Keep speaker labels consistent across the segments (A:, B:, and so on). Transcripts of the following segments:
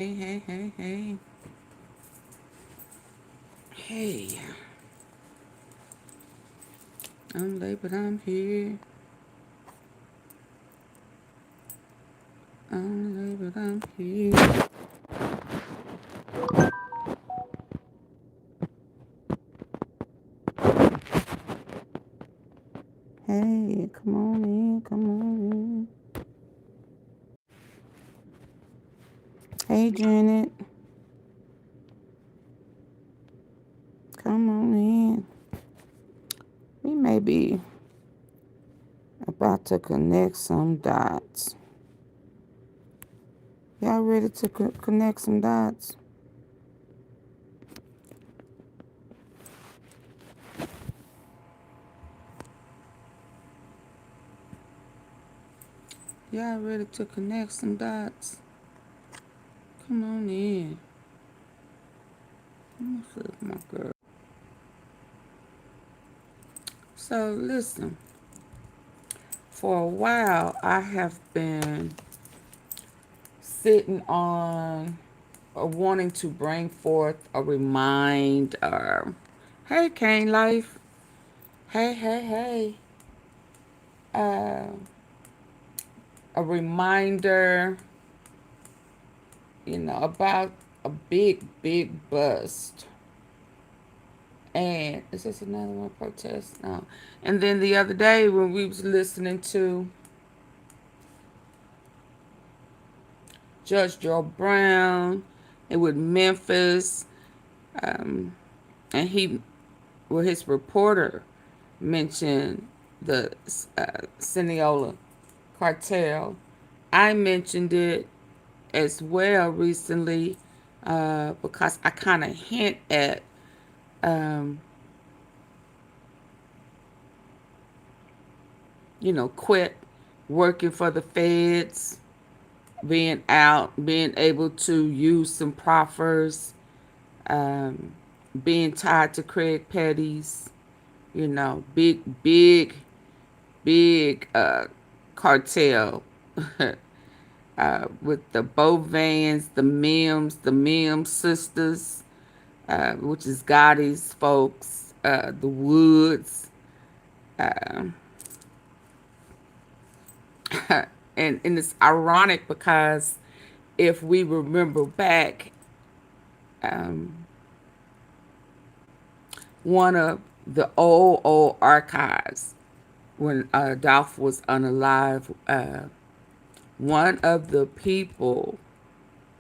A: Hey, hey, hey, hey. Hey, I'm late, but I'm here. I'm late, but I'm here. Hey, come on in, come on in. Hey, Janet, come on in. We may be about to connect some dots. Y'all ready to connect some dots? Y'all ready to connect some dots? Come on in. I'm gonna flip my girl. So listen, for a while I have been sitting on wanting to bring forth a reminder. Hey, Cane Life. Hey, hey, hey. Uh, a reminder, about a big, big bust. And is this another one protest? No. And then the other day when we was listening to Judge Joe Brown and with Memphis, and his reporter mentioned the Cineola cartel. I mentioned it as well recently because I kind of hint at Quette working for the feds, being out, being able to use some proffers, being tied to CRAIGPETTIS, big, big, big cartel with the Bovans, the Mims sisters, which is Gotti's folks, the Woods. Uh, and it's ironic because if we remember back, um, one of the old archives when ADOLPH was unalive, one of the people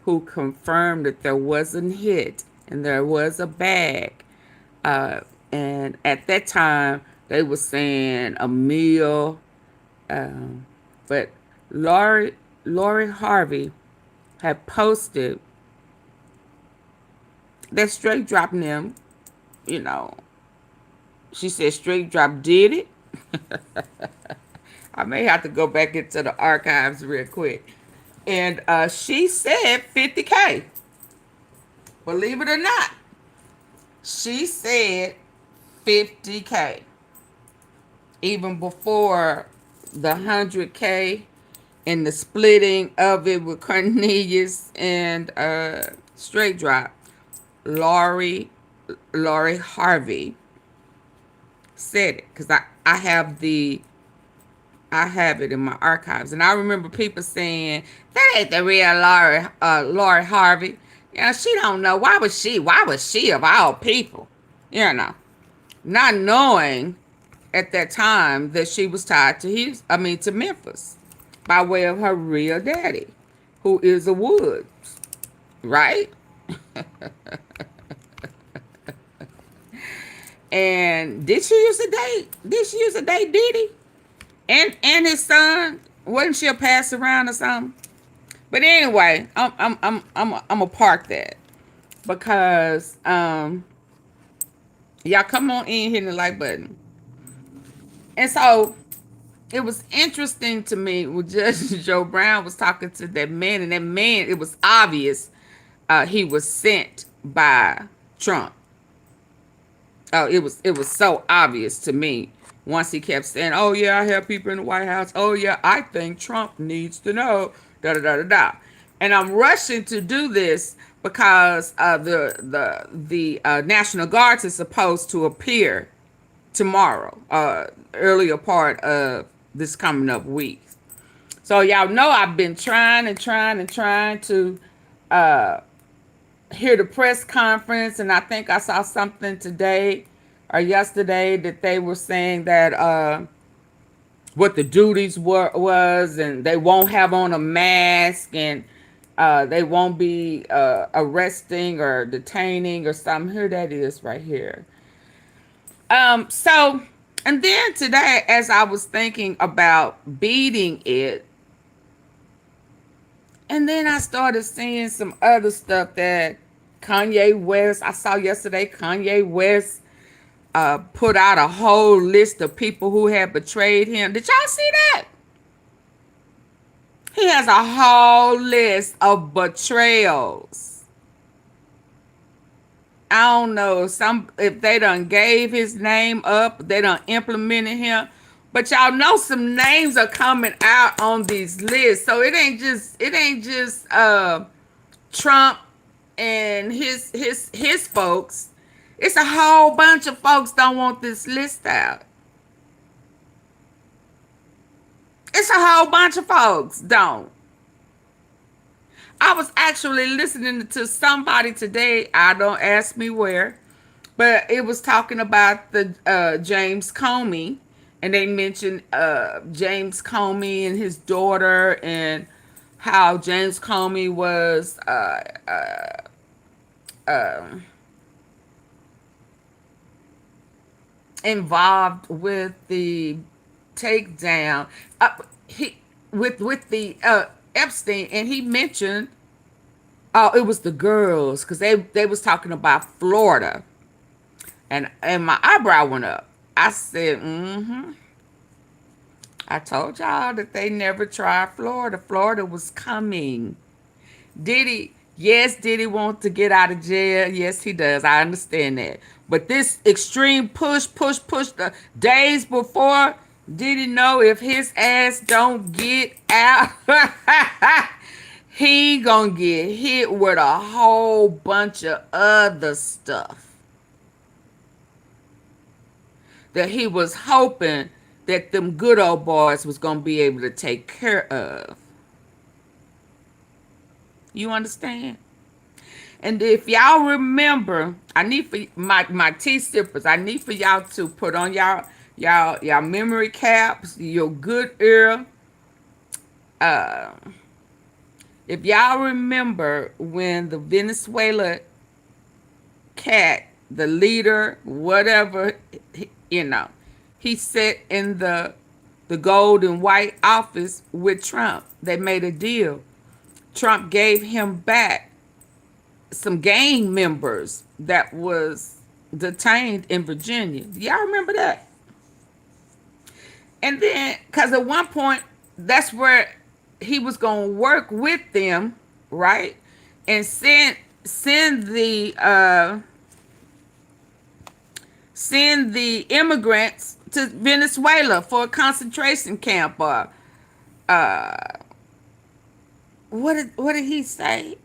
A: who confirmed that there was a hit and there was a bag. And at that time, they were saying a meal. But Lori Harvey had posted that straight dropping them, you know. She said straight drop did it. I may have to go back into the archives real quick. And she said 50K. Believe it or not, she said 50K. Even before the 100K and the splitting of it with Cornelius and Straight Drop, Lori Harvey said it because I have it in my archives, and I remember people saying that ain't the real Lori Harvey. She don't know. Why was she? Why was she of all people? Not knowing at that time that she was tied to Memphis by way of her real daddy, who is a Woods, right? And did she use to date? Did she use to date Diddy and his son? Wasn't she a pass around or something? But anyway, I'm gonna park that because y'all come on in, hitting the like button. And so it was interesting to me when Judge Joe Brown was talking to that man, and that man, it was obvious he was sent by Trump. Oh, it was so obvious to me once he kept saying, "Oh yeah, I have people in the White House. Oh yeah, I think Trump needs to know." Da da da da da. And I'm rushing to do this because the National Guards is supposed to appear tomorrow, earlier part of this coming up week. So y'all know I've been trying and trying and trying to hear the press conference, and I think I saw something today or yesterday that they were saying that what the duties was, and they won't have on a mask, and they won't be arresting or detaining or something. Here that is right here. So, and then today, as I was thinking about beating it, and then I started seeing some other stuff that Kanye West, I saw yesterday, Kanye West put out a whole list of people who had betrayed him. Did y'all see that? He has a whole list of betrayals. I don't know if they done gave his name up, they done implemented him. But y'all know some names are coming out on these lists. So it ain't just Trump and his folks. It's a whole bunch of folks don't want this list out. It's a whole bunch of folks don't. I was actually listening to somebody today. I don't ask me where, but it was talking about the James Comey, and they mentioned James Comey and his daughter, and how James Comey was involved with the takedown, with the Epstein, and he mentioned, oh, it was the girls, because they was talking about Florida, and my eyebrow went up. I said, I told y'all that they never tried Florida. Florida was coming. Diddy, yes, Diddy wants to get out of jail. Yes, he does. I understand that. But this extreme push the days before, Diddy know if his ass don't get out, he gonna get hit with a whole bunch of other stuff that he was hoping that them good old boys was gonna be able to take care of. You understand? And if y'all remember, I need for my tea sippers, I need for y'all to put on y'all memory caps, your good ear. If y'all remember when the Venezuela cat, the leader, whatever, he sat in the gold and white office with Trump. They made a deal. Trump gave him back some gang members that was detained in Virginia. Y'all remember that? And then, because at one point, that's where he was going to work with them, right? And send the immigrants to Venezuela for a concentration camp. What did he say?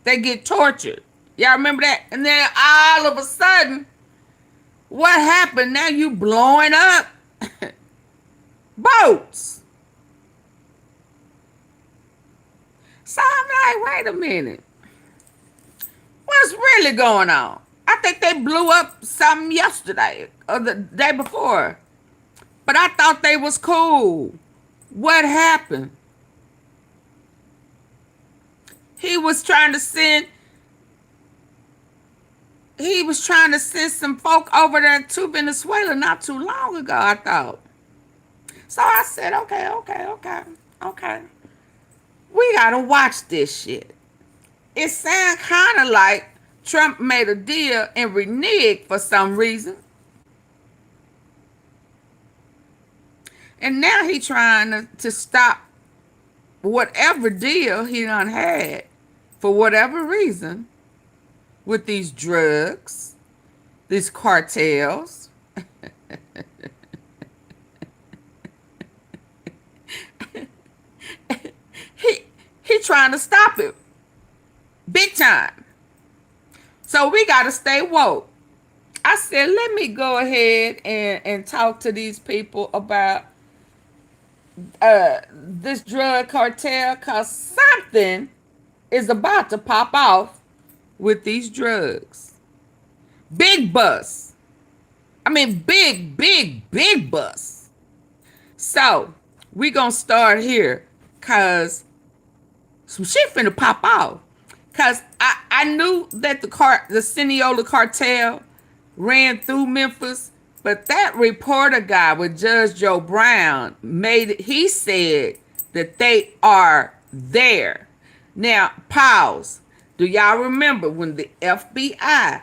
A: They get tortured. Y'all remember that? And then all of a sudden, what happened? Now you blowing up boats. So I'm like, wait a minute. What's really going on? I think they blew up something yesterday or the day before. But I thought they was cool. What happened? He was trying to send some folk over there to Venezuela not too long ago, I thought. So I said, okay. We gotta watch this shit. It sounds kind of like Trump made a deal and reneged for some reason. And now he trying to stop whatever deal he done had for whatever reason with these drugs, these cartels. he trying to stop it big time. So we got to stay woke. I said, let me go ahead and talk to these people about this drug cartel, because something is about to pop off with these drugs. Big bus. I mean, big bus. So we gonna start here, because some shit finna pop off. Because I knew that the Cineola cartel ran through Memphis, but that reporter guy with Judge Joe Brown he said that they are there. Now, pause. Do y'all remember when the FBI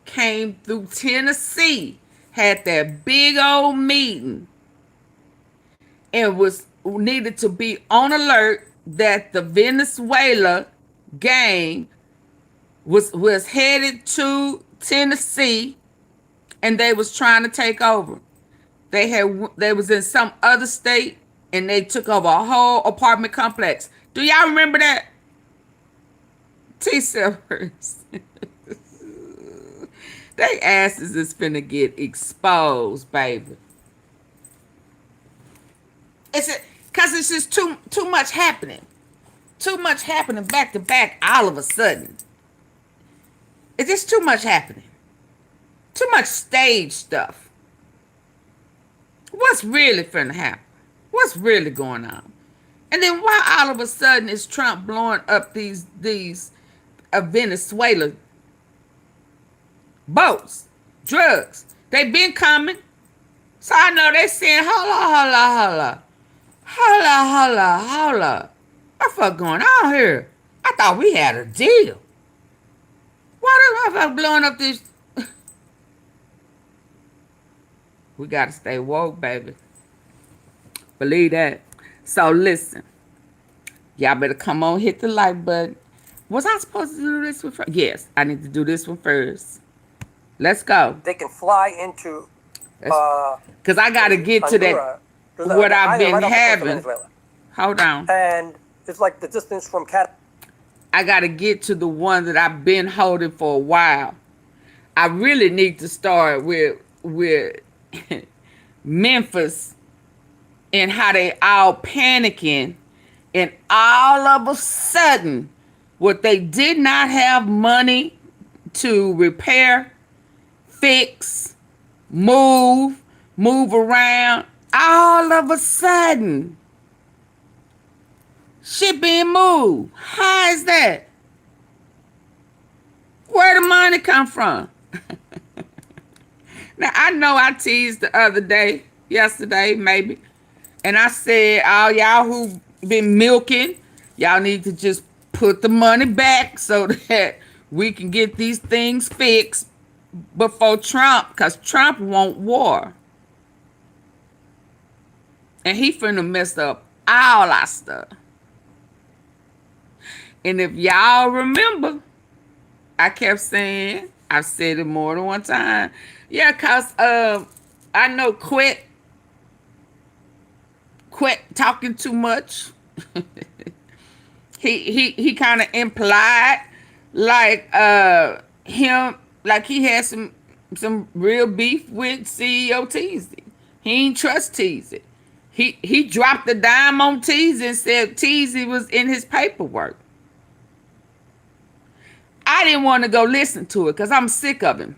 A: came through Tennessee, had that big old meeting, and needed to be on alert that the Venezuela gang was headed to Tennessee, and they was trying to take over. They was in some other state, and they took over a whole apartment complex. Do y'all remember that? T-Severs. They asses is finna get exposed, baby. Because it's just too much happening. Too much happening back to back all of a sudden. It's just too much happening. Too much stage stuff. What's really finna happen? What's really going on? And then why all of a sudden is Trump blowing up these Venezuela boats, drugs? They been coming. So I know they saying, holla. What the fuck going on here? I thought we had a deal. Why the motherfucker blowing up this? We got to stay woke, baby. Believe that. So listen. Y'all better come on, hit the like button. Was I supposed to do this one first? Yes, I need to do this one first. Let's go.
B: They can fly into...
A: Because I got to get to that, what I've been having. Hold on.
B: And it's like the distance from Quette.
A: I got to get to the one that I've been holding for a while. I really need to start with Memphis and how they all panicking, and all of a sudden what they did not have money to repair, fix, move around, all of a sudden shit being moved. How is that? Where the money come from? Now, I know I teased the other day, yesterday maybe, and I said, all y'all who been milking, y'all need to just put the money back so that we can get these things fixed before Trump, because Trump want war. And he finna mess up all our stuff. And if y'all remember, I kept saying, I've said it more than one time. Yeah, because I know Quette talking too much. he kind of implied like him, like he had some real beef with CEO Teasy. He ain't trust Teasy. He dropped the dime on Teasy and said Teasy was in his paperwork. I didn't want to go listen to it because I'm sick of him.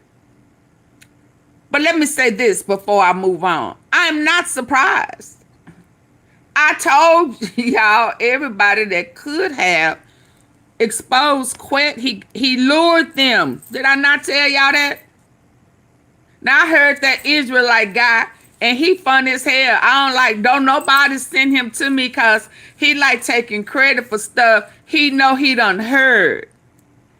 A: But let me say this before I move on. I'm not surprised. I told y'all, everybody that could have exposed Quette, he lured them. Did I not tell y'all that? Now I heard that Israelite guy, and he fun as hell. Don't nobody send him to me because he like taking credit for stuff he know he done heard.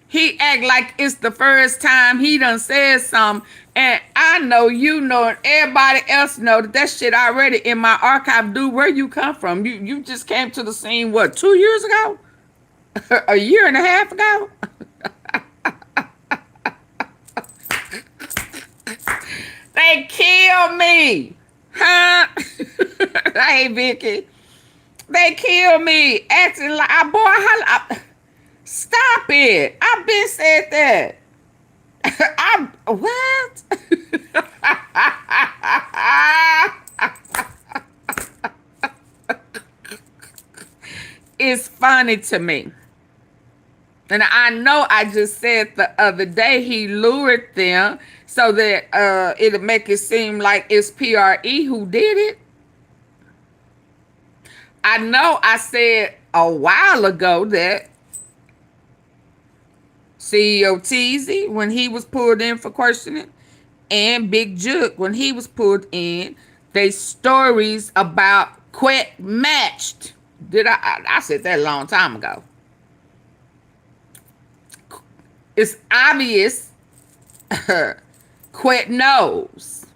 A: He act like it's the first time he done said something, and I know, you know, and everybody else know that shit already in my archive. Dude, where you come from? You just came to the scene, what, 2 years ago? A year and a half ago? They killed me, huh? Hey, Vicky. They killed me acting like stop it. I've been said that. I'm what? It's funny to me. And I know I just said the other day he lured them so that it'll make it seem like it's PRE who did it. I know I said a while ago that CEO Teasy, when he was pulled in for questioning, and Big Juke, when he was pulled in, they stories about Quette matched. I said that a long time ago. It's obvious Quette knows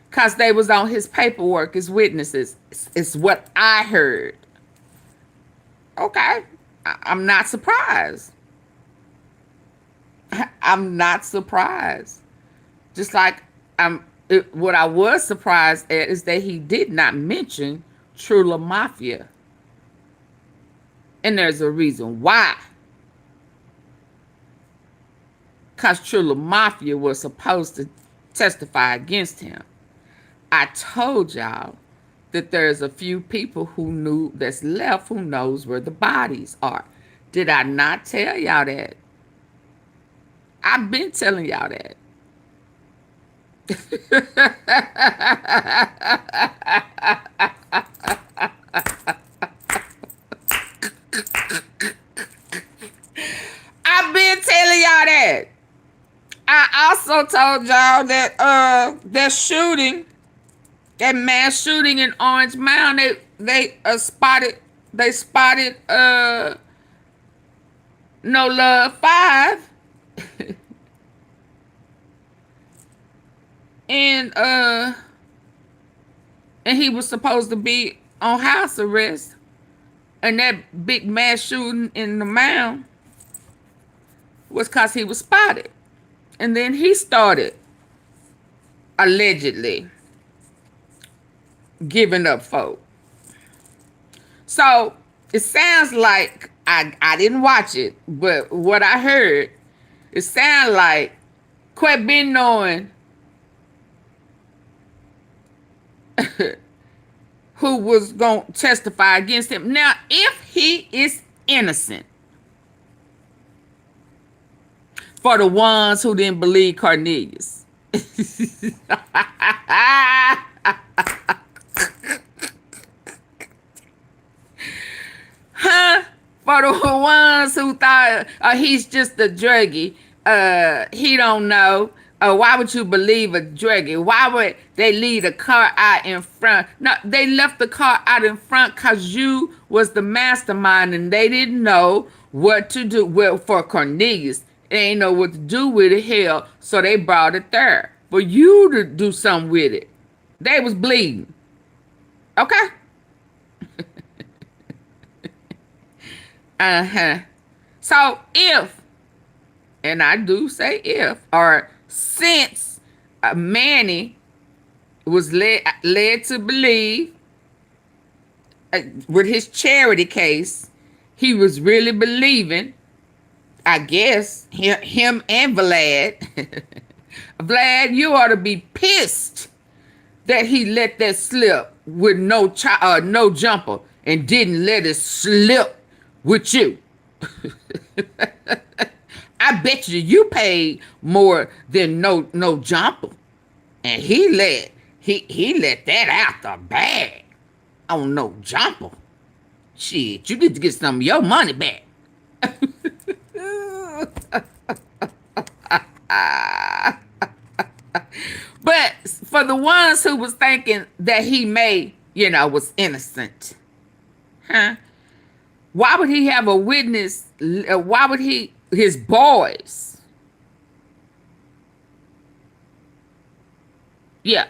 A: because they was on his paperwork as witnesses. It's what I heard. Okay, I'm not surprised. I'm not surprised. Just like what I was surprised at is that he did not mention Trula Mafia. And there's a reason why. Because Trula Mafia was supposed to testify against him. I told y'all that there's a few people that's left who knows where the bodies are. Did I not tell y'all that? I've been telling y'all that. I've been telling y'all that. I also told y'all that that shooting, that mass shooting in Orange Mound, they spotted No Love 5. and he was supposed to be on house arrest. And that big mass shooting in the mound was because he was spotted. And then he started allegedly giving up folk. So it sounds like, I didn't watch it, but what I heard, it sounds like Quette been knowing who was going to testify against him. Now, if he is innocent, for the ones who didn't believe Cornelius. Huh? For the ones who thought he's just a druggie, he don't know. Why would you believe a druggie? Why would they leave the car out in front? No, they left the car out in front because you was the mastermind and they didn't know what to do. Well, for Cornelius, they ain't know what to do with it, hell, so they brought it there for you to do something with it. They was bleeding. Okay? So if, and I do say if, or since Manny was led to believe with his charity case, he was really believing, I guess, him and Vlad. Vlad, you ought to be pissed that he let that slip with no jumper and didn't let it slip with you. I bet you paid more than no jumper, and he let that out the bag on no jumper. Shit, you need to get some of your money back. But for the ones who was thinking that he was innocent, huh? Why would he have a witness? Why would his boys? Yeah,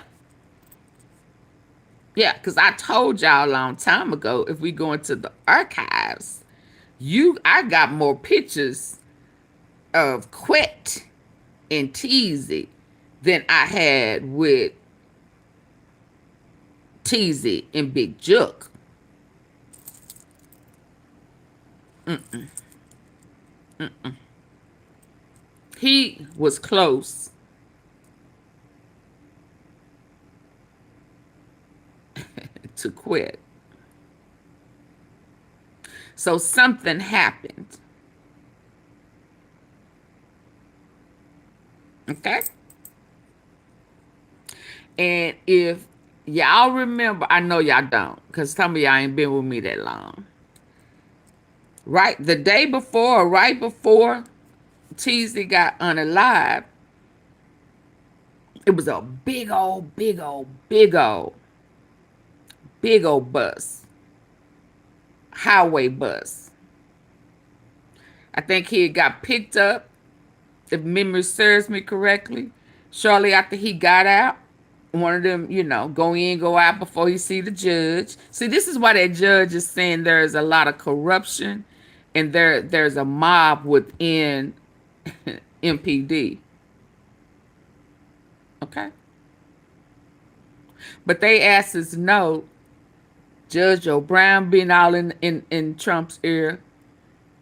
A: because I told y'all a long time ago, if we go into the archives, I got more pictures of Quette and Teasy than I had with Teasy and Big Juke. He was close to quit. So something happened. Okay? And if y'all remember, I know y'all don't, because some of y'all ain't been with me that long. Right? The day before, right before Teasy got unalive, it was a big old, big old, big old, big old bus. Highway bus. I think he had got picked up, if memory serves me correctly, shortly after he got out. One of them, go in, go out before you see the judge. See, this is why that judge is saying there's a lot of corruption and there's a mob within MPD. Okay? But they asked us no. Judge O'Brien being all in Trump's ear,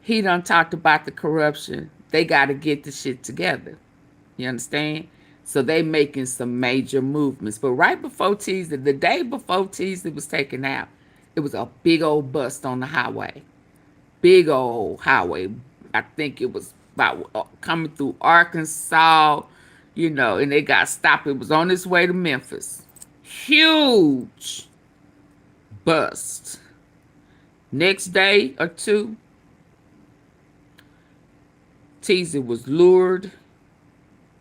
A: he done talked about the corruption. They got to get the shit together. You understand? So they making some major movements. But right before Teasy, the day before Teasy was taken out, it was a big old bust on the highway. Big old highway. I think it was about coming through Arkansas, and they got stopped. It was on its way to Memphis. Huge bust. Next day or two, Teasy was lured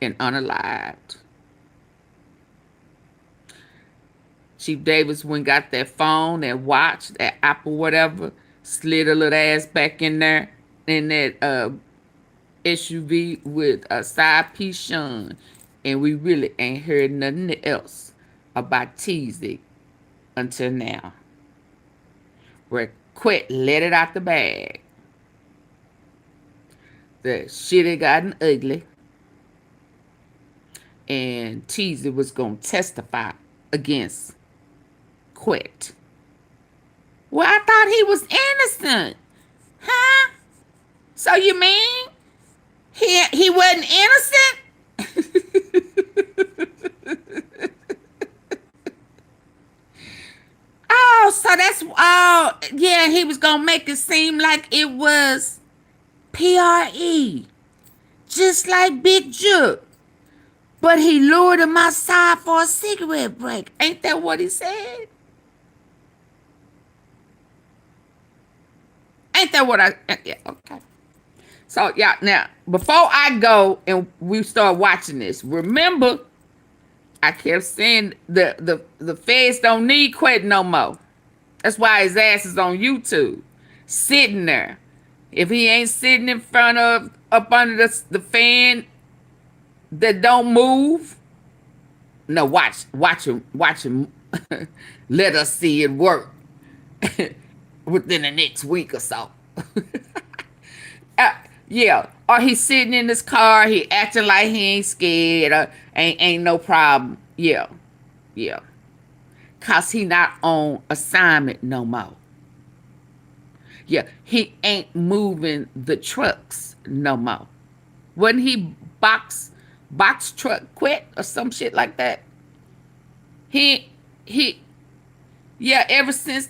A: and unalived. Chief Davis went and got that phone, that watch, that Apple whatever, slid a little ass back in there in that SUV with a side piece Sean, and we really ain't heard nothing else about Teasy until now. Where Quette let it out the bag. The shit had gotten ugly. And Teasy was going to testify against Quette. Well, I thought he was innocent. Huh? So you mean he wasn't innocent? Oh, so yeah, he was going to make it seem like it was PRE. Just like Big Juke. But he lured him outside for a cigarette break. Ain't that what he said? Ain't that what yeah, okay. So, yeah, now, before I go and we start watching this, remember, I kept saying the feds don't need Quette no more. That's why his ass is on YouTube, sitting there. If he ain't sitting in front of, up under the fan that don't move, no, watch him. Let us see it work within the next week or so. Yeah, or he's sitting in his car, he acting like he ain't scared, or ain't no problem. Yeah, cause he not on assignment no more. Yeah, he ain't moving the trucks no more. Wasn't he box truck Quette or some shit like that? He yeah, ever since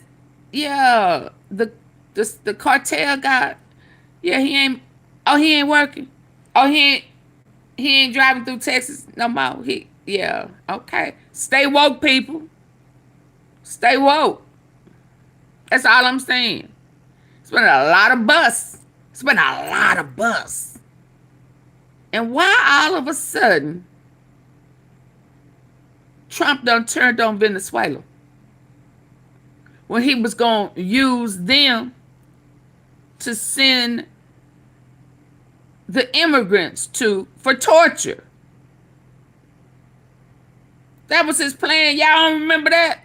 A: the cartel got, he ain't working. Oh, he ain't driving through Texas no more. Okay. Stay woke, people. Stay woke. That's all I'm saying. It's been a lot of bus. And why all of a sudden Trump done turned on Venezuela when he was going to use them to send the immigrants for torture? That was his plan. Y'all don't remember that?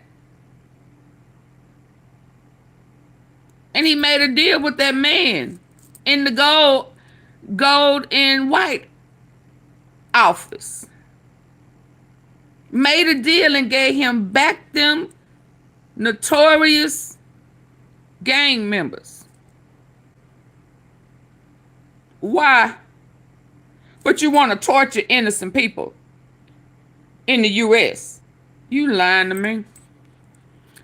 A: And he made a deal with that man in the gold and white office. Made a deal and gave him back them notorious gang members. Why? But you want to torture innocent people in the U.S. You lying to me.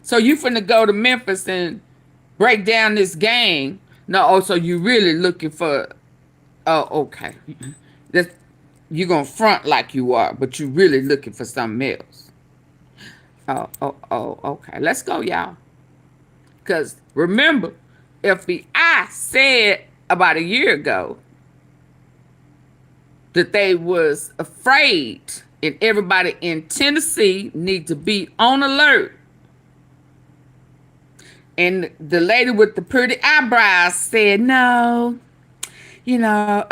A: So you finna go to Memphis and break down this gang. No, oh, so you really looking for, oh, okay. That's, you gonna front like you are, but you really looking for something else. Oh, okay. Let's go, y'all. Because remember, FBI said about a year ago that they was afraid and everybody in Tennessee need to be on alert. And the lady with the pretty eyebrows said, no, you know,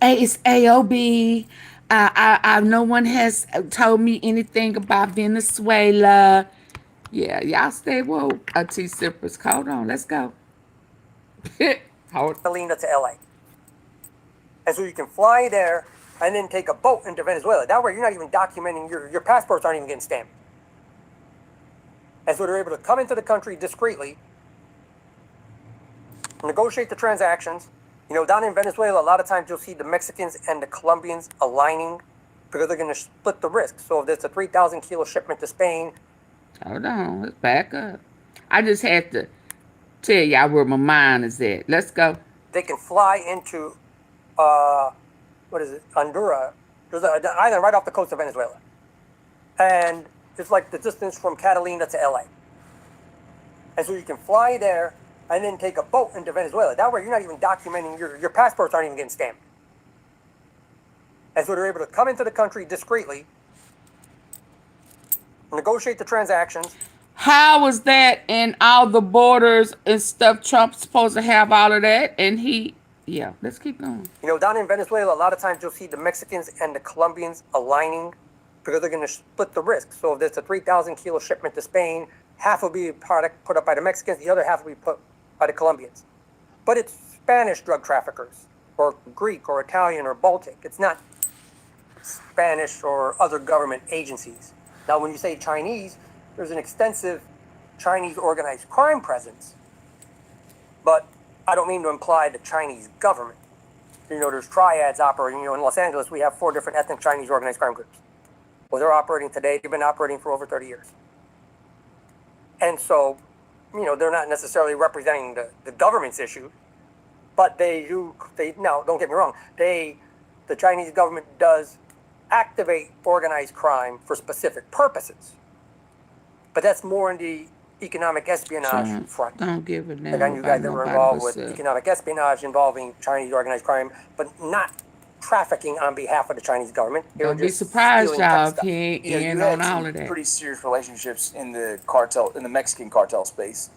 A: it's AOB. No one has told me anything about Venezuela. Yeah, y'all stay woke. T Sippers, hold on, let's go. Hold.
B: Catalina to LA. And so you can fly there and then take a boat into Venezuela. That way you're not even documenting, your passports aren't even getting stamped. And so they're able to come into the country discreetly, negotiate the transactions. You know, down in Venezuela, a lot of times you'll see the Mexicans and the Colombians aligning because they're going to split the risk. So if there's a 3,000 kilo shipment to Spain.
A: Hold on, let's back up. I just had to tell y'all where my mind is at. Let's go.
B: They can fly into, Honduras. There's an island right off the coast of Venezuela. And it's like the distance from Catalina to LA. And so you can fly there and then take a boat into Venezuela. That way you're not even documenting, your passports aren't even getting stamped. And so they're able to come into the country discreetly, negotiate the transactions.
A: How was that in all the borders and stuff? Trump's supposed to have all of that, and yeah, let's keep going.
B: You know, down in Venezuela, a lot of times you'll see the Mexicans and the Colombians aligning because they're going to split the risk. So if there's a 3,000 kilo shipment to Spain, half will be a product put up by the Mexicans, the other half will be put by the Colombians. But it's Spanish drug traffickers, or Greek, or Italian, or Baltic. It's not Spanish or other government agencies. Now, when you say Chinese, there's an extensive Chinese organized crime presence. But I don't mean to imply the Chinese government. You know, there's triads operating. You know, in Los Angeles, we have 4 different ethnic Chinese organized crime groups. Well, they're operating today. They've been operating for over 30 years. And so, you know, they're not necessarily representing the government's issue, but no, don't get me wrong. The Chinese government does activate organized crime for specific purposes. But that's more in the economic espionage front.
A: Don't give a damn.
B: Like I knew guys that were involved with economic espionage involving Chinese organized crime, but not trafficking on behalf of the Chinese government.
A: Don't be surprised, y'all, if he ain't in on all of that.
C: Pretty serious relationships in the cartel, in the Mexican cartel space.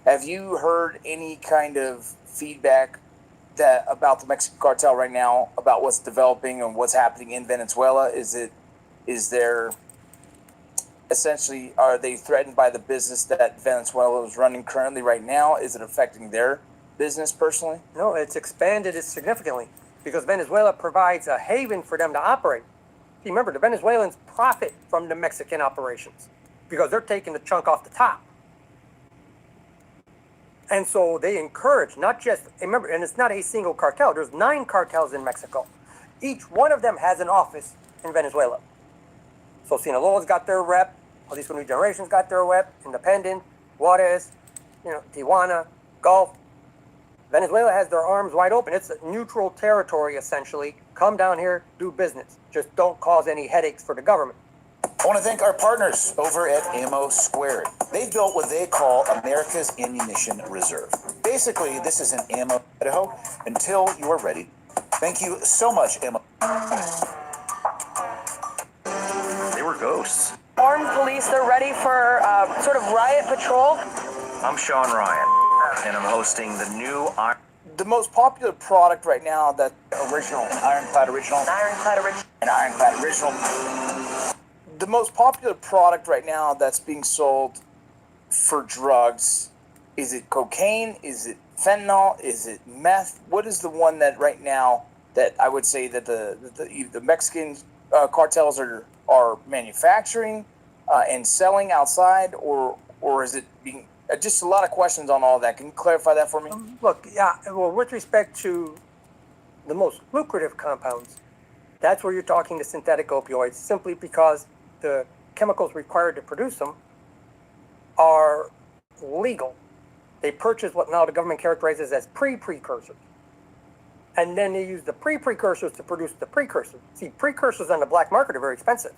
C: Have you heard any kind of feedback about the Mexican cartel right now, about what's developing and what's happening in Venezuela? Is there essentially, are they threatened by the business that Venezuela is running currently right now? Is it affecting their business personally?
B: No, it's expanded it significantly because Venezuela provides a haven for them to operate. See, remember, the Venezuelans profit from the Mexican operations because they're taking the chunk off the top. And so they encourage, not just, remember, and it's not a single cartel. There's 9 cartels in Mexico. Each one of them has an office in Venezuela. So Sinaloa's got their rep, Jalisco New Generation's got their rep, Independent, Juarez, Tijuana, Gulf. Venezuela has their arms wide open. It's a neutral territory, essentially. Come down here, do business. Just don't cause any headaches for the government.
D: I want to thank our partners over at Ammo Squared. They've built what they call America's Ammunition Reserve. Basically, this is an ammo Idaho until you are ready. Thank you so much, Ammo.
E: They were ghosts.
F: Armed police, they're ready for sort of riot patrol.
E: I'm Sean Ryan, and I'm hosting the new
C: The most popular product right now, that original, Ironclad Original.
F: Ironclad Original.
C: An Ironclad Original. The most popular product right now that's being sold for drugs, is it cocaine? Is it fentanyl? Is it meth? What is the one that right now that I would say that the Mexican cartels are manufacturing and selling outside, or is it being just a lot of questions on all that? Can you clarify that for me?
B: Look, yeah, well, with respect to the most lucrative compounds, that's where you're talking the synthetic opioids, simply because the chemicals required to produce them are legal. They purchase what now the government characterizes as precursors. And then they use the precursors to produce the precursors. See, precursors on the black market are very expensive.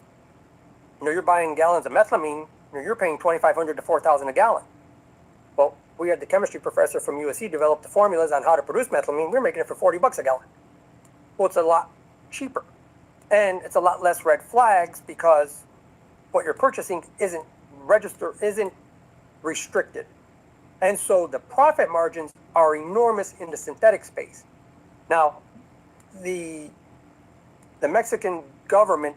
B: You're buying gallons of methylamine, you're paying $2,500 to $4,000 a gallon. Well, we had the chemistry professor from USC develop the formulas on how to produce methylamine. We're making it for $40 a gallon. Well, it's a lot cheaper. And it's a lot less red flags because what you're purchasing isn't restricted. And so the profit margins are enormous in the synthetic space. Now, the Mexican government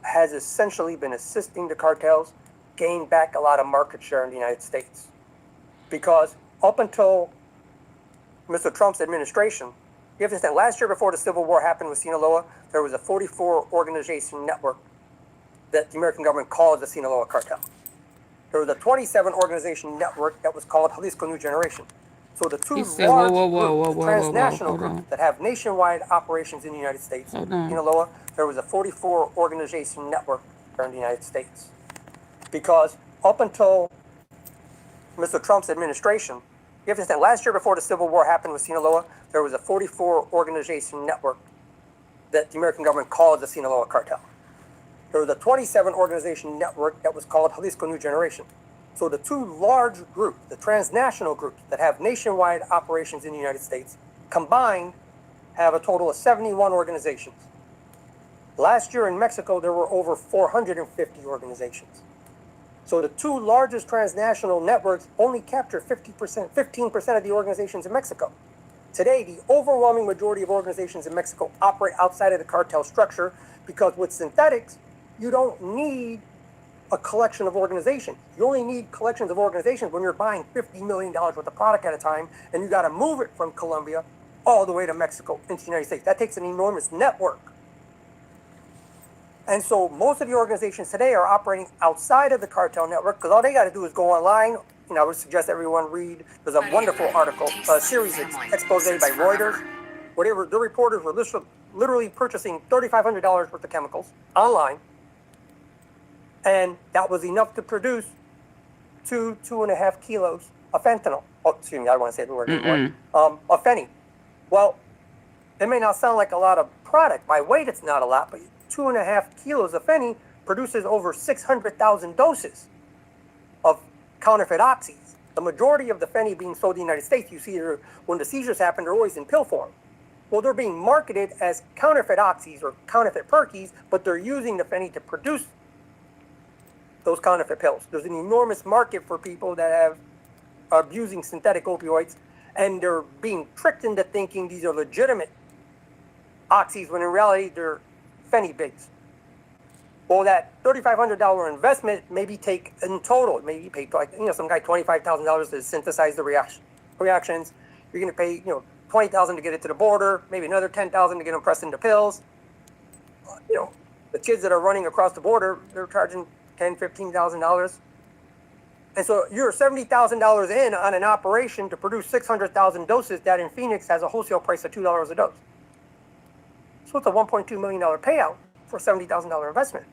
B: has essentially been assisting the cartels gain back a lot of market share in the United States. Because up until Mr. Trump's administration, you have to understand, last year before the Civil War happened with Sinaloa, there was a 44 organization network that the American government called the Sinaloa cartel. There was a 27 organization network that was called Jalisco New Generation. So the two large groups, the transnational groups that have nationwide operations in the United States, Sinaloa, there was a 44 organization network in the United States. Because up until Mr. Trump's administration, you have to understand, last year before the Civil War happened with Sinaloa, there was a 44 organization network that the American government called the Sinaloa cartel. There was a 27 organization network that was called Jalisco New Generation. So the two large groups, the transnational groups that have nationwide operations in the United States, combined have a total of 71 organizations. Last year in Mexico, there were over 450 organizations. So the two largest transnational networks only capture 15% of the organizations in Mexico. Today, the overwhelming majority of organizations in Mexico operate outside of the cartel structure because with synthetics, you don't need a collection of organizations. You only need collections of organizations when you're buying $50 million worth of product at a time, and you got to move it from Colombia all the way to Mexico into the United States. That takes an enormous network. And so most of the organizations today are operating outside of the cartel network because all they got to do is go online. I would suggest everyone read, there's a wonderful article, a series expose by Reuters, where the reporters were literally purchasing $3,500 worth of chemicals online. And that was enough to produce 2.5 kilos of fentanyl. Oh, excuse me, I don't want to say the word anymore. Of fenny. Well, it may not sound like a lot of product. By weight, it's not a lot, but 2.5 kilos of fenny produces over 600,000 doses of counterfeit oxys. The majority of the fenny being sold in the United States, you see when the seizures happen, they're always in pill form. Well, they're being marketed as counterfeit oxys or counterfeit perkies, but they're using the fenny to produce those counterfeit pills. There's an enormous market for people that are abusing synthetic opioids, and they're being tricked into thinking these are legitimate oxys when in reality they're fenny bigs. Well, that $3,500 investment maybe take in total, maybe you pay some guy $25,000 to synthesize the reactions. You're going to pay $20,000 to get it to the border, maybe another $10,000 to get them pressed into pills. The kids that are running across the border, they're charging $10,000, $15,000. And so you're $70,000 in on an operation to produce 600,000 doses that in Phoenix has a wholesale price of $2 a dose. So it's a $1.2 million payout for a $70,000 investment.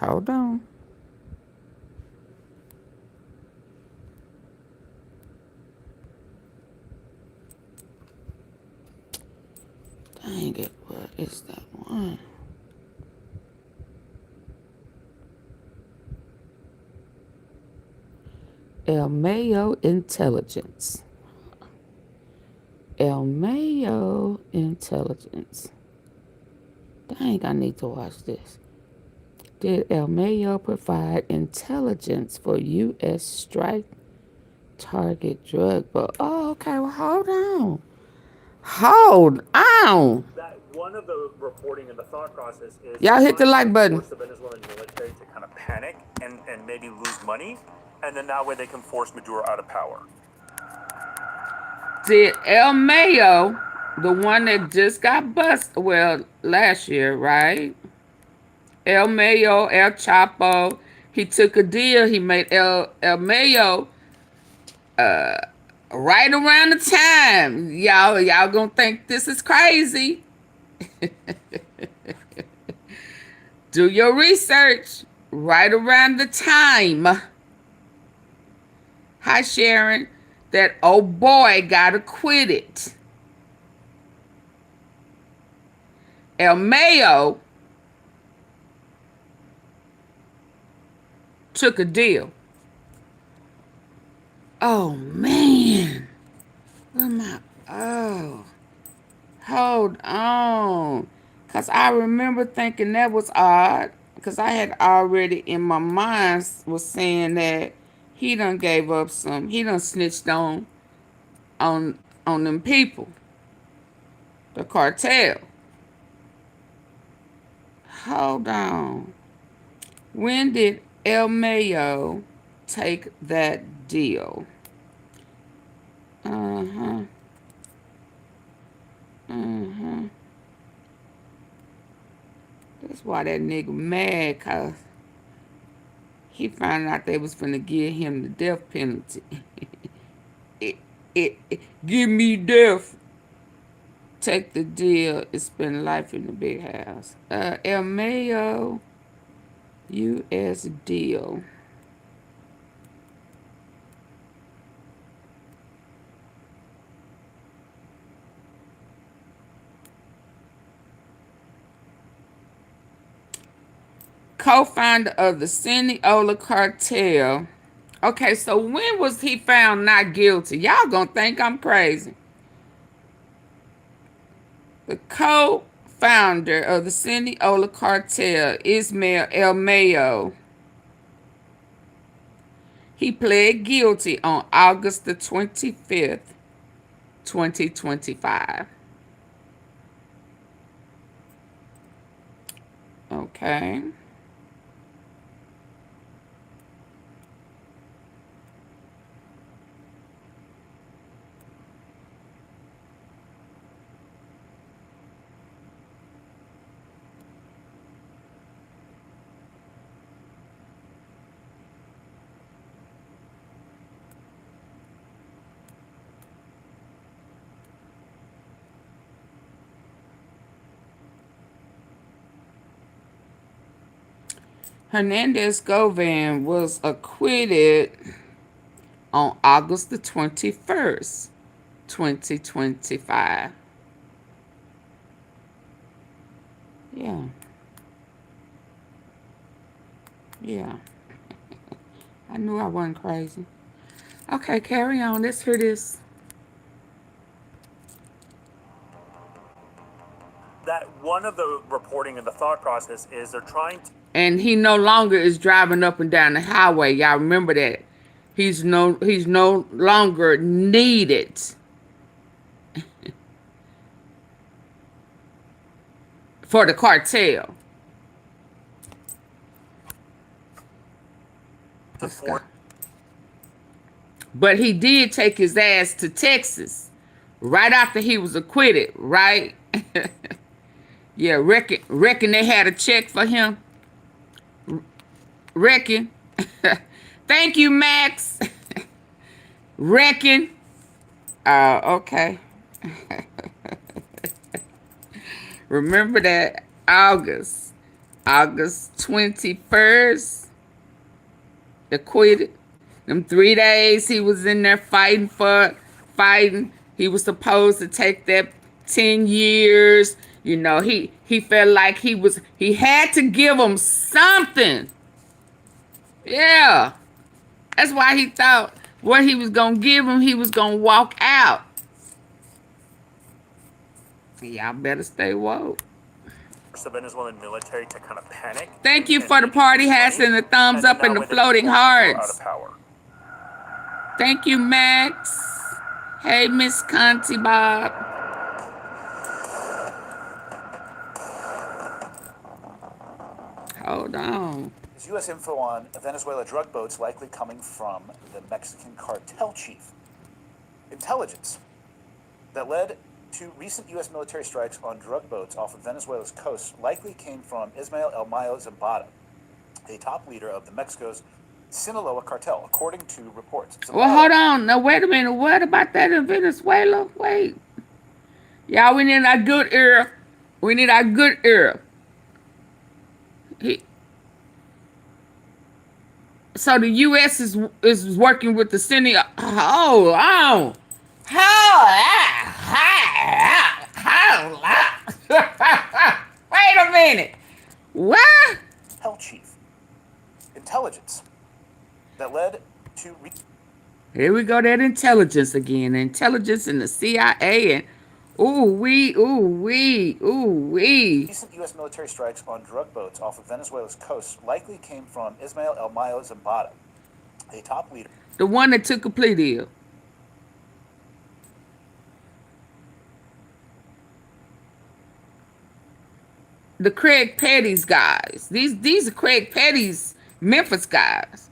A: Hold on. Dang it, what is that one? El Mayo Intelligence. El Mayo Intelligence. Dang, I need to watch this. Did El Mayo provide intelligence for U.S. strike target drug? But okay, well, hold on. Hold on.
G: That one of the reporting and the thought process is
A: Y'all hit the like button.
G: force the Venezuelan military to kind of panic and maybe lose money, and then that way they can force Maduro out of power.
A: Did El Mayo, the one that just got busted, well, last year, right? El Mayo, El Chapo, he took a deal. He made El Mayo Right around the time, y'all gonna think this is crazy. Do your research. Right around the time, hi Sharon, that old boy got acquitted. El Mayo took a deal. Oh man, where am I? Oh, hold on, cause I remember thinking that was odd, cause I had already in my mind was saying that he done gave up some, he done snitched on them people, the cartel. Hold on, when did El Mayo take that deal? Uh-huh. Uh-huh. That's why that nigga mad, cause he found out they was finna give him the death penalty. Give me death. Take the deal. It's been life in the big house. El Mayo, U.S. deal. Co-founder of the Naloa cartel. Okay, so when was he found not guilty? Y'all gonna think I'm crazy. The co-founder of the Naloa cartel, Ismail El Mayo, he pled guilty on August the 25th, 2025. Okay. Hernandez Govan was acquitted on August the 21st, 2025. Yeah. Yeah. I knew I wasn't crazy. Okay, carry on. Let's hear this.
G: That one of the reporting and the thought process is they're trying to.
A: And he no longer is driving up and down the highway. Y'all remember that. He's no longer needed. For the cartel. Let's go. But he did take his ass to Texas right after he was acquitted, right? Yeah, reckon they had a check for him. Reckon. Thank you, Max. Reckon. Okay. Remember that August 21st, acquitted. Them 3 days he was in there fighting. He was supposed to take that 10 years. You know, he felt like he had to give him something. Yeah. That's why he thought what he was going to give him, he was going to walk out. Y'all better stay woke.
G: The Venezuelan military to kind of panic.
A: Thank you for the party hats and the thumbs up and the floating hearts. Thank you, Max. Hey, Miss Conti Bob. Hold on.
D: There's U.S. info on Venezuela drug boats likely coming from the Mexican cartel chief. Intelligence that led to recent U.S. military strikes on drug boats off of Venezuela's coast likely came from Ismail El Mayo Zambada, a top leader of the Mexico's Sinaloa cartel, according to reports.
A: Well, hold on. Now, wait a minute. What about that in Venezuela? Wait. Y'all, we need our good ear. We need our good ear. So the U.S. is working with the Senate. Wait a minute. What?
D: Hell chief. Intelligence that led to...
A: Here we go, that intelligence again. Intelligence in the CIA and ooh wee.
D: Recent U.S. military strikes on drug boats off of Venezuela's coast likely came from Ismael El Mayo Zambada, a top leader.
A: The one that took a plea deal. The CRAIGPETTIS guys. These are CRAIGPETTIS Memphis guys.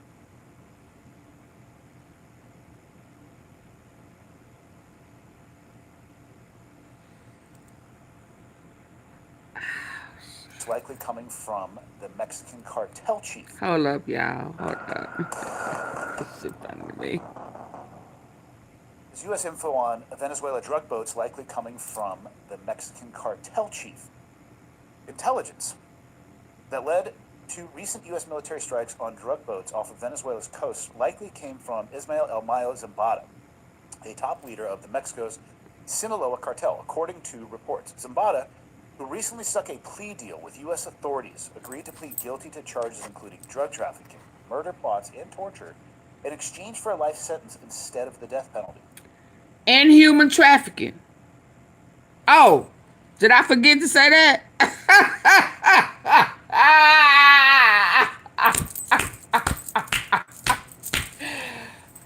D: It's likely coming from the Mexican cartel chief.
A: Hold up, y'all. Hold up. This shit funny to me.
D: There's U.S. info on Venezuela drug boats likely coming from the Mexican cartel chief. Intelligence that led to recent U.S. military strikes on drug boats off of Venezuela's coast likely came from Ismael El Mayo Zambada, a top leader of the Mexico's Sinaloa cartel, according to reports. Zambada, who recently struck a plea deal with U.S. authorities, agreed to plead guilty to charges including drug trafficking, murder plots, and torture in exchange for a life sentence instead of the death penalty.
A: And human trafficking. Oh, did I forget to say that?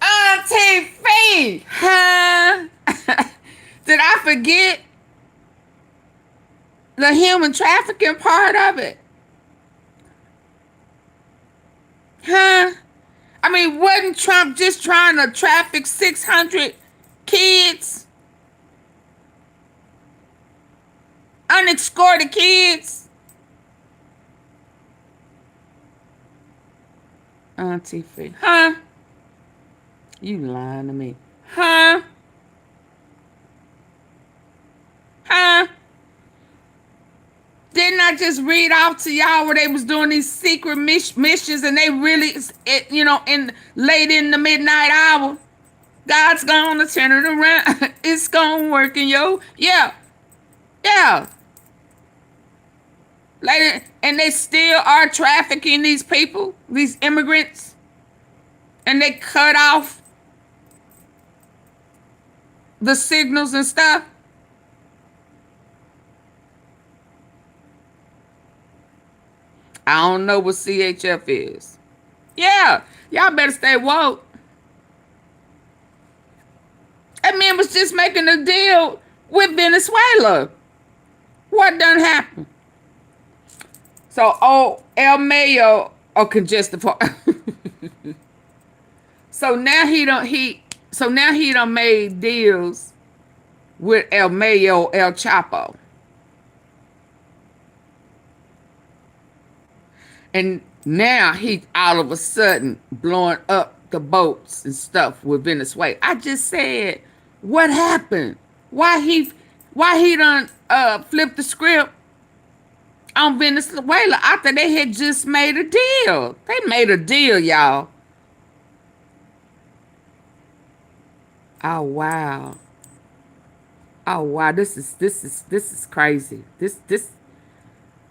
A: AunTeaFee, huh? Did I forget the human trafficking part of it? Huh? I mean, wasn't Trump just trying to traffic 600 kids? Unescorted kids? AunTeaFee, huh? You lying to me. Huh? Huh? Didn't I just read off to y'all where they was doing these secret missions and they really, in late in the midnight hour? God's gonna turn it around. It's gonna work in yo. Yeah. Later, and they still are trafficking these people, these immigrants, and they cut off the signals and stuff. I don't know what CHF is. Yeah, y'all better stay woke. That man was just making a deal with Venezuela. What done happened? So, El Mayo, congested part. So now he done made deals with El Mayo, El Chapo. And now he all of a sudden blowing up the boats and stuff with Venezuela. I just said, what happened? Why he done flipped the script on Venezuela after they had just made a deal? They made a deal, y'all. Oh wow. This is crazy. This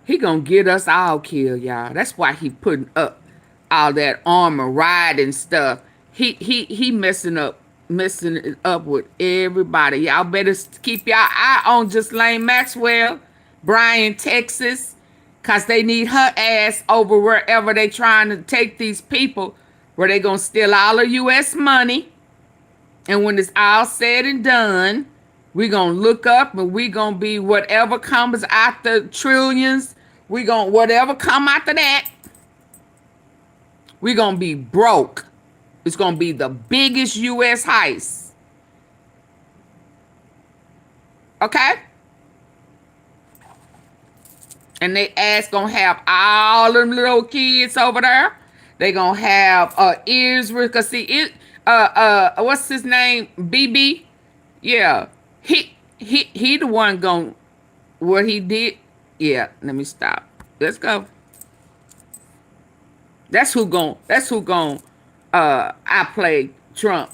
A: he gonna get us all killed, y'all. That's why he putting up all that armor riding stuff. He messing it up with everybody. Y'all better keep y'all eye on Ghislaine Maxwell, Bryan, Texas, cause they need her ass over wherever they trying to take these people, where they gonna steal all of U.S. money. And when it's all said and done, we gonna look up and we gonna be whatever comes after trillions. We gonna whatever come after that. We gonna be broke. It's gonna be the biggest U.S. heist. Okay? And they ass gonna have all them little kids over there. They gonna have ears with, cause see it. What's his name? BB. Yeah, he the one going what he did. Yeah, let me stop. Let's go. That's who gon' I play Trump.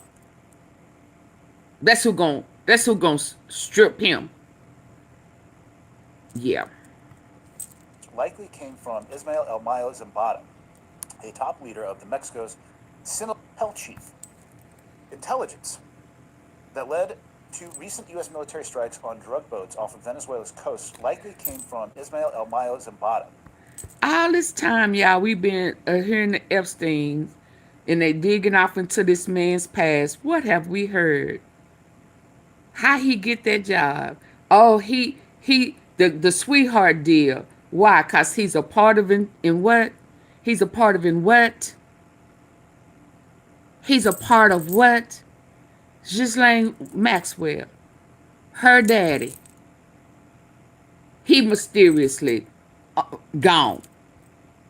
A: That's who gon' strip him. Yeah.
D: Likely came from Ismael El Mayo Zambada, a top leader of the Mexico's Sinaloa chief. Intelligence that led to recent U.S. military strikes on drug boats off of Venezuela's coast likely came from Ismael El Mayo Zambada.
A: All this time, y'all, we've been hearing the Epsteins, and they digging off into this man's past. What have we heard? How he get that job? Oh, the sweetheart deal. Why? Cause he's a part of in what? He's a part of in what? He's a part of what? Ghislaine Maxwell, her daddy. He mysteriously gone.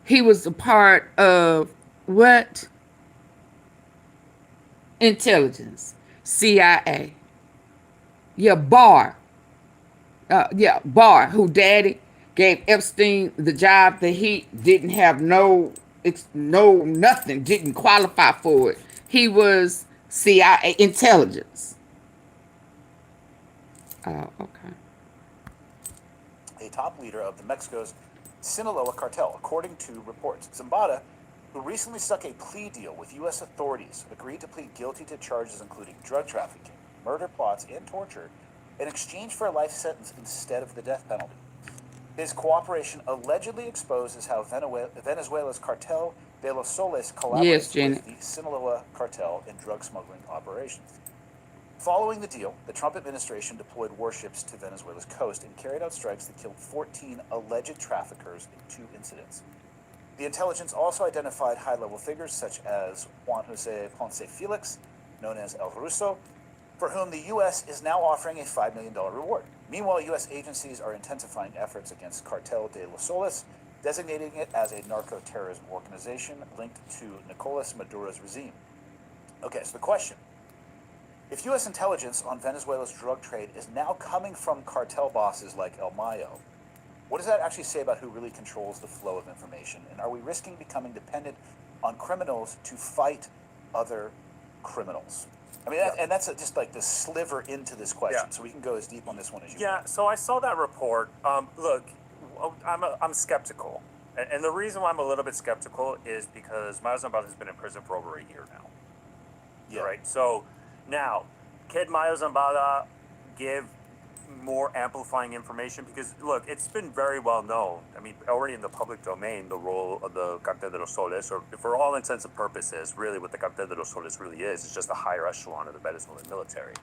A: He was a part of what? Intelligence, CIA. Yeah, Barr. Barr, who daddy gave Epstein the job that he didn't have nothing, didn't qualify for it. He was CIA intelligence. Oh, okay.
D: A top leader of the Mexico's Sinaloa cartel, according to reports. Zambada, who recently struck a plea deal with U.S. authorities, agreed to plead guilty to charges including drug trafficking, murder plots, and torture in exchange for a life sentence instead of the death penalty. His cooperation allegedly exposes how Venezuela's Cartel de los Soles collaborates with the Sinaloa cartel in drug smuggling operations. Following the deal, the Trump administration deployed warships to Venezuela's coast and carried out strikes that killed 14 alleged traffickers in 2 incidents. The intelligence also identified high-level figures such as Juan Jose Ponce Felix, known as El Russo, for whom the U.S. is now offering a $5 million reward. Meanwhile, U.S. agencies are intensifying efforts against Cartel de los Soles, designating it as a narco-terrorism organization linked to Nicolas Maduro's regime. Okay, so the question. If U.S. intelligence on Venezuela's drug trade is now coming from cartel bosses like El Mayo, what does that actually say about who really controls the flow of information? And are we risking becoming dependent on criminals to fight other criminals? I mean, and that's just like the sliver into this question, so we can go as deep on this one as you want.
G: So I saw that report. Look, I'm skeptical. And the reason why I'm a little bit skeptical is because Mayo Zambada has been in prison for over a year now. Yeah. Right? So now, can Mayo Zambada give more amplifying information? Because look, it's been very well known. I mean, already in the public domain, the role of the Cartel de los Soles, or for all intents and purposes, really what the Cartel de los Soles really is, it's just a higher echelon of the Venezuelan military.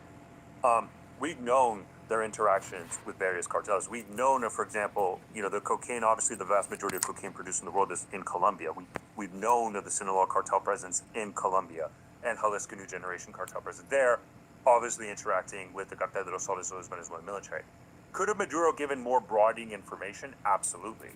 G: We've known their interactions with various cartels. We've known, for example, the cocaine, obviously the vast majority of cocaine produced in the world is in Colombia. We've known of the Sinaloa cartel presence in Colombia and Jalisco New Generation cartel presence there, obviously interacting with the Cartel de los Soles, or the Venezuelan military. Could have Maduro given more broadening information? Absolutely.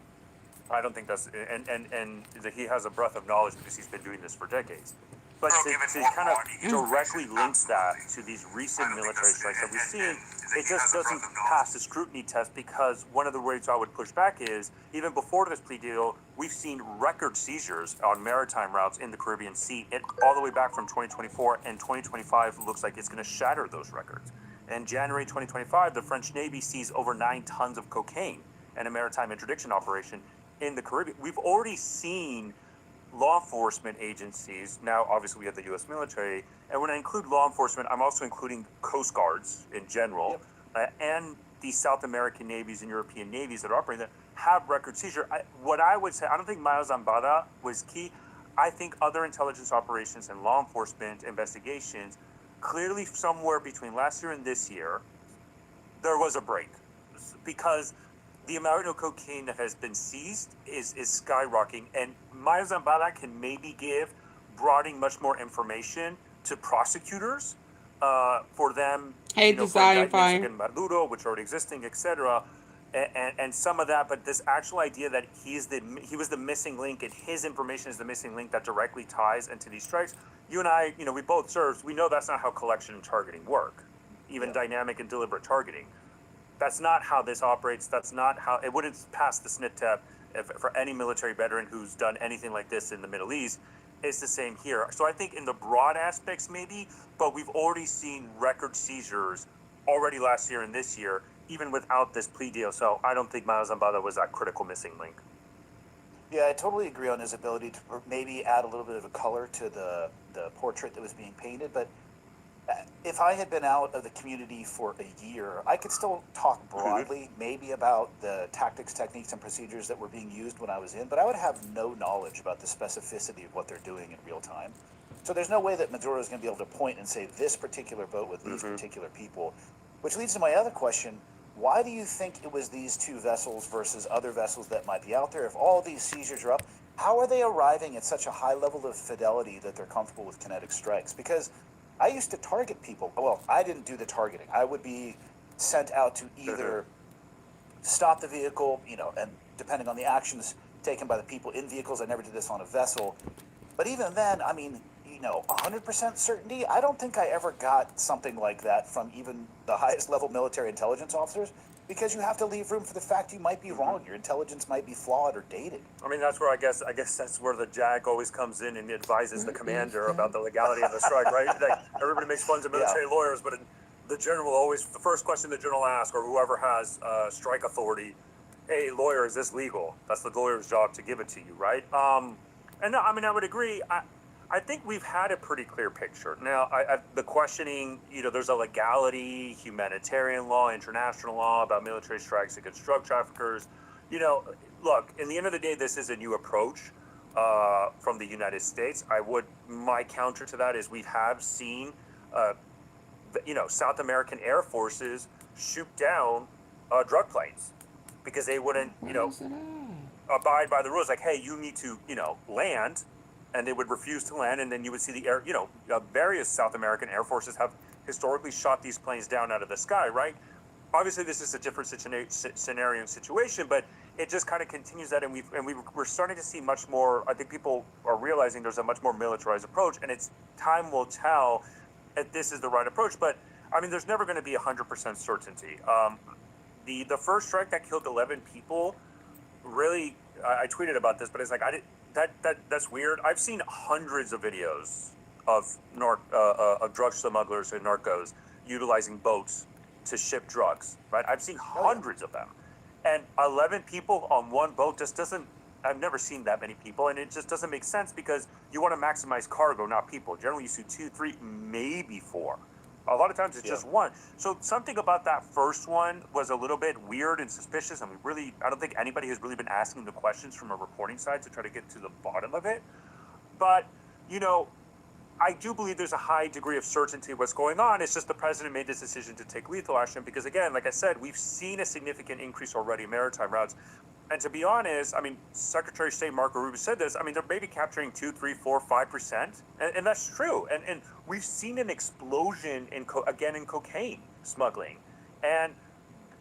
G: I don't think that's, and that he has a breadth of knowledge because he's been doing this for decades. But to kind of directly links that to these recent military strikes that we've seen, it just doesn't pass the scrutiny test, because one of the ways I would push back is, even before this plea deal, we've seen record seizures on maritime routes in the Caribbean Sea, all the way back from 2024, and 2025 looks like it's going to shatter those records. In January 2025, the French Navy seized over 9 tons of cocaine in a maritime interdiction operation in the Caribbean. We've already seen law enforcement agencies, now obviously we have the U.S. military, and when I include law enforcement, I'm also including Coast Guards in general, and the South American navies and European navies that are operating there, have record seizure. What I would say, I don't think Mayo Zambada was key. I think other intelligence operations and law enforcement investigations, clearly somewhere between last year and this year, there was a break, because the amount of cocaine that has been seized is skyrocketing, and Mayo Zambada can maybe give broadening much more information to prosecutors for them, for indictments against Maduro, which are already existing, etc. and some of that, but this actual idea that he was the missing link, and his information is the missing link that directly ties into these strikes. You and I, we both served. We know that's not how collection and targeting work, even dynamic and deliberate targeting. That's not how this operates. That's not how it wouldn't pass the SNIT test for any military veteran who's done anything like this in the Middle East. It's the same here. So I think in the broad aspects maybe, but we've already seen record seizures already last year and this year, even without this plea deal. So I don't think Miles Zambada was that critical missing link.
D: Yeah, I totally agree on his ability to maybe add a little bit of a color to the portrait that was being painted. But if I had been out of the community for a year, I could still talk broadly, maybe about the tactics, techniques, and procedures that were being used when I was in, but I would have no knowledge about the specificity of what they're doing in real time. So there's no way that Maduro is going to be able to point and say this particular boat with these particular people, which leads to my other question. Why do you think it was these two vessels versus other vessels that might be out there? If all these seizures are up, how are they arriving at such a high level of fidelity that they're comfortable with kinetic strikes? Because I used to target people. Well, I didn't do the targeting. I would be sent out to either stop the vehicle, and depending on the actions taken by the people in vehicles, I never did this on a vessel. But even then, 100% certainty, I don't think I ever got something like that from even the highest level military intelligence officers, because you have to leave room for the fact you might be wrong. Your intelligence might be flawed or dated.
G: I mean, that's where I guess that's where the JAG always comes in and advises the commander about the legality of the strike, right? Like, everybody makes fun of military lawyers, but the general always, the first question the general asks, or whoever has strike authority, hey, lawyer, is this legal? That's the lawyer's job to give it to you, right? And no, I would agree. I think we've had a pretty clear picture. Now, the questioning, there's a legality, humanitarian law, international law about military strikes against drug traffickers. Look, in the end of the day, this is a new approach from the United States. My counter to that is we have seen, South American air forces shoot down drug planes because they wouldn't, abide by the rules. Like, hey, you need to, land. And they would refuse to land, and then you would see the air, various South American air forces have historically shot these planes down out of the sky, right? Obviously, this is a different scenario and situation, but it just kind of continues that, and we're starting to see much more. I think people are realizing there's a much more militarized approach, and it's time will tell if this is the right approach. But there's never going to be 100% certainty. The first strike that killed 11 people, really, I tweeted about this, but it's like that's weird. I've seen hundreds of videos of drug smugglers and narcos utilizing boats to ship drugs, right? I've seen hundreds of them. And 11 people on one boat just doesn't, I've never seen that many people, and it just doesn't make sense because you want to maximize cargo, not people. Generally, you see 2, 3, maybe 4. A lot of times it's just one. So something about that first one was a little bit weird and suspicious, and I don't think anybody has really been asking the questions from a reporting side to try to get to the bottom of it. But, I do believe there's a high degree of certainty of what's going on. It's just the president made this decision to take lethal action because, again, like I said, we've seen a significant increase already in maritime routes. And to be honest, Secretary of State Marco Rubio said this. They're maybe capturing 2, 3, 4, 5%, and that's true. And we've seen an explosion in cocaine smuggling, and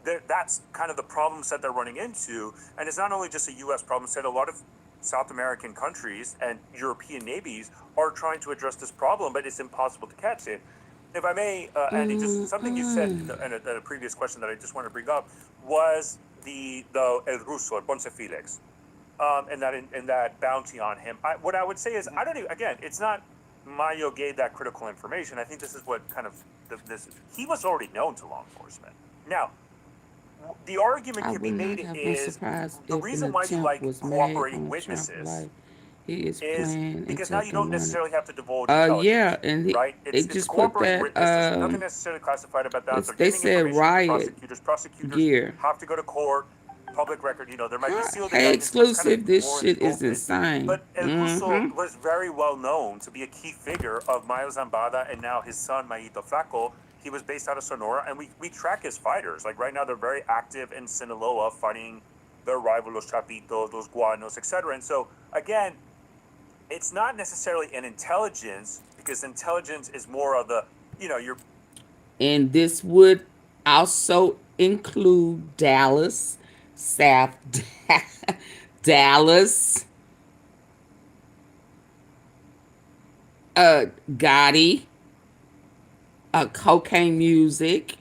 G: that's kind of the problems that they're running into. And it's not only just a U.S. problem. Said a lot of South American countries and European navies are trying to address this problem, but it's impossible to catch it. If I may, Andy, just something you said in a previous question that I just want to bring up was the El Ruso, El Ponce Felix, and that bounty on him. What I would say is, I don't even, again, it's not Mayo gave that critical information. I think this is what kind of he was already known to law enforcement. Now, the argument can be made is the reason why you like cooperating witnesses is because now you don't necessarily have to divulge intelligence, right? It's
A: just
G: cooperating
A: put
G: witnesses.
A: that.
G: Nothing necessarily classified about that.
A: They
G: They're
A: said
G: giving information to
A: riot
G: prosecutors
A: gear.
G: have to go to court. Public record, there might be sealed
A: Hey,
G: evidence, but it's kind
A: exclusive.
G: of
A: This
G: more
A: shit is
G: open.
A: insane.
G: But El Ruso was very well known to be a key figure of Mayo Zambada and now his son, Mayito Flaco. He was based out of Sonora, and we track his fighters. Like right now, they're very active in Sinaloa fighting their rival, Los Chapitos, Los Guanos, etc. And so, again, it's not necessarily an intelligence, because intelligence is more of the,
A: And this would also include Dallas South Dallas, Gotti, cocaine music,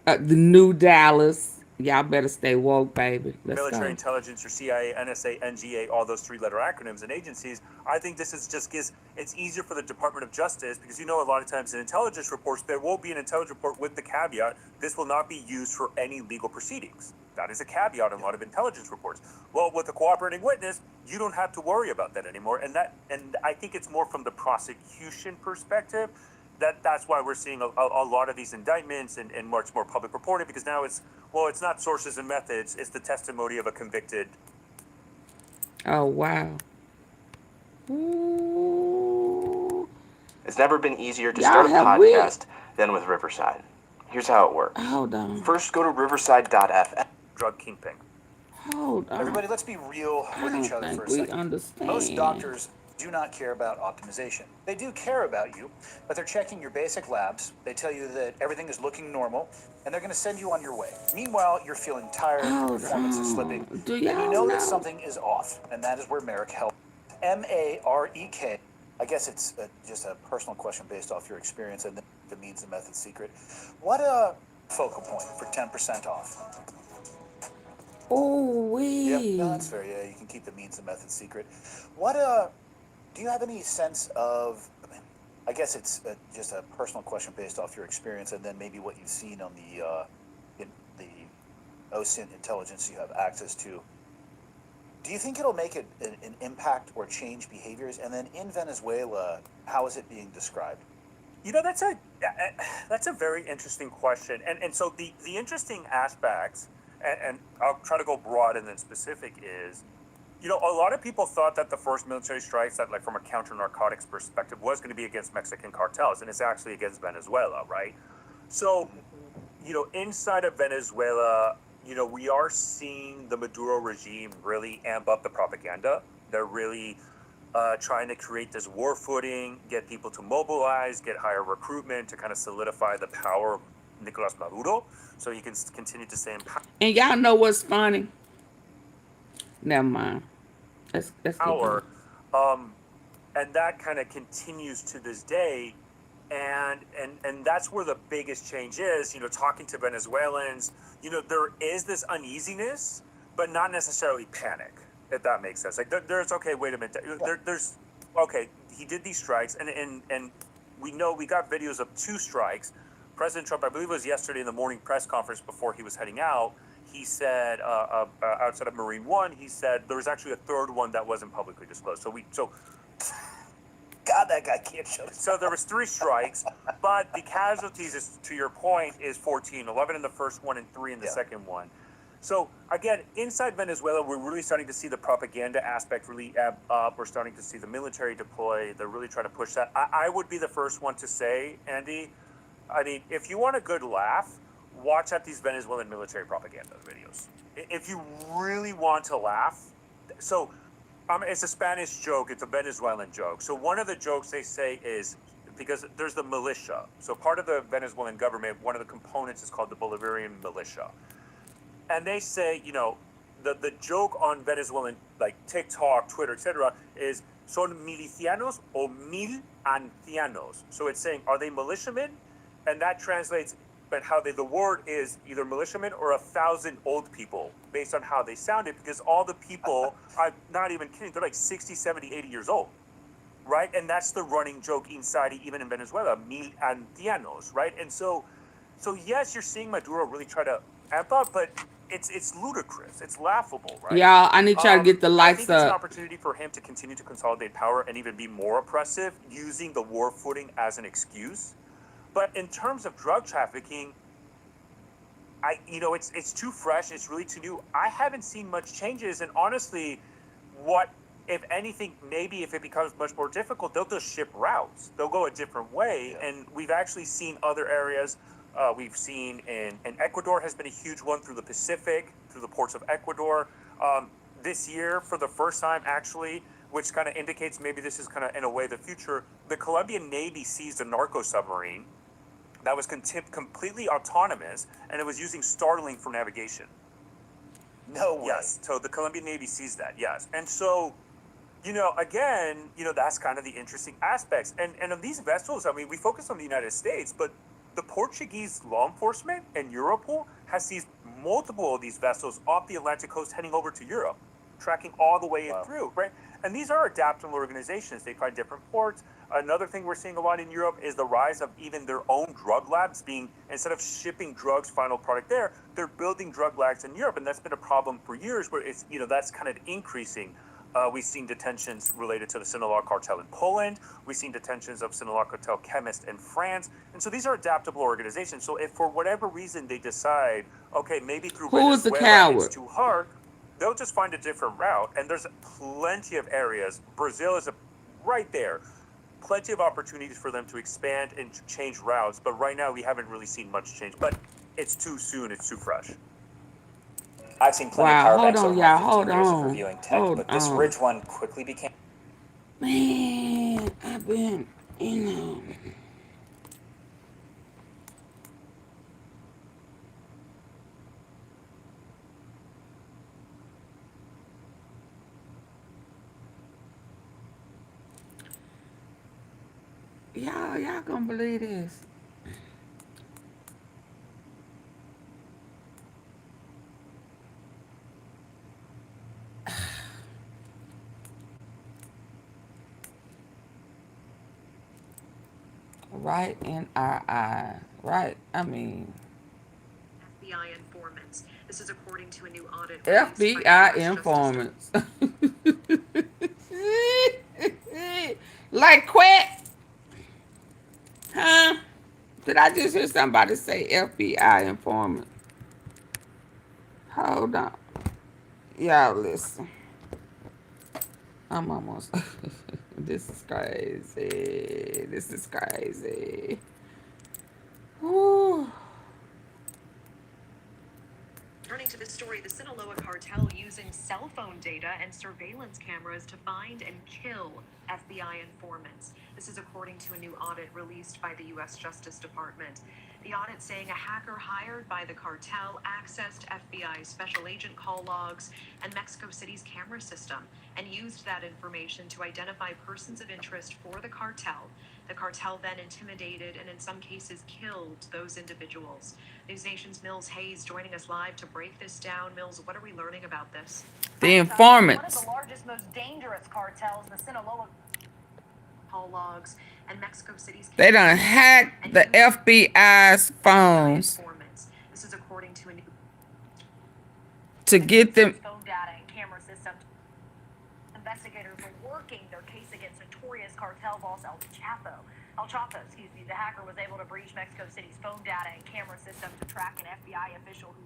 A: the New Dallas. Y'all better stay woke, baby. Let's
G: military
A: go.
G: intelligence, your CIA, NSA, NGA, all those three-letter acronyms and agencies. I think this is just gives it's easier for the Department of Justice because a lot of times in intelligence reports there will be an intelligence report with the caveat this will not be used for any legal proceedings. That is a caveat in a lot of intelligence reports. Well, with a cooperating witness, you don't have to worry about that anymore, and I think it's more from the prosecution perspective. That's why we're seeing a lot of these indictments and much more public reporting because now it's not sources and methods, it's the testimony of a convicted.
A: Oh, wow. Ooh.
H: It's never been easier to
A: Y'all
H: start a
A: have we?
H: podcast than with Riverside. Here's how it works.
A: Hold on.
H: First, go to riverside.fm.
G: Drug kingpin.
A: Hold on.
D: Everybody, let's be real with each other for a
A: we
D: second.
A: understand.
D: Most doctors do not care about optimization. They do care about you, but they're checking your basic labs. They tell you that everything is looking normal, and they're going to send you on your way. Meanwhile, you're feeling tired, your performance is slipping,
A: Do
D: and
A: y'all
D: you know
A: know?
D: that something is off, and that is where Marek helps. MAREK. I guess it's just a personal question based off your experience and the means and methods secret. What a focal point for 10% off.
A: Oh, wee.
D: Yep, no, that's fair. Yeah, you can keep the means and methods secret. Do you have any sense of, I guess it's just a personal question based off your experience and then maybe what you've seen on the OSINT intelligence you have access to. Do you think it'll make an impact or change behaviors? And then in Venezuela, how is it being described?
G: That's a very interesting question. And so the interesting aspects, and I'll try to go broad and then specific is, a lot of people thought that the first military strikes that from a counter-narcotics perspective was going to be against Mexican cartels, and it's actually against Venezuela, right? So, inside of Venezuela, we are seeing the Maduro regime really amp up the propaganda. They're really trying to create this war footing, get people to mobilize, get higher recruitment to kind of solidify the power of Nicolas Maduro so he can continue to stay in power.
A: And y'all know what's funny? Never mind. Let's keep going.
G: And that kind of continues to this day. And that's where the biggest change is, talking to Venezuelans, there is this uneasiness, but not necessarily panic, if that makes sense. Like there's, okay, wait a minute. There's, okay, he did these strikes and we got videos of 2 strikes. President Trump, I believe it was yesterday in the morning press conference before he was heading out, he said, outside of Marine One, he said there was actually a 3rd one that wasn't publicly disclosed.
D: God, that guy can't show us.
G: So there was 3 strikes, but the casualties, is, to your point, is 14, 11 in the first one and 3 in the second one. So again, inside Venezuela, we're really starting to see the propaganda aspect really amp up. We're starting to see the military deploy. They're really trying to push that. I would be the first one to say, Andy, I mean, if you want a good laugh, watch out these Venezuelan military propaganda videos. If you really want to laugh, so it's a Spanish joke, it's a Venezuelan joke. So one of the jokes they say is, because there's the militia. So part of the Venezuelan government, one of the components is called the Bolivarian militia. And they say, the joke on Venezuelan, like TikTok, Twitter, etc., is son milicianos o mil ancianos. So it's saying, are they militiamen? And that translates, but the word is either militiamen or 1,000 old people, based on how they sounded, because all the people, I'm not even kidding, they're like 60, 70, 80 years old, right? And that's the running joke inside, even in Venezuela, mil ancianos, right? And so yes, you're seeing Maduro really try to amp up, but it's ludicrous, it's laughable, right?
A: Y'all, I need y'all to get the
G: I
A: lights
G: think it's an
A: up.
G: opportunity for him to continue to consolidate power and even be more oppressive, using the war footing as an excuse. But in terms of drug trafficking, it's too fresh. It's really too new. I haven't seen much changes. And honestly, what, if anything, maybe if it becomes much more difficult, they'll just ship routes. They'll go a different way. Yeah. And we've actually seen other areas. We've seen in Ecuador has been a huge one through the Pacific, through the ports of Ecuador. This year, for the first time, actually, which kind of indicates maybe this is kind of, in a way, the future, the Colombian Navy seized a narco submarine that was completely autonomous, and it was using Starlink for navigation.
D: No way.
G: Yes, so the Colombian Navy sees that, yes. And so, you know, again, you know, that's kind of the interesting aspects. And of these vessels, I mean, we focus on the United States, but the Portuguese law enforcement and Europol has seized multiple of these vessels off the Atlantic coast heading over to Europe, tracking all the way through, right? And these are adaptable organizations. They find different ports. Another thing we're seeing a lot in Europe is the rise of even their own drug labs being, instead of shipping drugs, final product there, they're building drug labs in Europe. And that's been a problem for years where it's, you know, that's kind of increasing. We've seen detentions related to the Sinaloa cartel in Poland. We've seen detentions of Sinaloa cartel chemists in France. And so these are adaptable organizations. So if for whatever reason they decide, okay, maybe through
A: Who is the
G: Venezuela
A: coward?
G: it's too hard, they'll just find a different route. And there's plenty of areas. Brazil is right there. Plenty of opportunities for them to expand and to change routes. But right now we haven't really seen much change. But it's too soon. It's too fresh.
I: I've seen plenty
A: Wow,
I: of power
A: hold
I: banks
A: on,
I: over my
A: y'all,
I: 15
A: hold
I: years of
A: on.
I: reviewing tech,
A: Hold
I: but this
A: on.
I: Ridge one quickly became.
A: Man, I've been, you know. Y'all gonna believe this? Right in our eye. Right, I mean,
J: FBI informants. This is according to a new audit released by the
A: FBI
J: US
A: informants. Like Quette. Huh? Did I just hear somebody say FBI informant? Hold on. Y'all listen. I'm almost. This is crazy. This is crazy. Whew.
J: Turning to this story, the Sinaloa cartel using cell phone data and surveillance cameras to find and kill FBI informants. This is according to a new audit released by the U.S. Justice Department. The audit saying a hacker hired by the cartel accessed FBI special agent call logs and Mexico City's camera system and used that information to identify persons of interest for the cartel. The cartel then intimidated and in some cases killed those individuals. News Nation's Mills Hayes joining us live to break this down. Mills, what are we learning about this?
A: The informants.
F: One of the largest, most dangerous cartels, the Sinaloa
J: Call logs and Mexico City's.
A: They done hacked the FBI's phones
J: This is according to a new.
A: to get them.
F: phone data and camera system. Investigators were working their case against notorious cartel boss El Chapo, the hacker was able to breach Mexico City's phone data and camera system to track an FBI official who.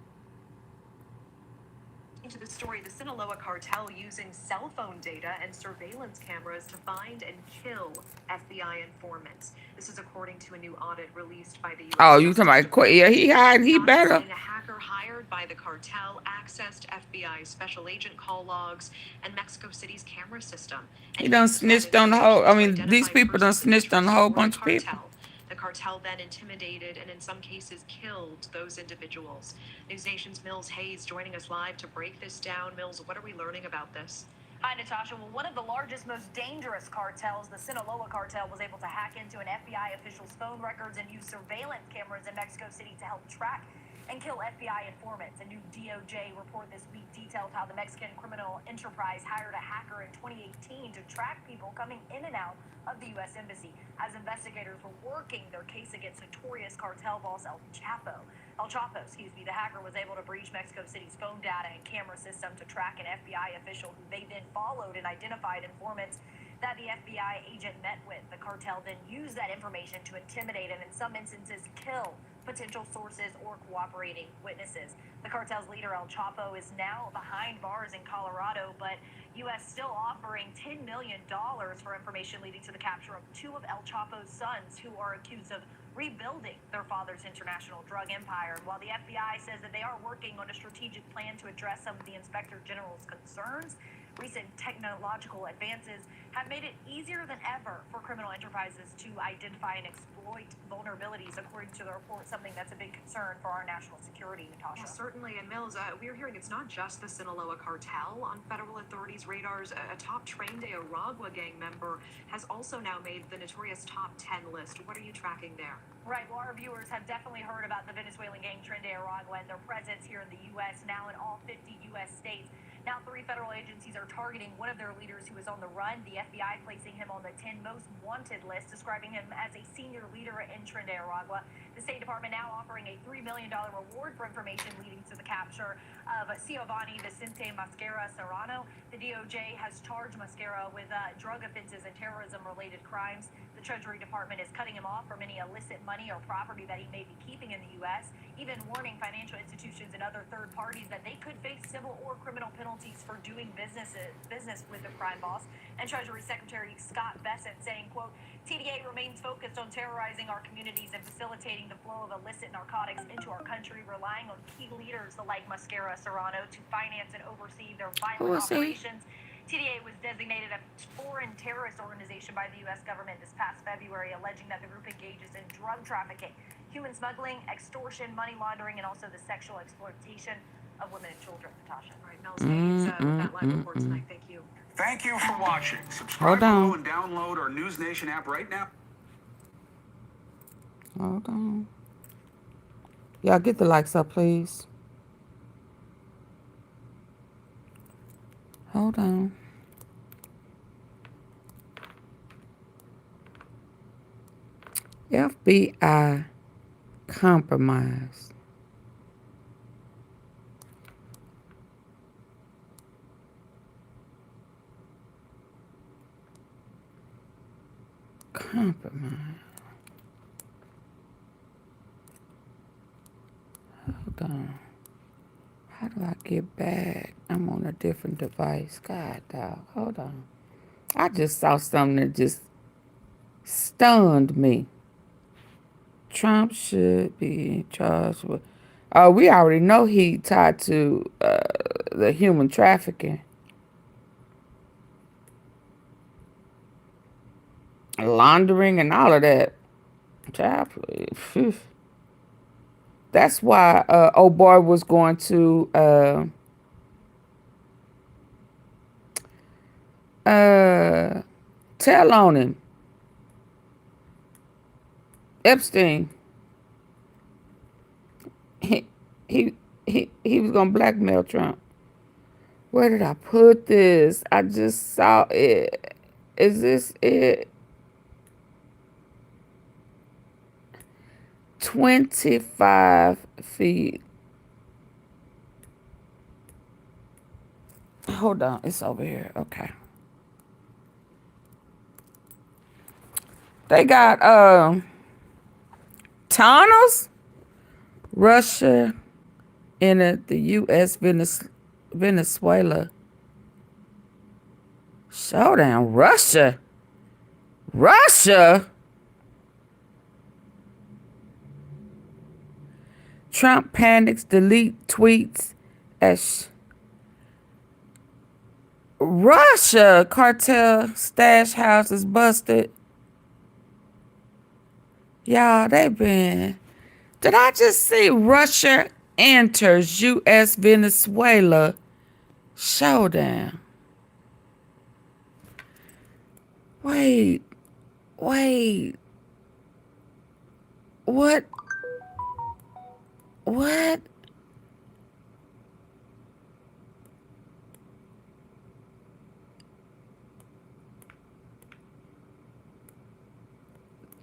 J: Into the story, the Sinaloa cartel using cell phone data and surveillance cameras to find and kill FBI informants. This is according to a new audit released by the U.S.
A: Oh, you talking about Quette? Yeah, he hiding. He better.
J: A hacker hired by the cartel accessed FBI special agent call logs and Mexico City's camera system.
A: He done snitched on the whole. I mean, these people done snitched on a whole bunch of people.
J: The cartel then intimidated and in some cases killed those individuals. News Nation's Mills Hayes joining us live to break this down. Mills, what are we learning about this?
F: Hi, Natasha. Well, one of the largest, most dangerous cartels, the Sinaloa cartel, was able to hack into an FBI official's phone records and use surveillance cameras in Mexico City to help track and kill FBI informants. A new DOJ report this week detailed how the Mexican criminal enterprise hired a hacker in 2018 to track people coming in and out of the U.S. Embassy as investigators were working their case against notorious cartel boss El Chapo, the hacker was able to breach Mexico City's phone data and camera system to track an FBI official who they then followed and identified informants that the FBI agent met with. The cartel then used that information to intimidate and in some instances kill potential sources or cooperating witnesses. The cartel's leader, El Chapo, is now behind bars in Colorado, but U.S. still offering $10 million for information leading to the capture of two of El Chapo's sons who are accused of rebuilding their father's international drug empire. While the FBI says that they are working on a strategic plan to address some of the Inspector General's concerns, Recent technological advances have made it easier than ever for criminal enterprises to identify and exploit vulnerabilities, according to the report, something that's a big concern for our national security, Natasha.
J: Yeah, certainly. And Mills, we're hearing it's not just the Sinaloa cartel on federal authorities' radars. A top Tren de Aragua gang member has also now made the notorious top 10 list. What are you tracking there?
F: Right. Well, our viewers have definitely heard about the Venezuelan gang Tren de Aragua and their presence here in the U.S., now in all 50 U.S. states. Now, 3 federal agencies are targeting one of their leaders who is on the run, the FBI placing him on the 10 most wanted list, describing him as a senior leader in Tren de Aragua. The State Department now offering a $3 million reward for information leading to the capture of Giovanni Vicente Mascara Serrano. The DOJ has charged Mascara with drug offenses and terrorism-related crimes. The Treasury Department is cutting him off from any illicit money or property that he may be keeping in the U.S., even warning financial institutions and other third parties that they could face civil or criminal penalties for doing business with the crime boss. And Treasury Secretary Scott Bessent saying, quote, TDA remains focused on terrorizing our communities and facilitating the flow of illicit narcotics into our country, relying on key leaders like Mascara Serrano to finance and oversee their violent operations. TDA was designated a foreign terrorist organization by the U.S. government this past February, alleging that the group engages in drug trafficking, human smuggling, extortion, money laundering, and also the sexual exploitation of women and children, Natasha.
J: All right, Mel Staines with that live report tonight. Thank you.
K: Thank you for watching. Subscribe below and download our News Nation app right now.
A: Hold on. Y'all get the likes up, please. Hold on. FBI compromise. Compromise. Hold on. How do I get back? I'm on a different device. God, dog. Hold on. I just saw something that just stunned me. Trump should be charged with... we already know he tied to the human trafficking. Laundering and all of that. Child, please. That's why old boy was going to tell on him. Epstein. He was gonna blackmail Trump. Where did I put this? I just saw it. Is this it? 25 feet. Hold on, it's over here. Okay. They got tunnels. Russia entered the U.S. Venezuela showdown. Russia. Trump panics, delete tweets as Russia cartel stash house is busted. Y'all, they been... Did I just see Russia enters U.S. Venezuela showdown? Wait. What?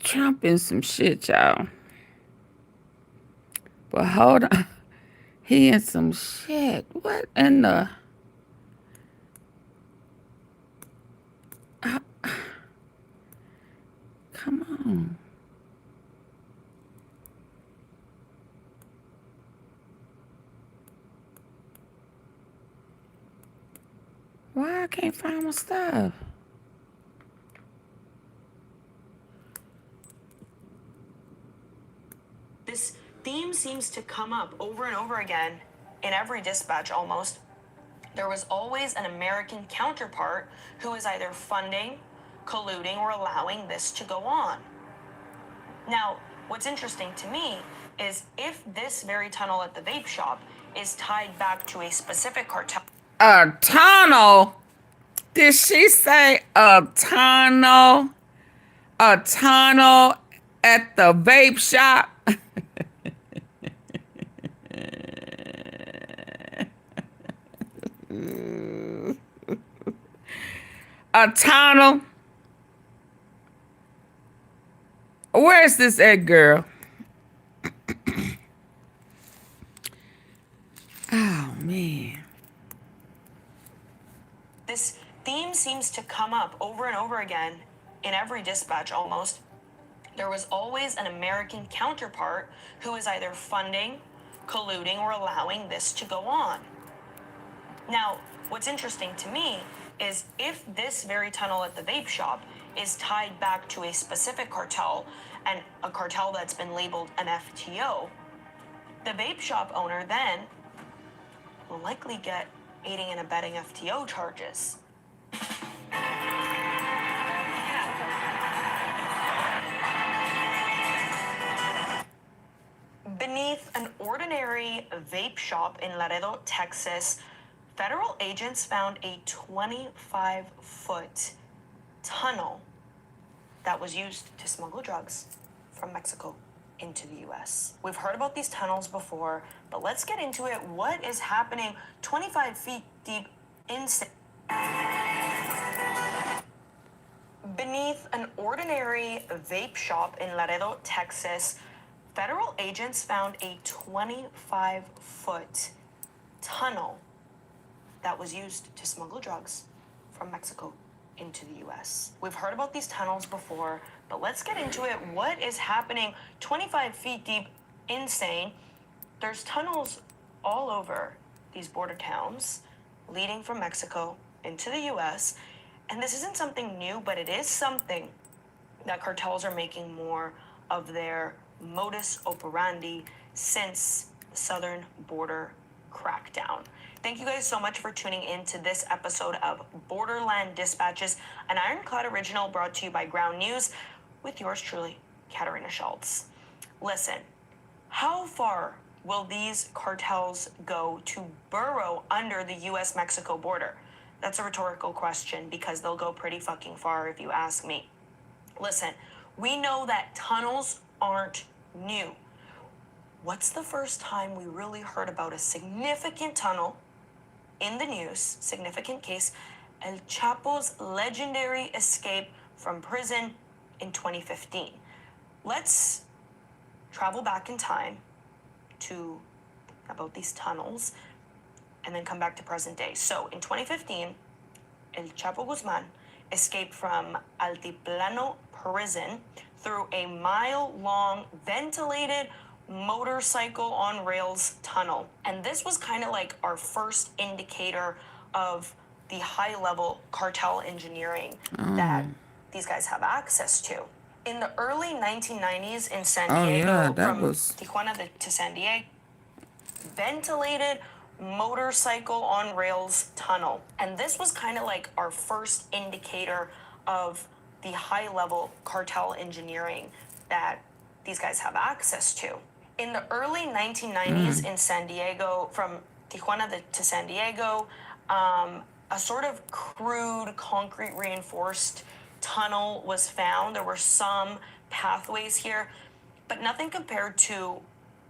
A: Trump in some shit, y'all. But hold on. He in some shit. What in the... Come on. Why I can't find my stuff?
L: This theme seems to come up over and over again in every dispatch almost.
J: there was always an American counterpart who was either funding, colluding, or allowing this to go on. Now, what's interesting to me is if this very tunnel at the vape shop is tied back to a specific cartel.
A: A tunnel? Did she say a tunnel? A tunnel at the vape shop? A tunnel? Where's this at, girl? Oh, man.
J: This theme seems to come up over and over again in every dispatch almost. There was always an American counterpart who was either funding, colluding, or allowing this to go on. Now, what's interesting to me is if this very tunnel at the vape shop is tied back to a specific cartel and a cartel that's been labeled an FTO, the vape shop owner then will likely get aiding and abetting FTO charges. Beneath an ordinary vape shop in Laredo, Texas, federal agents found a 25-foot tunnel that was used to smuggle drugs from Mexico into the U.S. We've heard about these tunnels before, but let's get into it. What is happening 25 feet deep inside? Beneath an ordinary vape shop in Laredo, Texas, federal agents found a 25-foot tunnel that was used to smuggle drugs from Mexico into the U.S. We've heard about these tunnels before, but let's get into it. What is happening 25 feet deep? Insane. There's tunnels all over these border towns leading from Mexico into the U.S. And this isn't something new, but it is something that cartels are making more of their modus operandi since the southern border crackdown. Thank you guys so much for tuning in to this episode of Borderland Dispatches, an Ironclad original brought to you by Ground News with yours truly, Katarina Schultz. Listen, how far will these cartels go to burrow under the U.S.-Mexico border? That's a rhetorical question because they'll go pretty fucking far if you ask me. Listen, we know that tunnels aren't new. What's the first time we really heard about a significant tunnel in the news, significant case? El Chapo's legendary escape from prison in 2015. Let's travel back in time to about these tunnels and then come back to present day. So in 2015, El Chapo Guzman escaped from Altiplano prison through a mile-long ventilated motorcycle on rails tunnel. And this was kind of like our first indicator of the high-level cartel engineering that these guys have access to. In the early 1990s in San Diego, Tijuana to San Diego, ventilated motorcycle on rails tunnel. And this was kind of like our first indicator of the high-level cartel engineering that these guys have access to. In the early 1990s in San Diego, from Tijuana to San Diego, a sort of crude concrete reinforced tunnel was found. There were some pathways here, but nothing compared to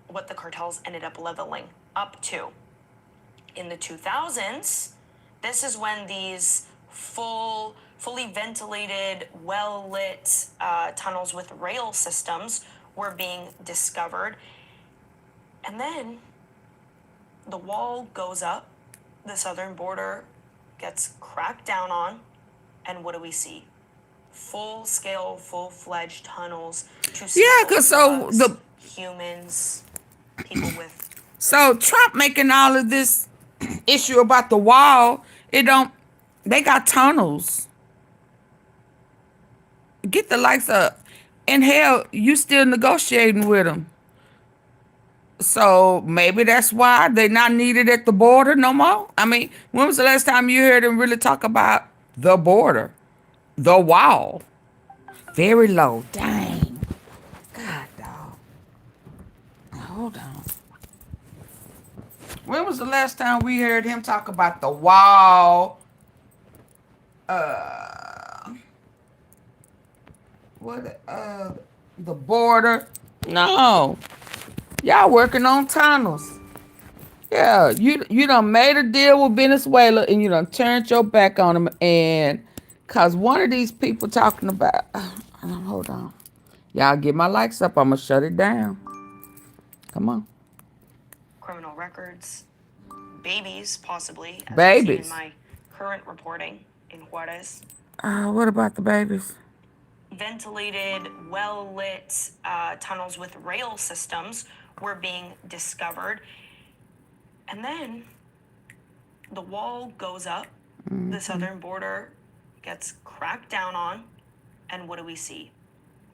J: what the cartels ended up leveling up to. In the 2000s, this is when these fully ventilated, well-lit tunnels with rail systems were being discovered. And then the wall goes up, the southern border gets cracked down on, and what do we see? Full-scale, full-fledged tunnels to humans, people with.
A: So Trump making all of this issue about the wall, they got tunnels. Get the lights up. And hell, you still negotiating with them. So maybe that's why they're not needed at the border no more. I mean, when was the last time you heard them really talk about the border, the wall? Very low. Dang. God, dog. Hold on. When was the last time we heard him talk about the wall? The border? No. Y'all working on tunnels. Yeah, you done made a deal with Venezuela and you done turned your back on them. And cause one of these people talking about, hold on. Y'all get my likes up. I'ma shut it down. Come on.
J: Criminal records, babies, possibly, as we've seen in
A: Babies.
J: my current reporting in Juarez.
A: What about the babies?
J: Ventilated, well-lit tunnels with rail systems were being discovered. And then the wall goes up, the southern border gets cracked down on, and what do we see?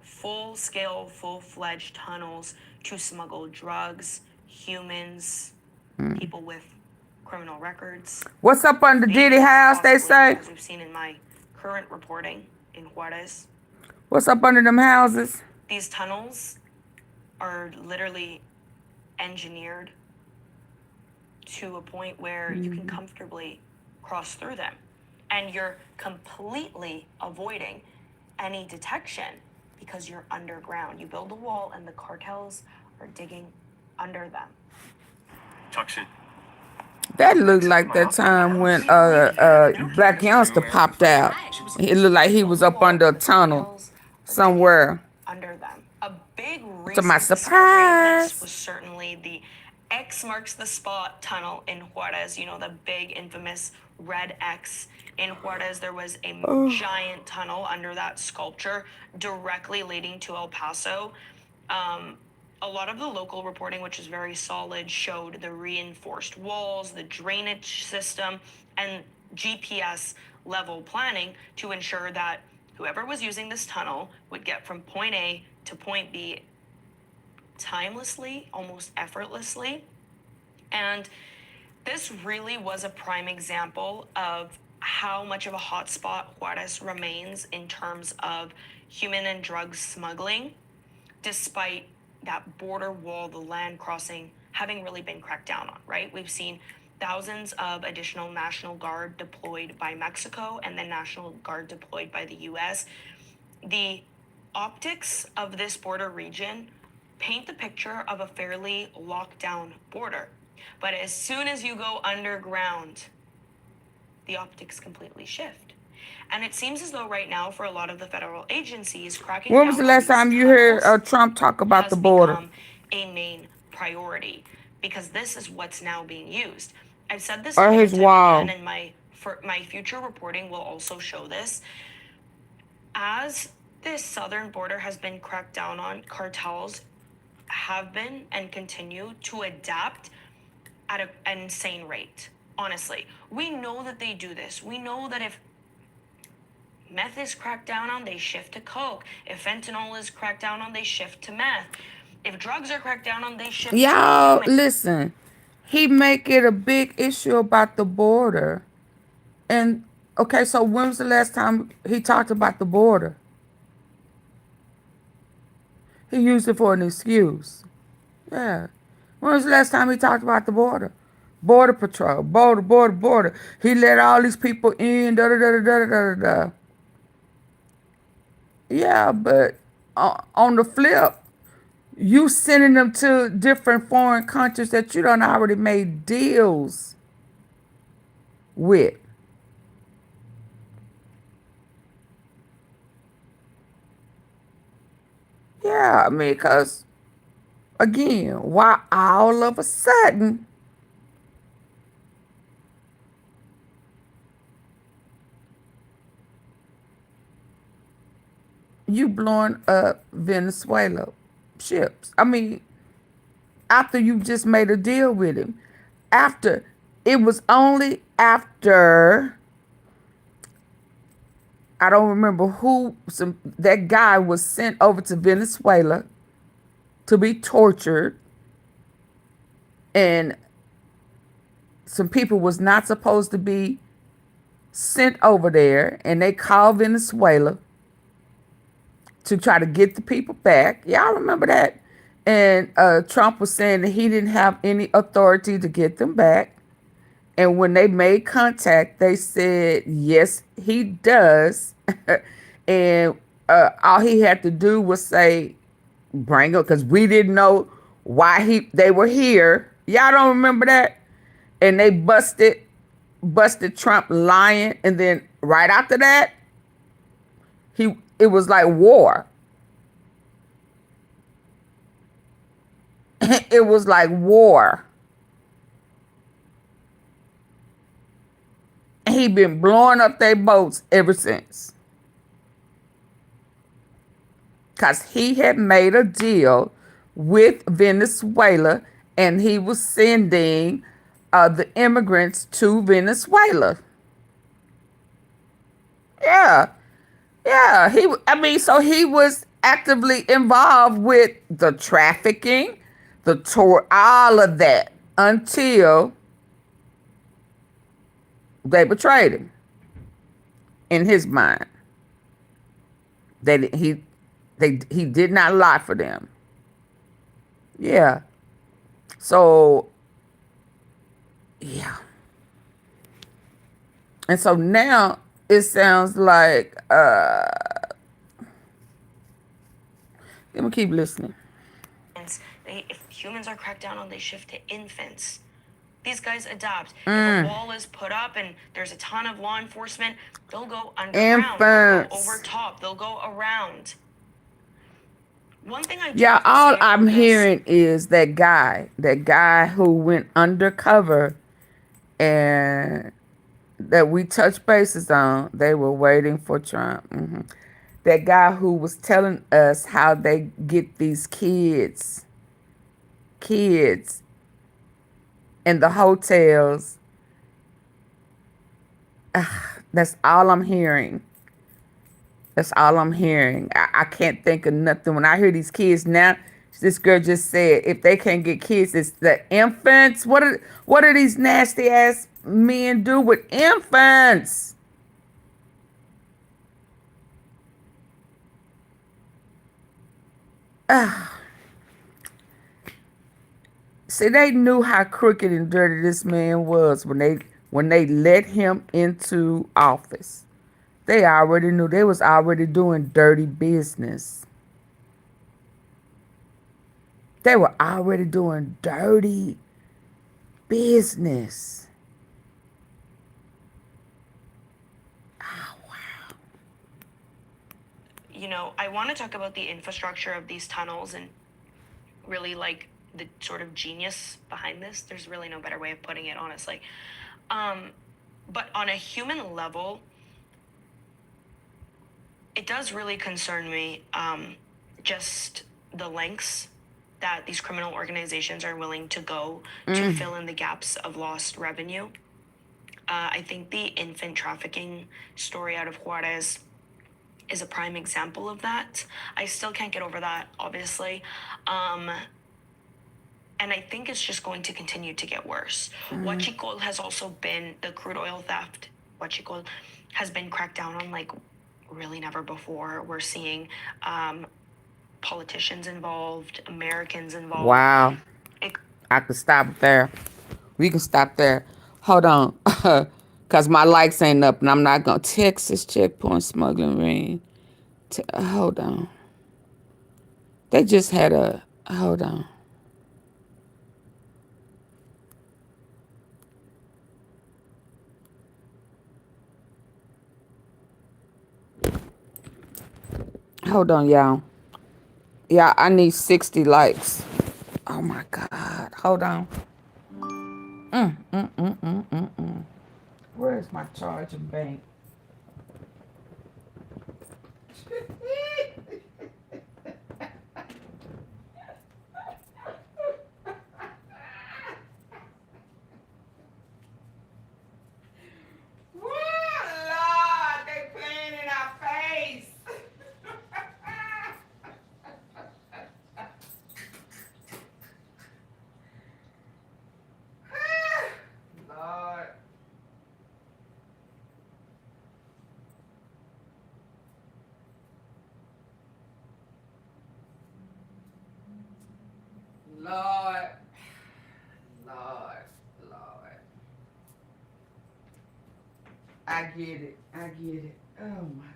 J: Full-scale, full-fledged tunnels to smuggle drugs, humans, people with criminal records.
A: What's up on the Diddy house, they say?
J: As we've seen in my current reporting in Juarez.
A: What's up under them houses?
J: These tunnels are literally engineered to a point where you can comfortably cross through them. And you're completely avoiding any detection because you're underground. You build a wall and the cartels are digging under them.
E: Toxic.
A: That looked like that time when Black Youngster popped out. It looked like he was up under a tunnel somewhere.
J: Under them. A big
A: To my
J: recent
A: surprise.
J: this was certainly the X marks the spot tunnel in Juarez. You know, the big infamous red X. In Juarez, there was a giant tunnel under that sculpture directly leading to El Paso. A lot of the local reporting, which is very solid, showed the reinforced walls, the drainage system, and GPS level planning to ensure that whoever was using this tunnel would get from point A to point B timelessly, almost effortlessly. And this really was a prime example of how much of a hotspot Juarez remains in terms of human and drug smuggling, despite that border wall, the land crossing, having really been cracked down on, right? We've seen thousands of additional National Guard deployed by Mexico and then National Guard deployed by the US. The optics of this border region paint the picture of a fairly locked down border. But as soon as you go underground, the optics completely shift. And it seems as though right now, for a lot of the federal agencies, cracking
A: When
J: down
A: was the
J: on
A: last
J: these
A: time you heard
J: tunnels
A: Trump talk about
J: has
A: the border?
J: become a main priority, because this is what's now being used. I've said this
A: Or
J: many
A: his
J: times
A: wall.
J: again, and my future reporting will also show this. As this southern border has been cracked down on, cartels have been and continue to adapt at an insane rate. Honestly, we know that they do this. We know that if meth is cracked down on, they shift to coke. If fentanyl is cracked down on, they shift to meth. If drugs are cracked down on, they shift
A: Y'all,
J: to
A: listen. He make it a big issue about the border. And, okay, so when was the last time he talked about the border? He used it for an excuse. Yeah. When was the last time he talked about the border? Border patrol, border. He let all these people in, da. Yeah, but on the flip, you sending them to different foreign countries that you done already made deals with. Yeah, I mean, because, again, why all of a sudden you blowing up Venezuela ships? I mean, after you just made a deal with him. It was only after, I don't remember that guy was sent over to Venezuela to be tortured. and some people was not supposed to be sent over there, and they called Venezuela to try to get the people back. Y'all remember that? And Trump was saying that he didn't have any authority to get them back. And when they made contact, they said, yes, he does. And all he had to do was say, bring them, because we didn't know why they were here. Y'all don't remember that? And they busted Trump lying. And then right after that, it was like war. It was like war. He been blowing up their boats ever since. Because he had made a deal with Venezuela, and he was sending the immigrants to Venezuela. Yeah. So he was actively involved with the trafficking, the tour, all of that, until they betrayed him. In his mind, that he did not lie for them. Yeah. So, yeah. And so now it sounds like, let me keep listening.
J: If humans are cracked down on, they shift to infants. These guys adopt. If a wall is put up and there's a ton of law enforcement, they'll go underground. They'll go over top. They'll go around. One thing I do have to
A: all
J: say
A: I'm
J: about this-
A: hearing is that guy who went undercover and that we touched bases on. They were waiting for Trump. That guy who was telling us how they get these kids in the hotels. That's all I'm hearing. I can't think of nothing. When I hear these kids now, this girl just said, if they can't get kids, it's the infants. What are these nasty ass men do with infants? See, they knew how crooked and dirty this man was when they let him into office. They already knew. They was already doing dirty business. They were already doing dirty business. Oh, wow.
J: You know, I want to talk about the infrastructure of these tunnels and really like the sort of genius behind this. There's really no better way of putting it, honestly. But on a human level, it does really concern me, just the lengths that these criminal organizations are willing to go to fill in the gaps of lost revenue. I think the infant trafficking story out of Juarez is a prime example of that. I still can't get over that, obviously. And I think it's just going to continue to get worse. Huachicol has also been, the crude oil theft, Huachicol has been cracked down on like really never before. We're seeing politicians involved, Americans involved.
A: Wow. I could stop there. We can stop there. Hold on. Because my likes ain't up and I'm not going to. Texas checkpoint smuggling ring. Hold on. They just had a. Hold on. Hold on, y'all. Yeah, I need 60 likes. Oh my God. Hold on. Where's my charging bank? Lord, they playing in our face. I get it. I get it. Oh my God.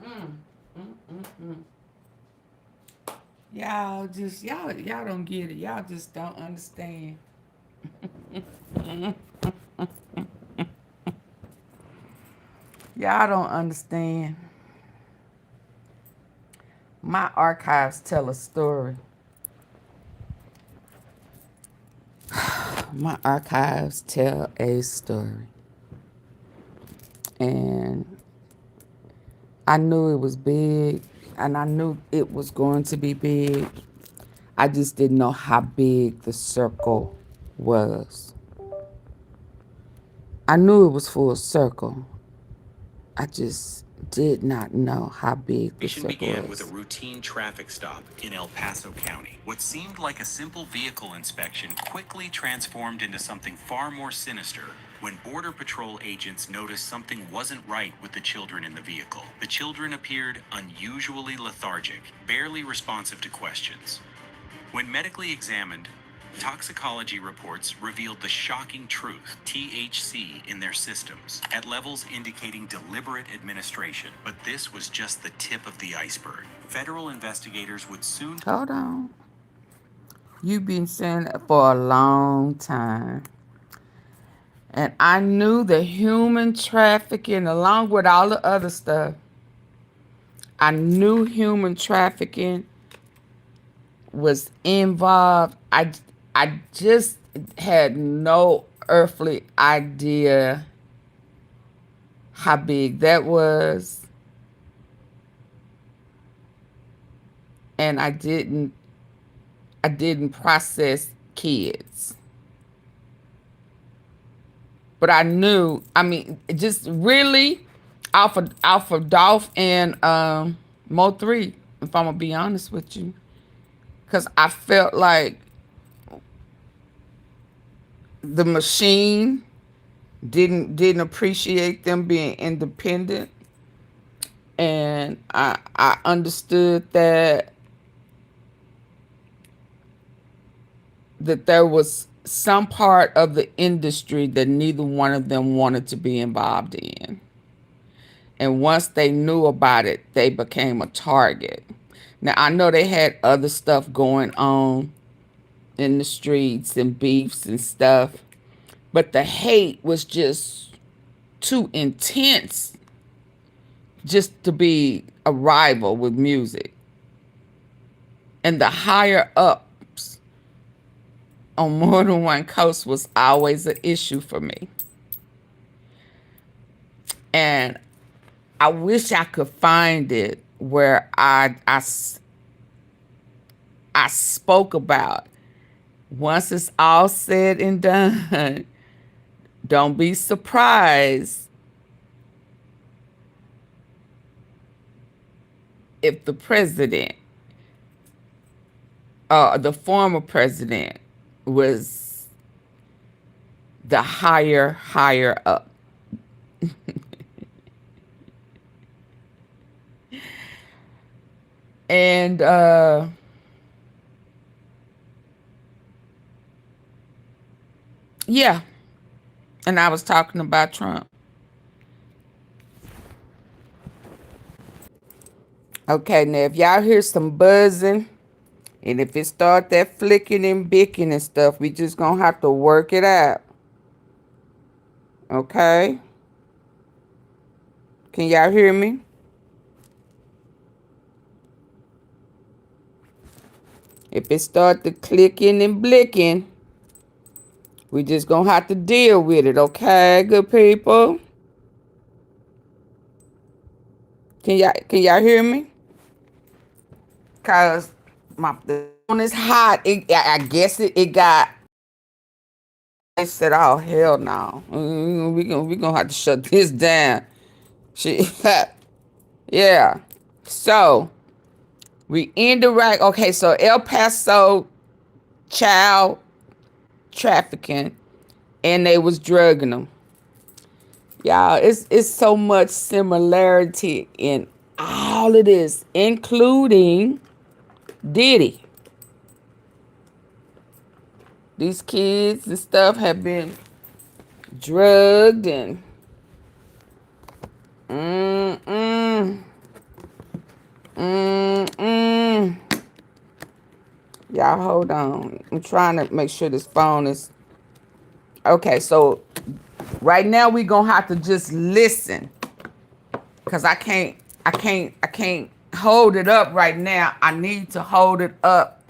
A: Mm, mm. Y'all don't get it. Y'all just don't understand. Y'all don't understand. My archives tell a story. My archives tell a story. And I knew it was big, and I knew it was going to be big. I just didn't know how big the circle was. I knew it was full circle. I just did not know how big the
L: Mission
A: circle
L: began with a
A: was.
L: routine traffic stop in El Paso County. What seemed like a simple vehicle inspection quickly transformed into something far more sinister when Border Patrol agents noticed something wasn't right with the children in the vehicle. The children appeared unusually lethargic, barely responsive to questions. When medically examined, toxicology reports revealed the shocking truth: THC in their systems, at levels indicating deliberate administration. But this was just the tip of the iceberg. Federal investigators would soon...
A: Hold on. You've been saying that for a long time. And I knew the human trafficking, along with all the other stuff, I knew human trafficking was involved. I just had no earthly idea how big that was. And I didn't process kids. But I knew, I mean, just really off of Dolph and Mo 3, if I'm gonna be honest with you. Cause I felt like the machine didn't appreciate them being independent. And I understood that there was some part of the industry that neither one of them wanted to be involved in. And once they knew about it, they became a target. Now, I know they had other stuff going on in the streets and beefs and stuff, but the hate was just too intense just to be a rival with music. And the higher ups on more than one coast was always an issue for me. And I wish I could find it where I spoke about, once it's all said and done, don't be surprised if the president, the former president, was the higher up. And Yeah. And I was talking about Trump. Okay, now if y'all hear some buzzing, and if it start that flicking and bicking and stuff, we just gonna have to work it out. Okay? Can y'all hear me? If it start to clicking and blicking, we just gonna have to deal with it, okay, good people? Can y'all hear me? Cause the phone is hot. I guess it got. They said, "Oh hell no, we gonna have to shut this down." Yeah. So we indirect. Okay, so El Paso child trafficking, and they was drugging them. Y'all, it's so much similarity in all of this, including Diddy. These kids and stuff have been drugged and y'all hold on. I'm trying to make sure this phone is okay. So right now we gonna have to just listen, cause I can't hold it up right now. I need to hold it up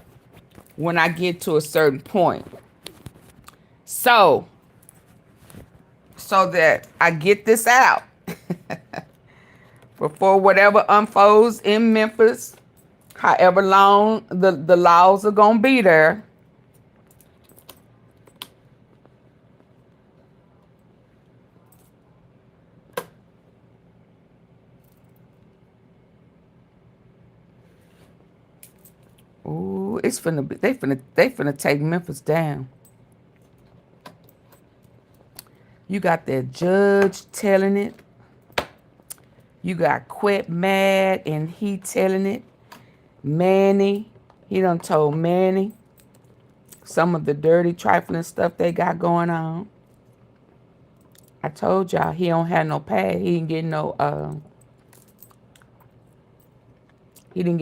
A: when I get to a certain point. So that I get this out before whatever unfolds in Memphis, however long the laws are gonna be there. Ooh, it's finna be, they finna take Memphis down. You got that judge telling it. You got Quette mad and he telling it. Manny, he done told Manny some of the dirty trifling stuff they got going on. I told y'all he don't have no pad. He didn't get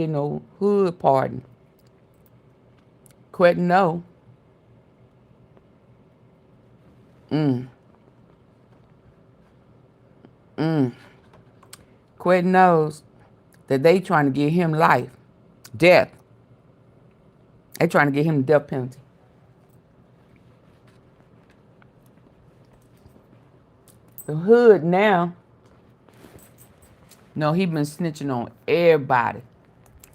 A: no hood pardon. Quette no. Quette knows that they trying to give him life. Death. They trying to get him the death penalty. The hood now, no, he been snitching on everybody.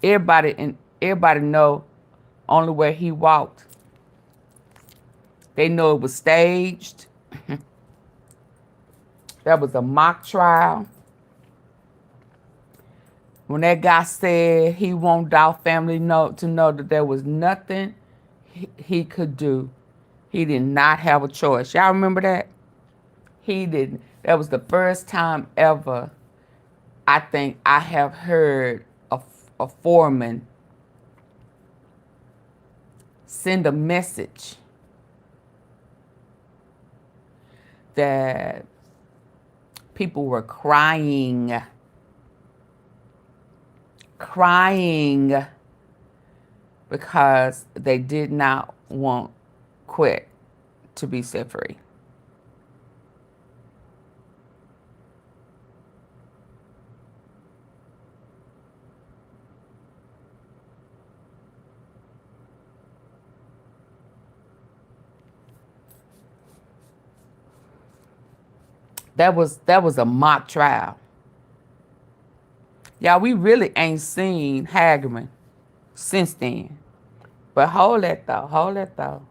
A: Everybody know only where he walked. They know it was staged. That was a mock trial. When that guy said he want our family to know that there was nothing he could do, he did not have a choice. Y'all remember that? He didn't. That was the first time ever I think I have heard a foreman send a message that people were crying because they did not want Quette to be set free. That was a mock trial. Y'all, we really ain't seen Hagerman since then. But hold that though.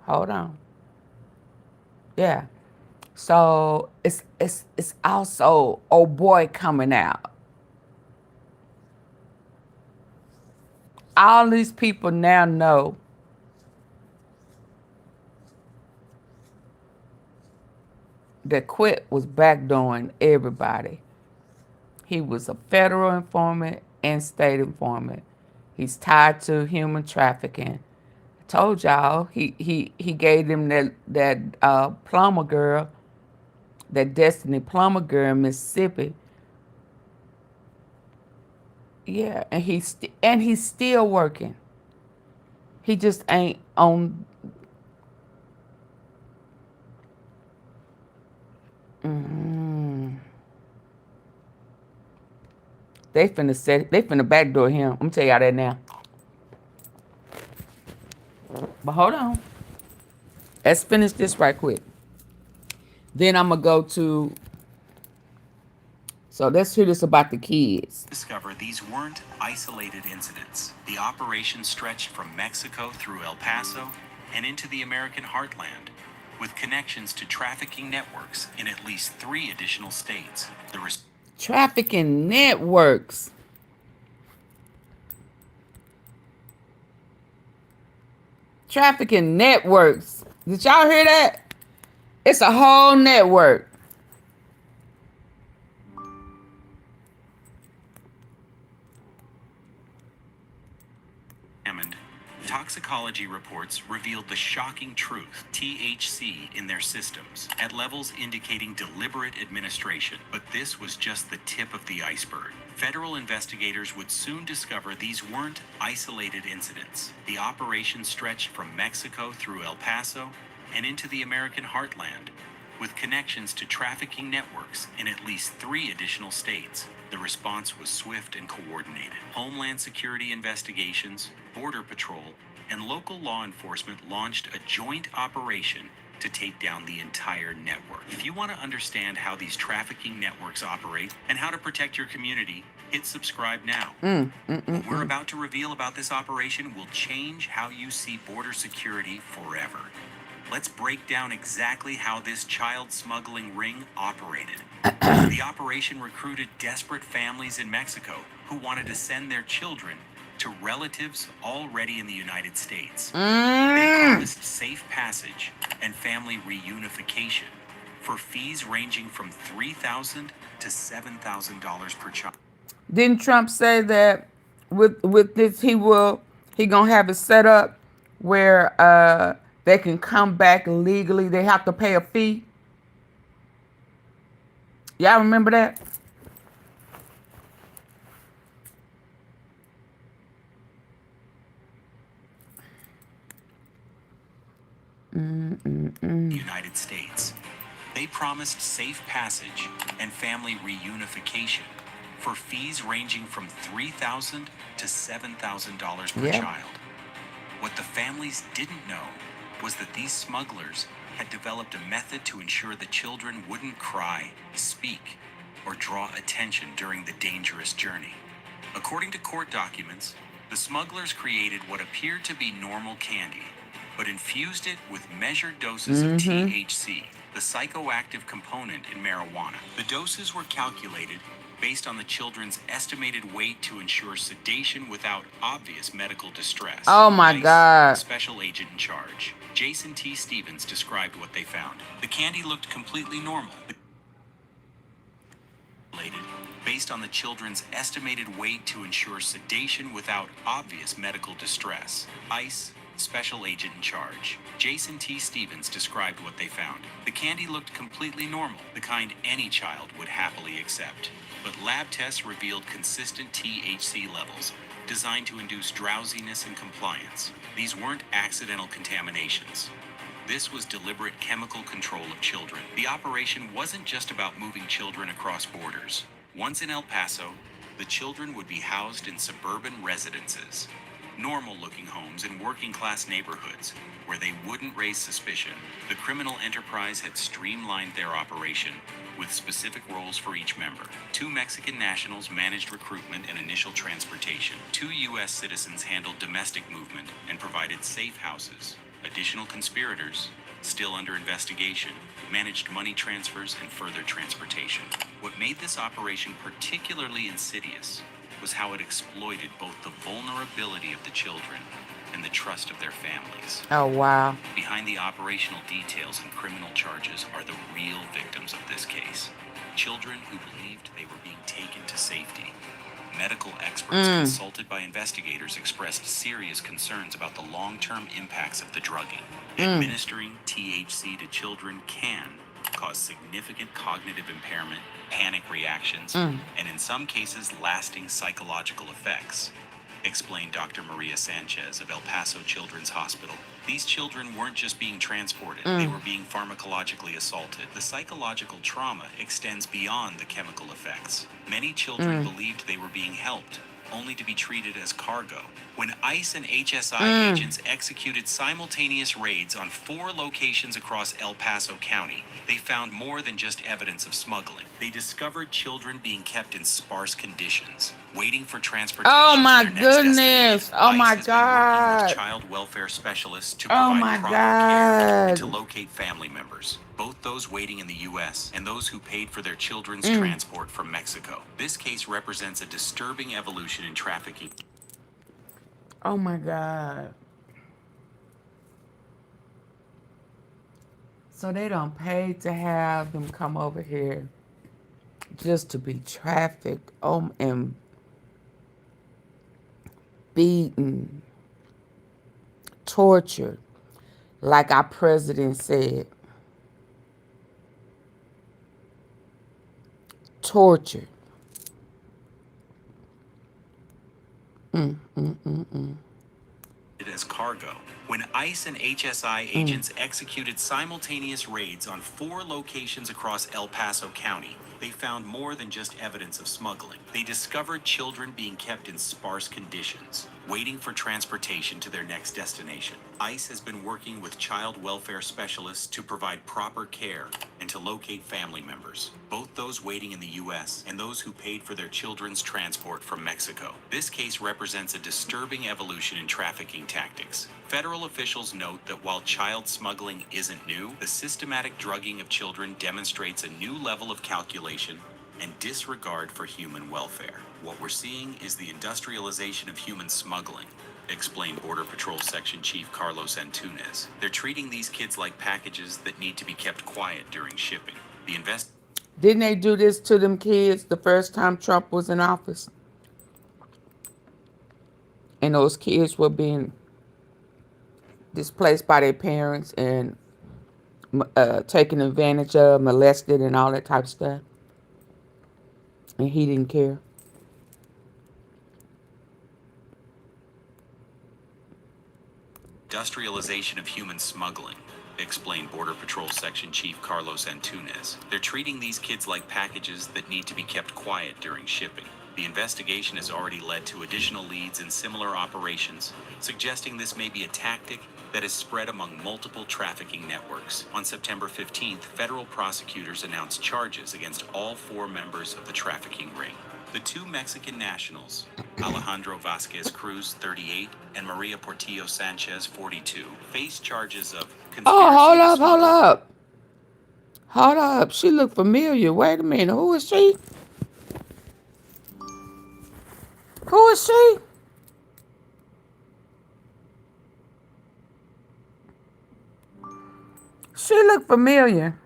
A: Hold on. Yeah. So it's also old boy coming out. All these people now know that Quette was backdooring everybody. He was a federal informant and state informant. He's tied to human trafficking, Told y'all he gave them that plumber girl, that Destiny plumber girl in Mississippi. Yeah, and he's still working. He just ain't on. Mm, they finna backdoor him. I'm gonna tell y'all that now. But hold on. Let's finish this right quick. Then I'm gonna go to. So let's hear this about the kids.
L: Discover these weren't isolated incidents. The operation stretched from Mexico through El Paso and into the American heartland, with connections to trafficking networks in at least 3 additional states.
A: Trafficking networks. Trafficking networks. Did y'all hear that? It's a whole network.
L: Toxicology reports revealed the shocking truth: THC in their systems at levels indicating deliberate administration. But this was just the tip of the iceberg. Federal investigators would soon discover these weren't isolated incidents. The operation stretched from Mexico through El Paso and into the American heartland, with connections to trafficking networks in at least 3 additional states. The response was swift and coordinated. Homeland Security investigations, Border Patrol, and local law enforcement launched a joint operation to take down the entire network. If you want to understand how these trafficking networks operate and how to protect your community, hit subscribe now. What we're about to reveal about this operation will change how you see border security forever. Let's break down exactly how this child smuggling ring operated. The operation recruited desperate families in Mexico who wanted to send their children to relatives already in the United States. They promised safe passage and family reunification for fees ranging from $3,000 to $7,000 per child.
A: Didn't Trump say that with this he gonna have it set up where they can come back legally? They have to pay a fee. Y'all remember that?
L: United States. They promised safe passage and family reunification for fees ranging from $3,000 to $7,000 per child. What the families didn't know was that these smugglers had developed a method to ensure the children wouldn't cry, speak, or draw attention during the dangerous journey. According to court documents, the smugglers created what appeared to be normal candy, but infused it with measured doses of THC, the psychoactive component in marijuana. The doses were calculated based on the children's estimated weight to ensure sedation without obvious medical distress.
A: Oh my God.
L: Special agent in charge, Jason T. Stevens, described what they found. The candy looked completely normal, based on the children's estimated weight to ensure sedation without obvious medical distress. ICE Special Agent in Charge, Jason T. Stevens, described what they found. The candy looked completely normal, the kind any child would happily accept. But lab tests revealed consistent THC levels, designed to induce drowsiness and compliance. These weren't accidental contaminations. This was deliberate chemical control of children. The operation wasn't just about moving children across borders. Once in El Paso, the children would be housed in suburban residences, normal-looking homes in working-class neighborhoods where they wouldn't raise suspicion. The criminal enterprise had streamlined their operation with specific roles for each member. 2 Mexican nationals managed recruitment and initial transportation. 2 U.S. citizens handled domestic movement and provided safe houses. Additional conspirators, still under investigation, managed money transfers and further transportation. What made this operation particularly insidious was how it exploited both the vulnerability of the children and the trust of their families.
A: Oh, wow.
L: Behind the operational details and criminal charges are the real victims of this case. Children who believed they were being taken to safety. Medical experts consulted by investigators expressed serious concerns about the long-term impacts of the drugging. Administering THC to children can cause significant cognitive impairment, panic reactions, and in some cases, lasting psychological effects, explained Dr. Maria Sanchez of El Paso Children's Hospital. These children weren't just being transported, they were being pharmacologically assaulted. The psychological trauma extends beyond the chemical effects. Many children believed they were being helped, only to be treated as cargo. When ICE and HSI agents executed simultaneous raids on 4 locations across El Paso County, they found more than just evidence of smuggling. They discovered children being kept in sparse conditions, waiting for transportation
A: Oh
L: to
A: my
L: their next
A: goodness.
L: destination.
A: Oh
L: ICE
A: my
L: has been working with
A: God.
L: child welfare specialists to
A: Oh
L: provide
A: my
L: proper care and to
A: God.
L: locate family members, both those waiting in the U.S. and those who paid for their children's transport from Mexico. This case represents a disturbing evolution in trafficking.
A: Oh my God. So they don't pay to have them come over here just to be trafficked and beaten, tortured, like our president said. Tortured.
L: As cargo. When ICE and HSI agents executed simultaneous raids on 4 locations across El Paso County, they found more than just evidence of smuggling. They discovered children being kept in sparse conditions, waiting for transportation to their next destination. ICE has been working with child welfare specialists to provide proper care and to locate family members, both those waiting in the U.S. and those who paid for their children's transport from Mexico. This case represents a disturbing evolution in trafficking tactics. Federal officials note that while child smuggling isn't new, the systematic drugging of children demonstrates a new level of calculation and disregard for human welfare. What we're seeing is the industrialization of human smuggling, explained Border Patrol Section Chief Carlos Antunes. They're treating these kids like packages that need to be kept quiet during shipping.
A: Didn't they do this to them kids the first time Trump was in office? And those kids were being displaced by their parents and taken advantage of, molested, and all that type of stuff. And he didn't care.
L: Industrialization of human smuggling, explained Border Patrol Section Chief Carlos Antunes. They're treating these kids like packages that need to be kept quiet during shipping. The investigation has already led to additional leads in similar operations, suggesting this may be a tactic that is spread among multiple trafficking networks. On September 15th, federal prosecutors announced charges against all 4 members of the trafficking ring. The 2 Mexican nationals, Alejandro Vasquez Cruz, 38, and Maria Portillo Sanchez, 42, face charges of conspiracy.
A: Oh, hold up. She looked familiar. Wait a minute. Who is she? Who is she? She looked familiar.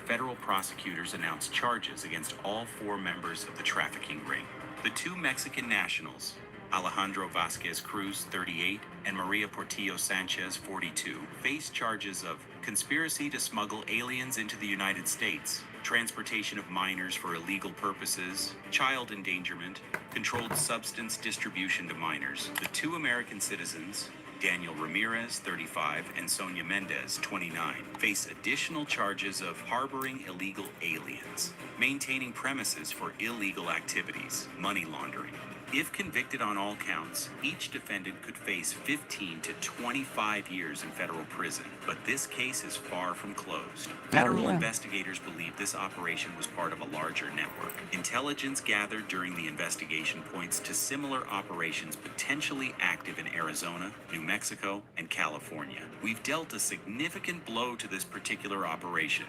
L: Federal prosecutors announced charges against all 4 members of the trafficking ring. The 2 Mexican nationals, Alejandro Vasquez Cruz, 38, and Maria Portillo Sanchez, 42, face charges of conspiracy to smuggle aliens into the United States, transportation of minors for illegal purposes, child endangerment, controlled substance distribution to minors. The 2 American citizens, Daniel Ramirez, 35, and Sonia Mendez, 29, face additional charges of harboring illegal aliens, maintaining premises for illegal activities, money laundering. If convicted on all counts, each defendant could face 15 to 25 years in federal prison. But this case is far from closed. Federal investigators believe this operation was part of a larger network. Intelligence gathered during the investigation points to similar operations potentially active in Arizona, New Mexico, and California. We've dealt a significant blow to this particular operation,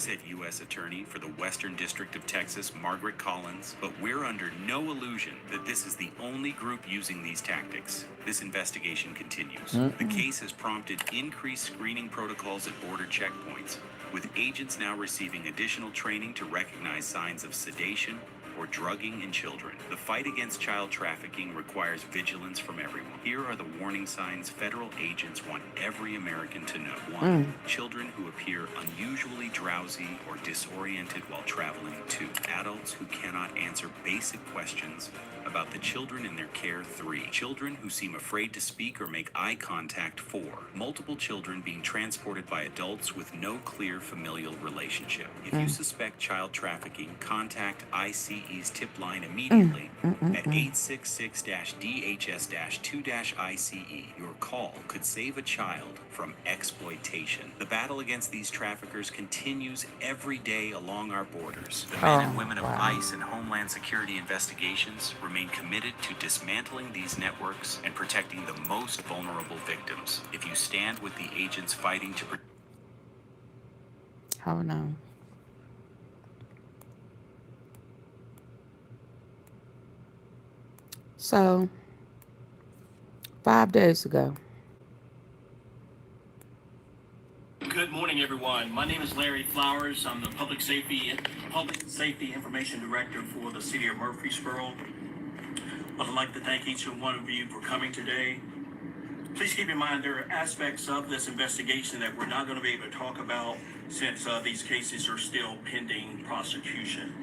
L: said U.S. Attorney for the Western District of Texas, Margaret Collins, but we're under no illusion that this is the only group using these tactics. This investigation continues. The case has prompted increased screening protocols at border checkpoints, with agents now receiving additional training to recognize signs of sedation or drugging in children. The fight against child trafficking requires vigilance from everyone. Here are the warning signs federal agents want every American to know. 1. Children who appear unusually drowsy or disoriented while traveling. 2. Adults who cannot answer basic questions about the children in their care. 3. Children who seem afraid to speak or make eye contact. 4. Multiple children being transported by adults with no clear familial relationship. If you suspect child trafficking, contact ICE's tip line immediately at 866-DHS-2-ICE. Your call could save a child from exploitation. The battle against these traffickers continues every day along our borders. The men and women of ICE and Homeland Security investigations remain committed to dismantling these networks and protecting the most vulnerable victims. If you stand with the agents fighting to
A: Hold on. So, 5 days ago.
M: Good morning, everyone. My name is Larry Flowers. I'm the Public Safety Information Director for the City of Murfreesboro. I'd like to thank each and one of you for coming today. Please keep in mind there are aspects of this investigation that we're not going to be able to talk about since these cases are still pending prosecution.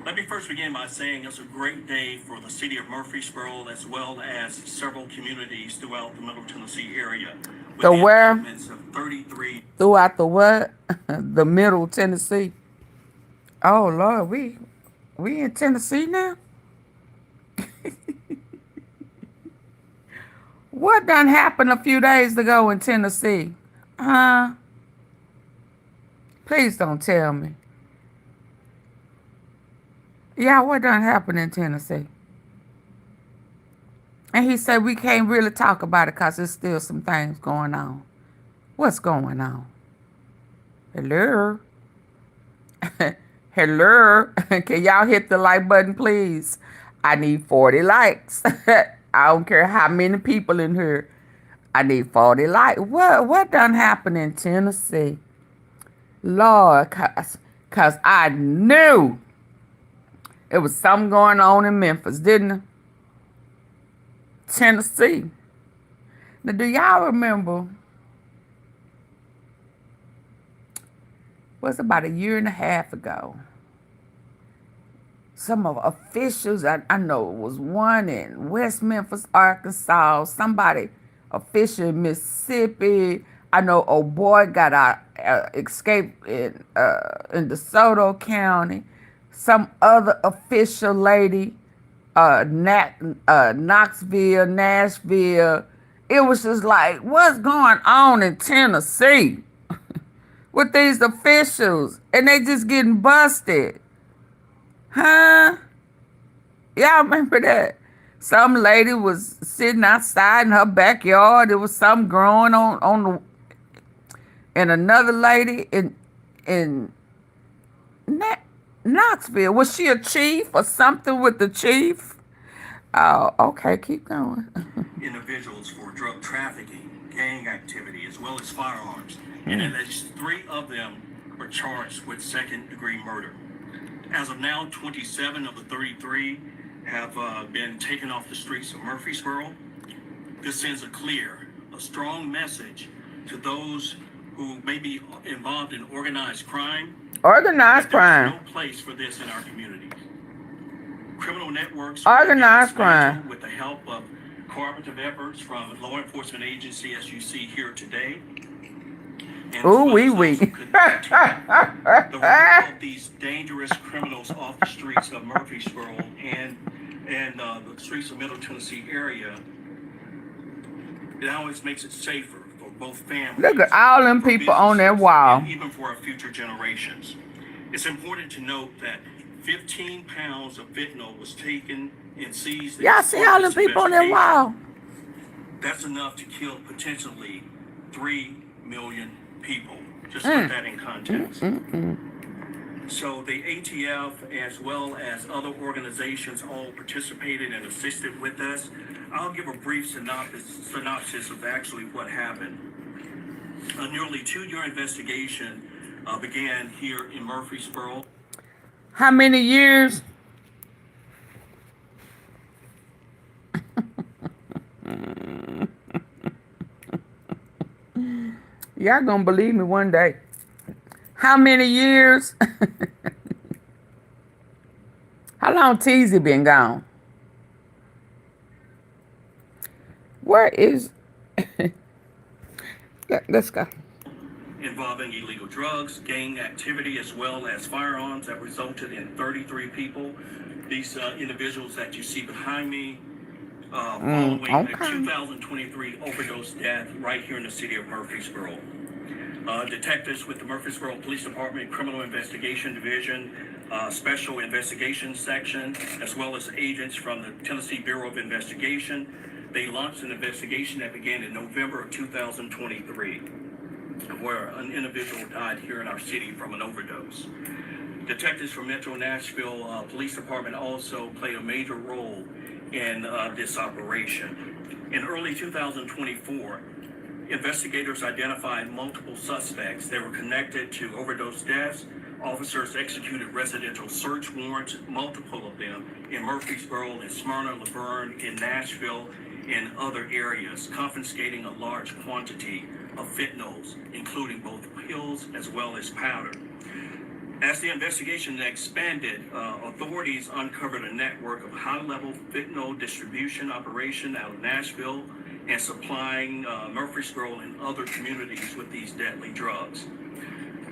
M: Let me first begin by saying it's a great day for the City of Murfreesboro as well as several communities throughout the Middle Tennessee area.
A: The where?
M: Of 33
A: Throughout the what? The Middle Tennessee. Oh Lord, we in Tennessee now? What done happened a few days ago in Tennessee? Huh? Please don't tell me. Yeah, what done happened in Tennessee? And he said we can't really talk about it because there's still some things going on. What's going on? Hello? Hello? Can y'all hit the like button, please? I need 40 likes. I don't care how many people in here. I need 40 likes. What done happened in Tennessee? Lord, cause I knew it was something going on in Memphis, didn't it? Tennessee. Now, do y'all remember? Was about a year and a half ago. Some of officials, I know it was one in West Memphis, Arkansas, somebody official in Mississippi. I know old boy got escaped in DeSoto County. Some other official lady, Knoxville, Nashville. It was just like, what's going on in Tennessee with these officials? And they just getting busted. Huh? Y'all remember that? Some lady was sitting outside in her backyard. There was something growing on the, and another lady in Knoxville. Was she a chief or something with the chief? Oh, okay, keep going.
M: individuals for drug trafficking, gang activity, as well as firearms. And at least 3 of them were charged with second-degree murder. As of now, 27 of the 33 have been taken off the streets of Murfreesboro. This sends a strong message to those who may be involved in organized crime.
A: Organized crime.
M: There's no place for this in our communities. Criminal networks.
A: Organized crime.
M: With the help of cooperative efforts from law enforcement agency, as you see here today.
A: Ooh, wee.
M: The removal of these dangerous criminals off the streets of Murfreesboro and the streets of Middle Tennessee area, it always makes it safer for both families.
A: Look at all them people on that wall.
M: And even for our future generations. It's important to note that 15 pounds of fentanyl was taken and seized.
A: Y'all see all them people on that wall?
M: That's enough to kill potentially 3 million people. Just put that in context. So the ATF, as well as other organizations, all participated and assisted with us. I'll give a brief synopsis of actually what happened. A nearly 2-year investigation began here in Murfreesboro.
A: How many years? Y'all gonna believe me one day. How many years? How long Teasy been gone? Where is... Let's go.
M: Involving illegal drugs, gang activity, as well as firearms that resulted in 33 people. These individuals that you see behind me, following a 2023 overdose death right here in the city of Murfreesboro. Detectives with the Murfreesboro Police Department Criminal Investigation Division, Special Investigations Section, as well as agents from the Tennessee Bureau of Investigation, they launched an investigation that began in November of 2023, where an individual died here in our city from an overdose. Detectives from Metro Nashville Police Department also played a major role in this operation. In early 2024, investigators identified multiple suspects that were connected to overdose deaths. Officers executed residential search warrants, multiple of them, in Murfreesboro, in Smyrna, Laverne, in Nashville, and other areas, confiscating a large quantity of fentanyls, including both pills as well as powder. As the investigation expanded, authorities uncovered a network of high-level fentanyl distribution operation out of Nashville and supplying Murfreesboro and other communities with these deadly drugs.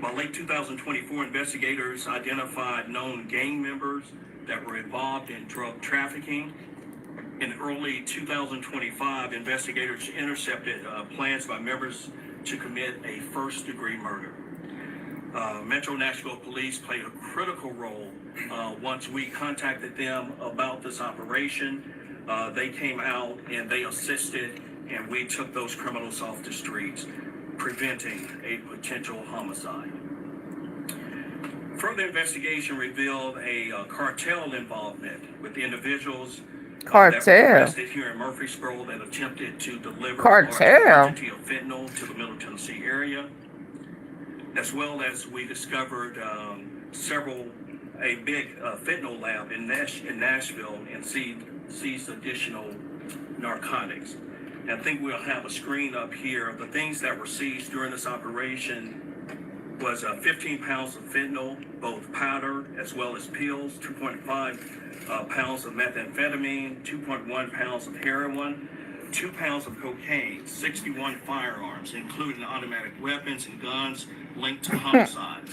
M: By late 2024, investigators identified known gang members that were involved in drug trafficking. In early 2025, investigators intercepted plans by members to commit a first-degree murder. Metro Nashville Police played a critical role once we contacted them about this operation. They came out and they assisted, and we took those criminals off the streets, preventing a potential homicide. Further investigation revealed a cartel involvement with the individuals that were arrested here in Murfreesboro that attempted to deliver a large quantity of fentanyl to the Middle Tennessee area. As well as we discovered a big fentanyl lab in Nashville and seized additional narcotics. And I think we'll have a screen up here. The things that were seized during this operation was 15 pounds of fentanyl, both powder as well as pills, 2.5 pounds of methamphetamine, 2.1 pounds of heroin, 2 pounds of cocaine, 61 firearms, including automatic weapons and guns linked to homicides.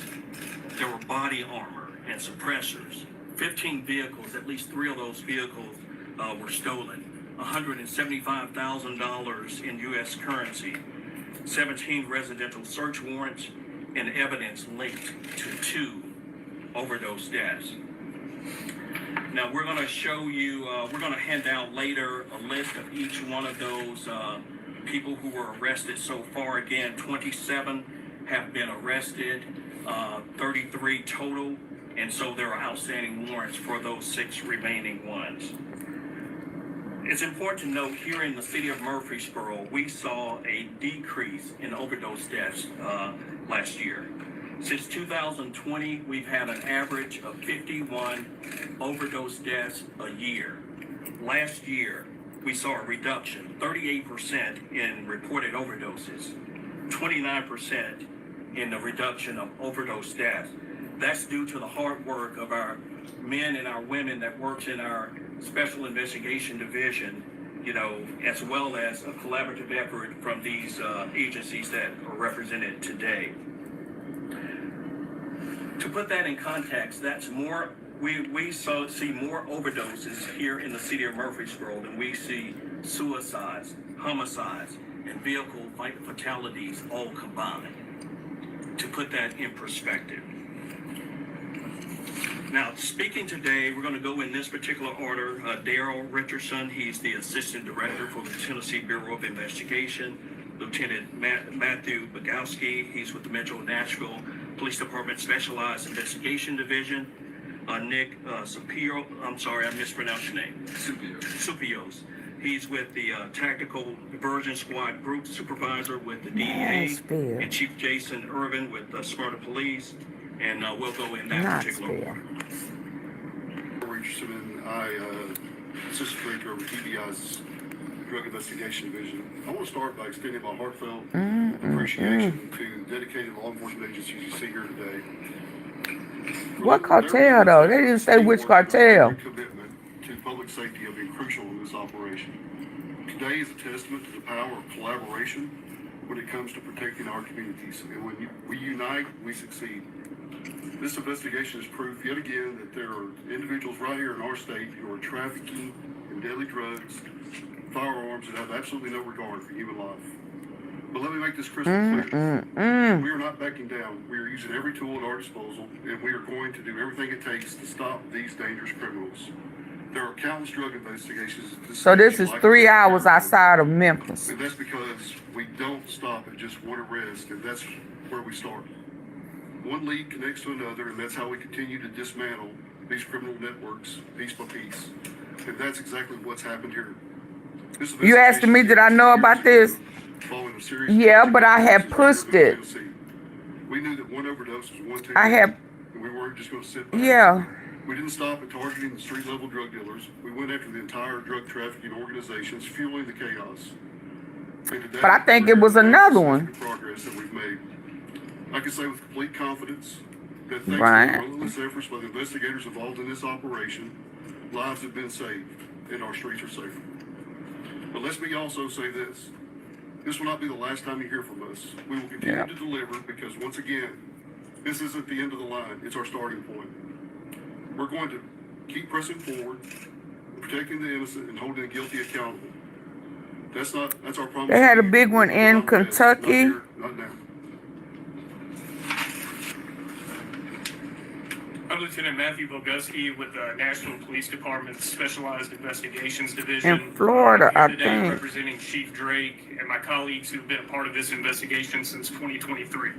M: There were body armor and suppressors. 15 vehicles, at least 3 of those vehicles were stolen. $175,000 in U.S. currency, 17 residential search warrants, and evidence linked to 2 overdose deaths. Now we're going to show you, we're going to hand out later a list of each one of those people who were arrested so far. Again, 27 have been arrested, 33 total, and so there are outstanding warrants for those 6 remaining ones. It's important to note here in the city of Murfreesboro, we saw a decrease in overdose deaths last year. Since 2020, we've had an average of 51 overdose deaths a year. Last year, we saw a reduction, 38% in reported overdoses, 29% in the reduction of overdose deaths. That's due to the hard work of our men and our women that works in our Special Investigation Division, as well as a collaborative effort from these agencies that are represented today. To put that in context, that's more, we see more overdoses here in the city of Murfreesboro than we see suicides, homicides, and vehicle fatalities all combined. To put that in perspective. Now, speaking today, we're going to go in this particular order. Daryl Richardson, he's the Assistant Director for the Tennessee Bureau of Investigation. Lieutenant Matthew Bogowski. He's with the Metro Nashville Police Department Specialized Investigation Division. Nick Supio, I'm sorry, I mispronounced your name. Supios. He's with the Tactical Diversion Squad Group Supervisor with the DEA. And Chief Jason Irvin with Sparta Police. And we'll go in that particular order.
N: We're interested in, Assistant Director of TBI's Drug Investigation Division. I want to start by extending my heartfelt appreciation to dedicated law enforcement agencies you see here today.
A: What cartel, though? They didn't say which cartel.
N: Commitment to public safety have been crucial in this operation. Today is a testament to the power of collaboration when it comes to protecting our communities. And when we unite, we succeed. This investigation is proof yet again that there are individuals right here in our state who are trafficking in deadly drugs, firearms that have absolutely no regard for human life. But let me make this crystal clear. We are not backing down. We are using every tool at our disposal, and we are going to do everything it takes to stop these dangerous criminals. There are countless drug investigations.
A: So this is 3 hours outside of Memphis.
N: And that's because we don't stop at just one arrest, and that's where we start. One lead connects to another, and that's how we continue to dismantle these criminal networks piece by piece. And that's exactly what's happened here.
A: You asking me, did I know about this? Yeah, but I have pushed it.
N: We knew that one overdose was one too
A: I have.
N: And we weren't just going to sit back.
A: Yeah.
N: We didn't stop at targeting the street-level drug dealers. We went after the entire drug trafficking organizations, fueling the chaos.
A: But I think it was another one.
N: Progress that we've made. I can say with complete confidence that thanks to the relentless efforts by the investigators involved in this operation, lives have been saved and our streets are safer. But let's me also say this. This will not be the last time you hear from us. We will continue to deliver because, once again, this isn't the end of the line. It's our starting point. We're going to keep pressing forward, protecting the innocent and holding the guilty accountable. That's our promise.
A: They had a big one in Kentucky.
N: Not now.
M: I'm Lieutenant Matthew Bogowski with the National Police Department's Specialized Investigations Division.
A: In Florida, I think.
M: Representing Chief Drake and my colleagues who've been a part of this investigation since 2023.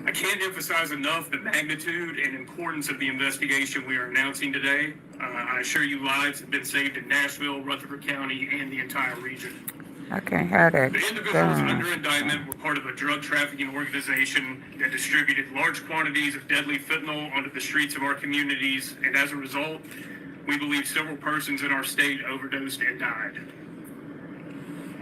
M: I can't emphasize enough the magnitude and importance of the investigation we are announcing today. I assure you lives have been saved in Nashville, Rutherford County, and the entire region.
A: I can't have that.
M: The individuals under indictment were part of a drug trafficking organization that distributed large quantities of deadly fentanyl onto the streets of our communities, and as a result, we believe several persons in our state overdosed and died.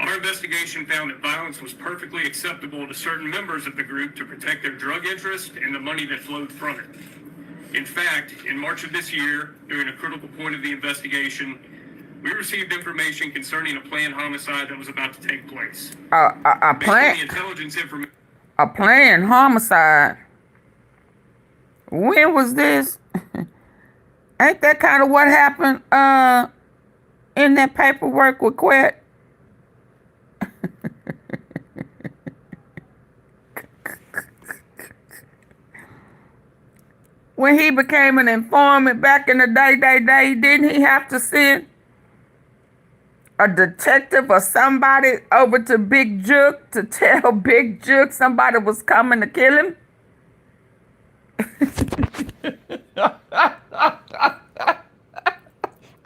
M: Our investigation found that violence was perfectly acceptable to certain members of the group to protect their drug interest and the money that flowed from it. In fact, in March of this year, during a critical point of the investigation, we received information concerning a planned homicide that was about to take place.
A: A planned homicide. When was this? Ain't that kind of what happened in that paperwork with Quette? When he became an informant back in the day, didn't he have to send a detective or somebody over to Big Juke to tell Big Juke somebody was coming to kill him?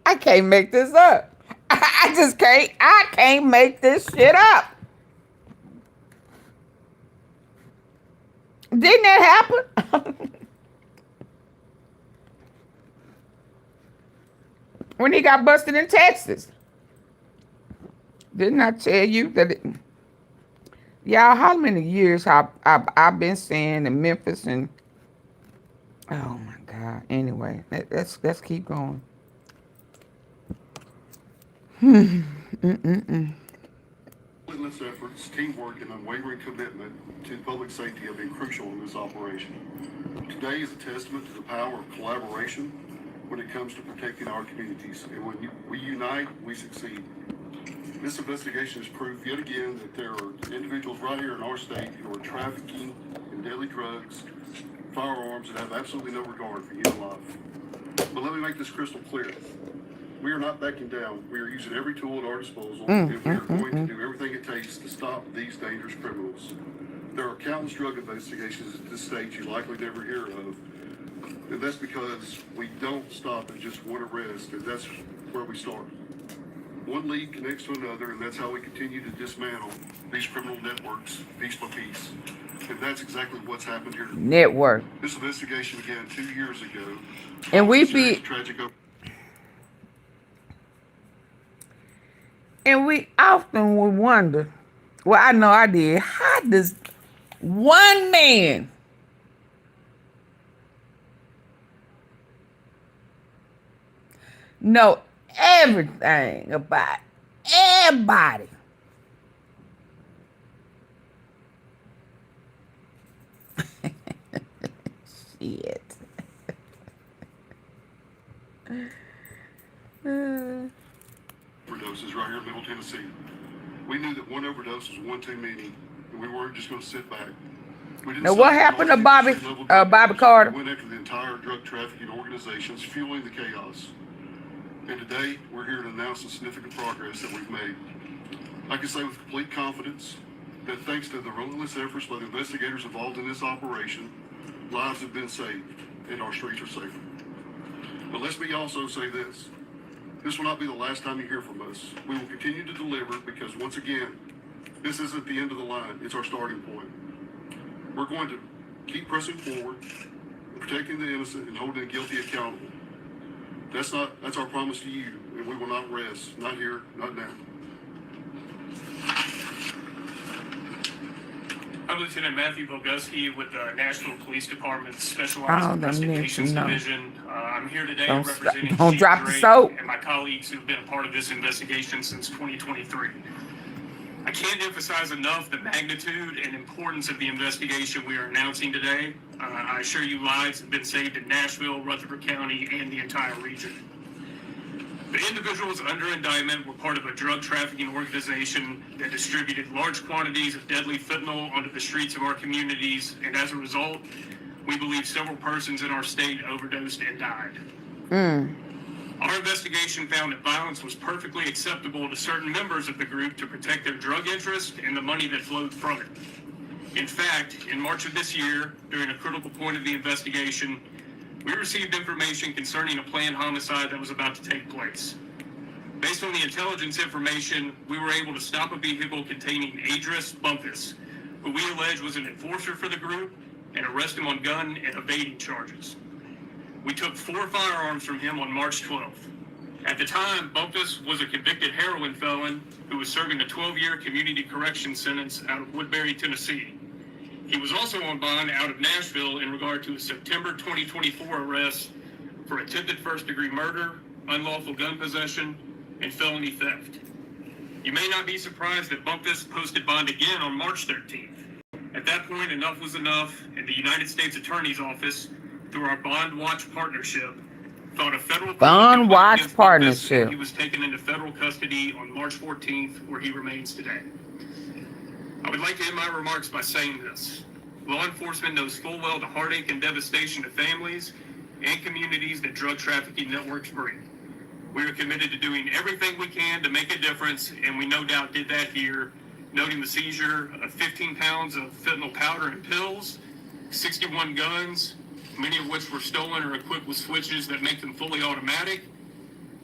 A: I can't make this up. I can't make this shit up. Didn't that happen? When he got busted in Texas. Didn't I tell you that y'all, how many years I've been saying in Memphis and oh my God. Anyway, let's keep going.
N: Relentless efforts, teamwork, and unwavering commitment to public safety have been crucial in this operation. Today is a testament to the power of collaboration when it comes to protecting our communities. And when we unite, we succeed. This investigation is proof yet again that there are individuals right here in our state who are trafficking in deadly drugs, firearms that have absolutely no regard for human life. But let me make this crystal clear. We are not backing down. We are using every tool at our disposal, and we are going to do everything it takes to stop these dangerous criminals. There are countless drug investigations at this stage you likely never hear of, and that's because we don't stop at just one arrest, and that's where we start. One lead connects to another, and that's how we continue to dismantle these criminal networks piece by piece. And that's exactly what's happened here.
A: Network.
N: This investigation began 2 years ago.
A: And we often would wonder, well, I know I did, how does one man know everything about everybody? Shit.
N: Overdoses right here in Middle Tennessee. We knew that one overdose was one too many, and we weren't just going to sit back.
A: Now, what happened to Bobby Carter?
N: We went after the entire drug trafficking organizations fueling the chaos. And today, we're here to announce the significant progress that we've made. I can say with complete confidence that thanks to the relentless efforts by the investigators involved in this operation, lives have been saved and our streets are safer. But let me also say this. This will not be the last time you hear from us. We will continue to deliver because, once again, this isn't the end of the line. It's our starting point. We're going to keep pressing forward, protecting the innocent and holding the guilty accountable. That's our promise to you, and we will not rest. Not here, not now.
M: I'm Lieutenant Matthew Boguski with the National Police Department's Specialized Investigations Division. I'm here today representing Chief Drake and my colleagues who've been a part of this investigation since 2023. I can't emphasize enough the magnitude and importance of the investigation we are announcing today. I assure you lives have been saved in Nashville, Rutherford County, and the entire region. The individuals under indictment were part of a drug trafficking organization that distributed large quantities of deadly fentanyl onto the streets of our communities, and as a result, we believe several persons in our state overdosed and died. Our investigation found that violence was perfectly acceptable to certain members of the group to protect their drug interest and the money that flowed from it. In fact, in March of this year, during a critical point of the investigation, we received information concerning a planned homicide that was about to take place. Based on the intelligence information, we were able to stop a vehicle containing Adris Bumpus, who we allege was an enforcer for the group, and arrest him on gun and evading charges. We took 4 firearms from him on March 12th. At the time, Bumpus was a convicted heroin felon who was serving a 12-year community correction sentence out of Woodbury, Tennessee. He was also on bond out of Nashville in regard to a September 2024 arrest for attempted first-degree murder, unlawful gun possession, and felony theft. You may not be surprised that Bumpus posted bond again on March 13th. At that point, enough was enough, and the United States Attorney's Office, through our Bond Watch partnership, thought a federal
A: Bond Watch partnership.
M: He was taken into federal custody on March 14th, where he remains today. I would like to end my remarks by saying this. Law enforcement knows full well the heartache and devastation to families and communities that drug trafficking networks bring. We are committed to doing everything we can to make a difference, and we no doubt did that here, noting the seizure of 15 pounds of fentanyl powder and pills, 61 guns, many of which were stolen or equipped with switches that make them fully automatic,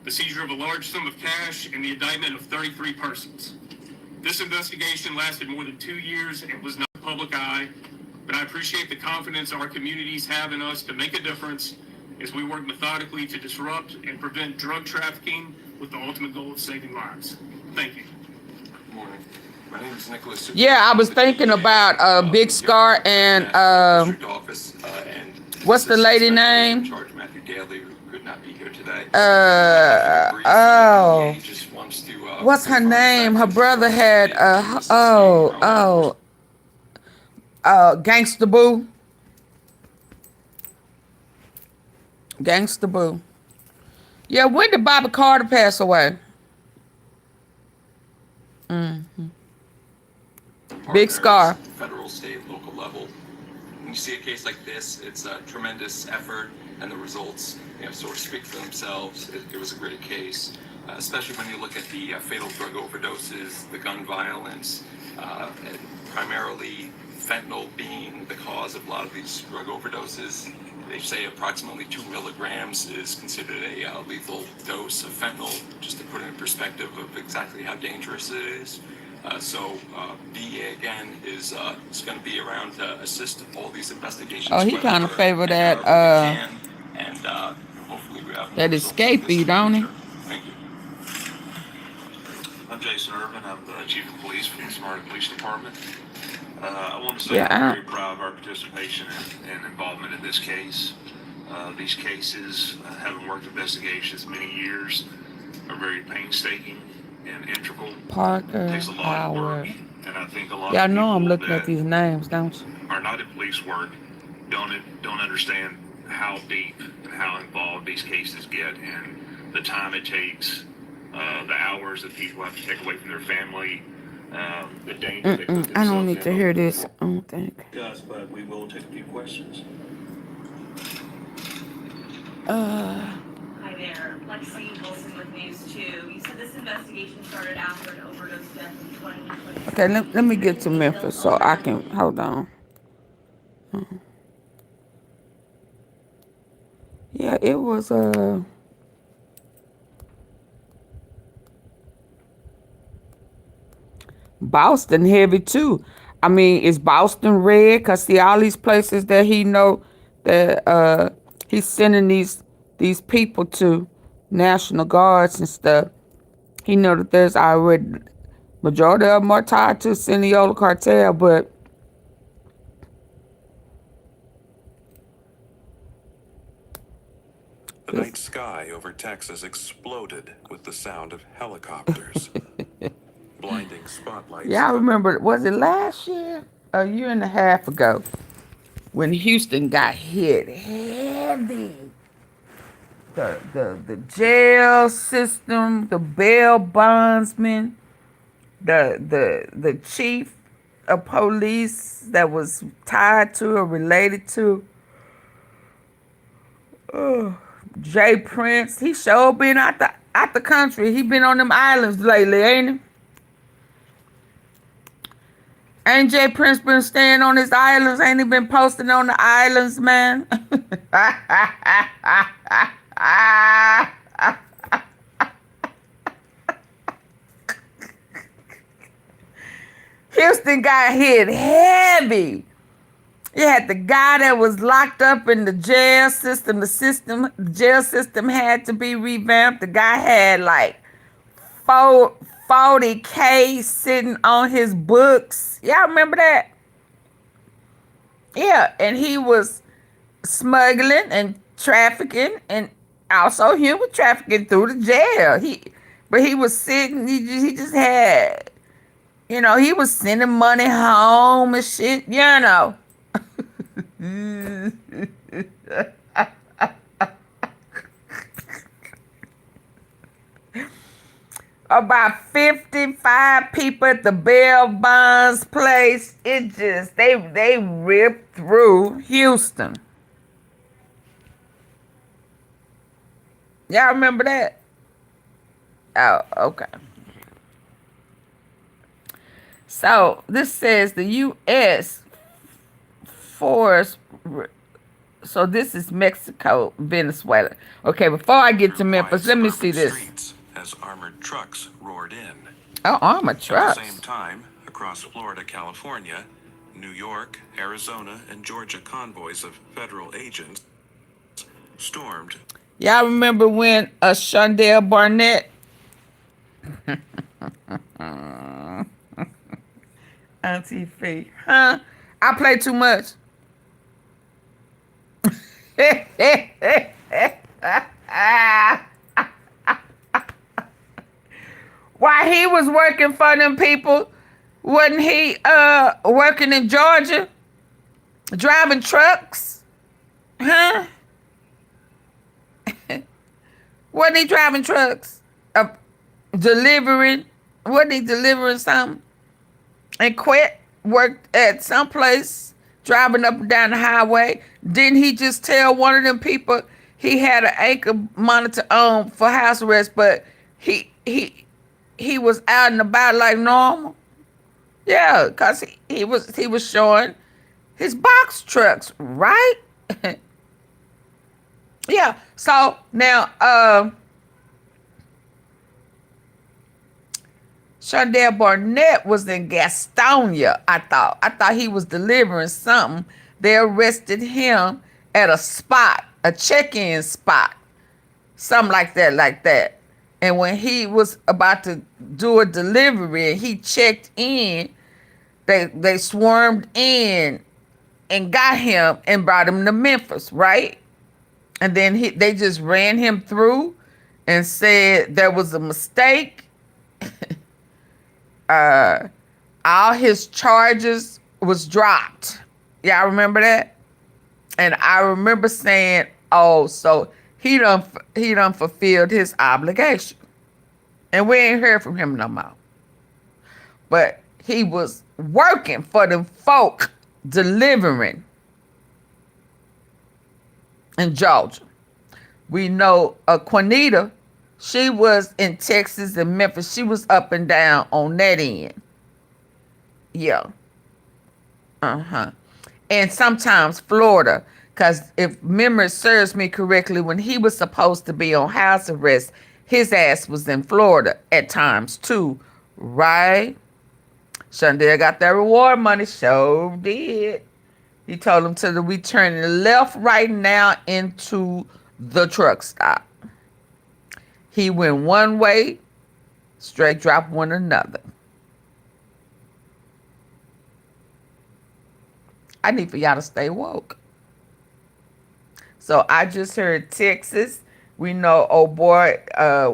M: the seizure of a large sum of cash, and the indictment of 33 persons. This investigation lasted more than 2 years and was not in the public eye, but I appreciate the confidence our communities have in us to make a difference as we work methodically to disrupt and prevent drug trafficking with the ultimate goal of saving lives. Thank you.
O: Good morning. My name is Nicholas.
A: Yeah, I was thinking about Big Scar and what's the lady name?
O: Matthew Daly, who could not be here today.
A: What's her name? Her brother had Gangsta Boo. Gangsta Boo. Yeah, when did Bobby Carter pass away? Big Scar.
O: Federal, state, local level. When you see a case like this, it's a tremendous effort and the results, sort of speak for themselves. It was a great case, especially when you look at the fatal drug overdoses, the gun violence, and primarily fentanyl being the cause of a lot of these drug overdoses. They say approximately 2 milligrams is considered a lethal dose of fentanyl, just to put it in perspective of exactly how dangerous it is. DEA again is going to be around to assist all these investigations.
A: Oh, he kind of favor that
O: Hopefully we have
A: that escapee, don't he?
O: Thank you.
P: I'm Jason Irvin. I'm the chief of police for the Smyrna Police Department. I want to say I'm very proud of our participation and involvement in this case. These cases, having worked investigations many years, are very painstaking and integral.
A: Parker,
P: takes a lot of work, and I think a lot of
A: y'all know I'm
P: people
A: looking
P: that
A: at these names, don't you?
P: are not in police work don't understand how deep and how involved these cases get, and the time it takes, the hours that people have to take away from their family, the danger they put themselves in.
A: I don't need to hear this. I don't think.
P: Yes, but we will take a few questions.
Q: Hi there, Lexi Wilson with News 2. You said this investigation started after an overdose death in 2020.
A: Okay, let me get to Memphis so I can, hold on. Yeah, it was Boston heavy too. I mean, is Boston red? Cause see all these places that he know that he's sending these people to, National Guards and stuff. He know that there's already majority of them are tied to Sinaloa cartel, but
R: the night sky over Texas exploded with the sound of helicopters. Blinding spotlights.
A: yeah, I remember, was it last year? A year and a half ago when Houston got hit heavy. The jail system, the bail bondsman, the chief of police that was tied to or related to Jay Prince. He sure been out the country. He been on them islands lately, ain't he? Ain't Jay Prince been staying on his islands? Ain't he been posting on the islands, man? Houston got hit heavy. You had the guy that was locked up in the jail system. The jail system had to be revamped. The guy had like 40K sitting on his books. Y'all remember that? Yeah, and he was smuggling and trafficking and also human trafficking through the jail. But he was sitting, he just had, he was sending money home and shit, About 55 people at the bail bonds place. They ripped through Houston. Y'all remember that? Oh, okay. So this says the U.S. force. So this is Mexico, Venezuela. Okay, before I get to Memphis, let me see this.
R: As armored trucks roared in.
A: Oh, armored trucks.
R: At the same time, across Florida, California, New York, Arizona, and Georgia, convoys of federal agents stormed.
A: Y'all remember when Shondell Barnett AunTeaFee, huh? I play too much. While he was working for them people, wasn't he working in Georgia, driving trucks? Huh? Wasn't he driving trucks? Delivering? Wasn't he delivering something? And Quette worked at some place driving up and down the highway. Didn't he just tell one of them people he had an ankle monitor on for house arrest, but he was out and about like normal? Yeah, because he was showing his box trucks, right? Yeah. So now Shondell Barnett was in Gastonia, I thought he was delivering something. They arrested him at a spot, a check-in spot. Something like that. And when he was about to do a delivery and he checked in, they swarmed in and got him and brought him to Memphis, right? And then they just ran him through and said there was a mistake. All his charges was dropped. Y'all remember that? And I remember saying, oh, so he done fulfilled his obligation. And we ain't heard from him no more. But he was working for them folk delivering in Georgia. We know Quanita, she was in Texas and Memphis. She was up and down on that end. Yeah. And sometimes Florida, because if memory serves me correctly, when he was supposed to be on house arrest, his ass was in Florida at times too, right? Shondell got that reward money, sure did. He told him we turning left right now into the truck stop. He went one way, straight drop one another. I need for y'all to stay woke. So I just heard Texas. We know old boy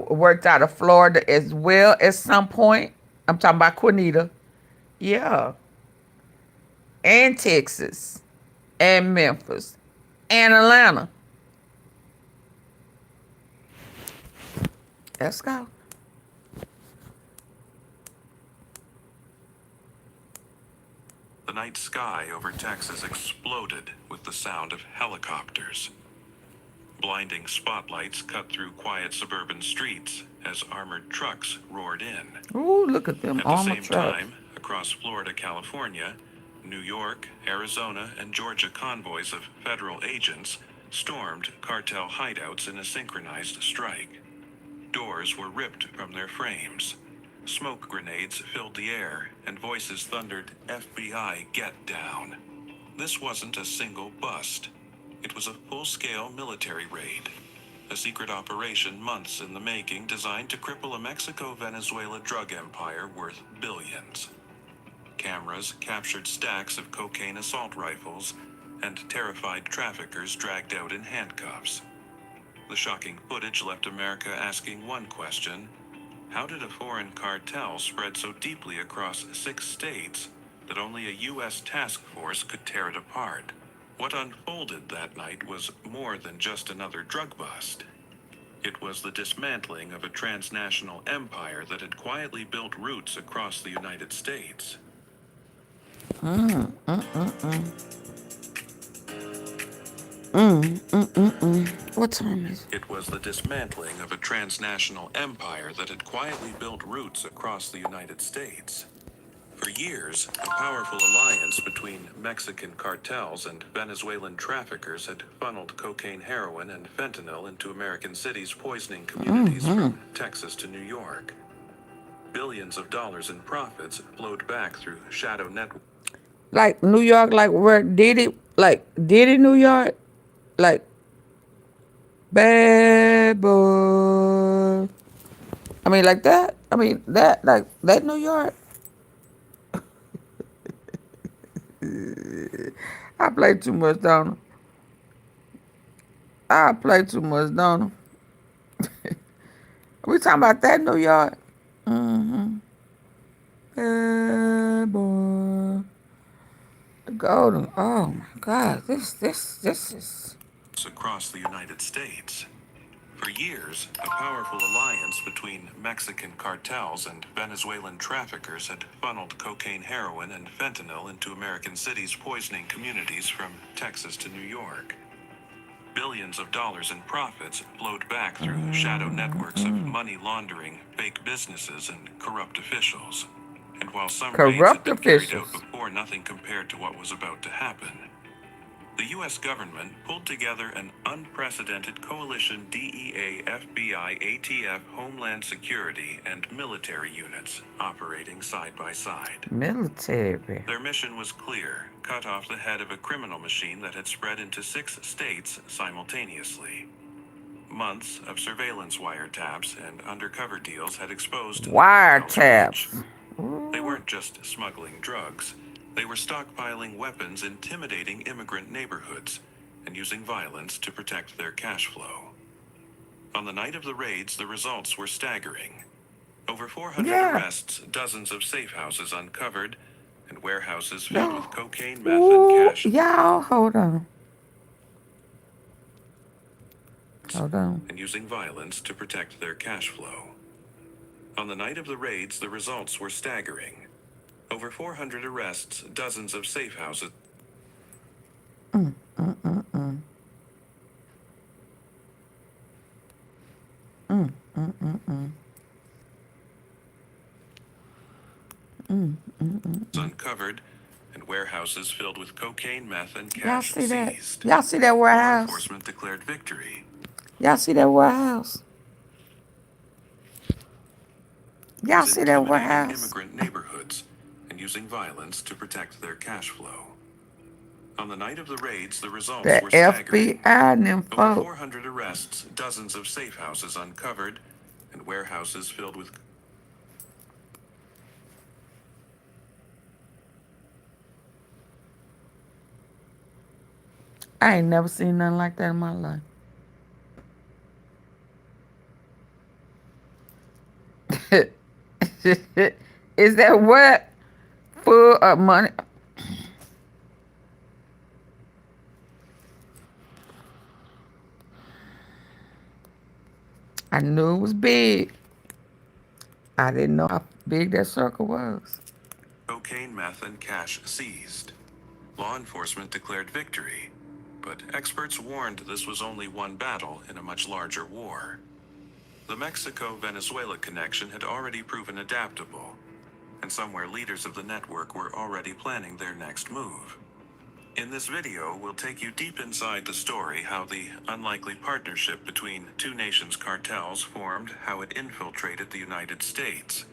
A: worked out of Florida as well at some point. I'm talking about Quanita. Yeah. And Texas. And Memphis. And Atlanta. Let's go.
R: The night sky over Texas exploded with the sound of helicopters. Blinding spotlights cut through quiet suburban streets as armored trucks roared in.
A: Ooh, look at them armored
R: At the same
A: trucks.
R: time, across Florida, California, New York, Arizona, and Georgia convoys of federal agents stormed cartel hideouts in a synchronized strike. Doors were ripped from their frames. Smoke grenades filled the air, and voices thundered, "FBI, get down." This wasn't a single bust. It was a full-scale military raid. A secret operation months in the making designed to cripple a Mexico-Venezuela drug empire worth billions. Cameras captured stacks of cocaine assault rifles, and terrified traffickers dragged out in handcuffs. The shocking footage left America asking one question: how did a foreign cartel spread so deeply across 6 states that only a U.S. task force could tear it apart? What unfolded that night was more than just another drug bust. It was the dismantling of a transnational empire that had quietly built roots across the United States.
A: What time is it?
R: It was the dismantling of a transnational empire that had quietly built roots across the United States. For years, a powerful alliance between Mexican cartels and Venezuelan traffickers had funneled cocaine, heroin, and fentanyl into American cities, poisoning communities from Texas to New York. Billions of dollars in profits flowed back through shadow networks.
A: Like New York, like where Diddy, New York, like bad boy. I mean, like that. I mean, that New York. I play too much, don't I? We talking about that New York? Bad boy. The golden. Oh my God, this is.
R: Across the United States. For years, a powerful alliance between Mexican cartels and Venezuelan traffickers had funneled cocaine, heroin, and fentanyl into American cities, poisoning communities from Texas to New York. Billions of dollars in profits flowed back through shadow networks of money laundering, fake businesses, and corrupt officials. And while some raids had been carried out before, nothing compared to what was about to happen. The U.S. government pulled together an unprecedented coalition DEA, FBI, ATF, Homeland Security, and military units operating side by side.
A: Military.
R: Their mission was clear: cut off the head of a criminal machine that had spread into 6 states simultaneously. Months of surveillance wiretaps and undercover deals had exposed
A: wiretaps.
R: They weren't just smuggling drugs. They were stockpiling weapons, intimidating immigrant neighborhoods, and using violence to protect their cash flow. On the night of the raids, the results were staggering. Over 400 arrests, dozens of safe houses uncovered, and warehouses filled with cocaine, meth, and cash.
A: Y'all, hold on.
R: And using violence to protect their cash flow. On the night of the raids, the results were staggering. Over 400 arrests, dozens of safe houses. Uncovered, and warehouses filled with cocaine, meth, and cash seized.
A: Y'all see that warehouse?
R: Law enforcement declared victory.
A: Y'all see that warehouse? Y'all see that warehouse?
R: Immigrant neighborhoods and using violence to protect their cash flow. On the night of the raids, the results were staggering.
A: FBI and them
R: Over
A: folks.
R: 400 arrests, dozens of safe houses uncovered, and warehouses filled with.
A: I ain't never seen nothing like that in my life. Is that what? Full of money? I knew it was big. I didn't know how big that circle was.
R: Cocaine, meth, and cash seized. Law enforcement declared victory, but experts warned this was only one battle in a much larger war. The Mexico-Venezuela connection had already proven adaptable, and somewhere leaders of the network were already planning their next move. In this video, we'll take you deep inside the story, how the unlikely partnership between two nations' cartels formed, how it infiltrated the United States,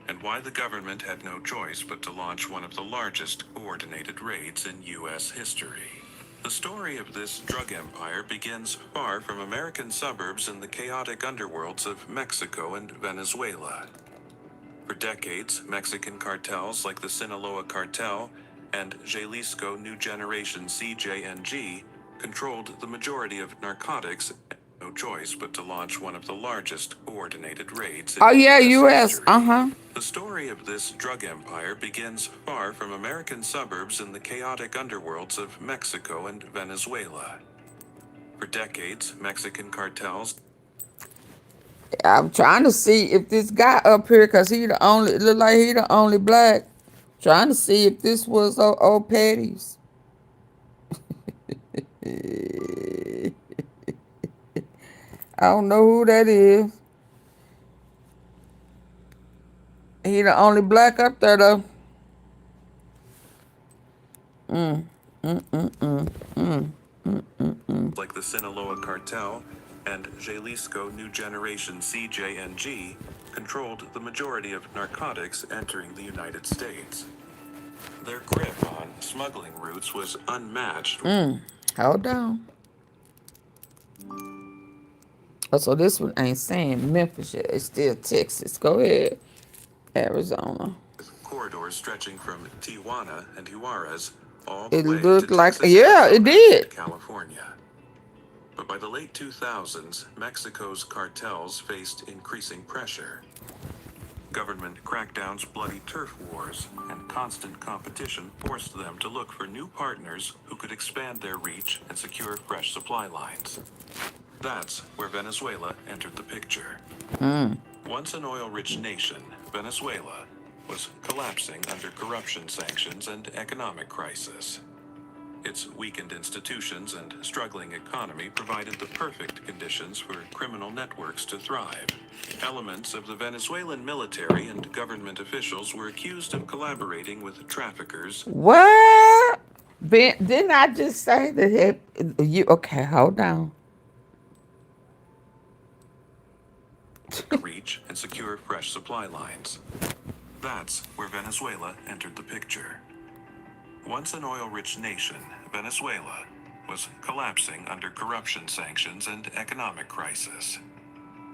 R: and why the government had no choice but to launch one of the largest coordinated raids in U.S. history. The story of this drug empire begins far from American suburbs in the chaotic underworlds of Mexico and Venezuela. For decades, Mexican cartels like the Sinaloa cartel and Jalisco New Generation CJNG controlled the majority of narcotics. No choice but to launch one of the largest coordinated raids in
A: U.S.
R: history. The story of this drug empire begins far from American suburbs in the chaotic underworlds of Mexico and Venezuela. For decades, Mexican cartels.
A: I'm trying to see if this guy up here, because he the only, it look like he the only black. Trying to see if this was old Petty's. I don't know who that is. He the only black up there though.
R: Like the Sinaloa cartel and Jalisco New Generation CJNG controlled the majority of narcotics entering the United States. Their grip on smuggling routes was unmatched.
A: Hold on. Oh, so this one ain't saying Memphis yet. It's still Texas. Go ahead. Arizona.
R: Corridors stretching from Tijuana and Juarez all the way
A: It looked
R: to
A: like,
R: Texas,
A: yeah, it did.
R: California. But by the late 2000s, Mexico's cartels faced increasing pressure. Government crackdowns, bloody turf wars, and constant competition forced them to look for new partners who could expand their reach and secure fresh supply lines. That's where Venezuela entered the picture. Once an oil-rich nation, Venezuela was collapsing under corruption sanctions and economic crisis. Its weakened institutions and struggling economy provided the perfect conditions for criminal networks to thrive. Elements of the Venezuelan military and government officials were accused of collaborating with traffickers.
A: What? Didn't I just say that you? Okay, hold on.
R: To reach and secure fresh supply lines. That's where Venezuela entered the picture. Once an oil-rich nation, Venezuela was collapsing under corruption sanctions and economic crisis.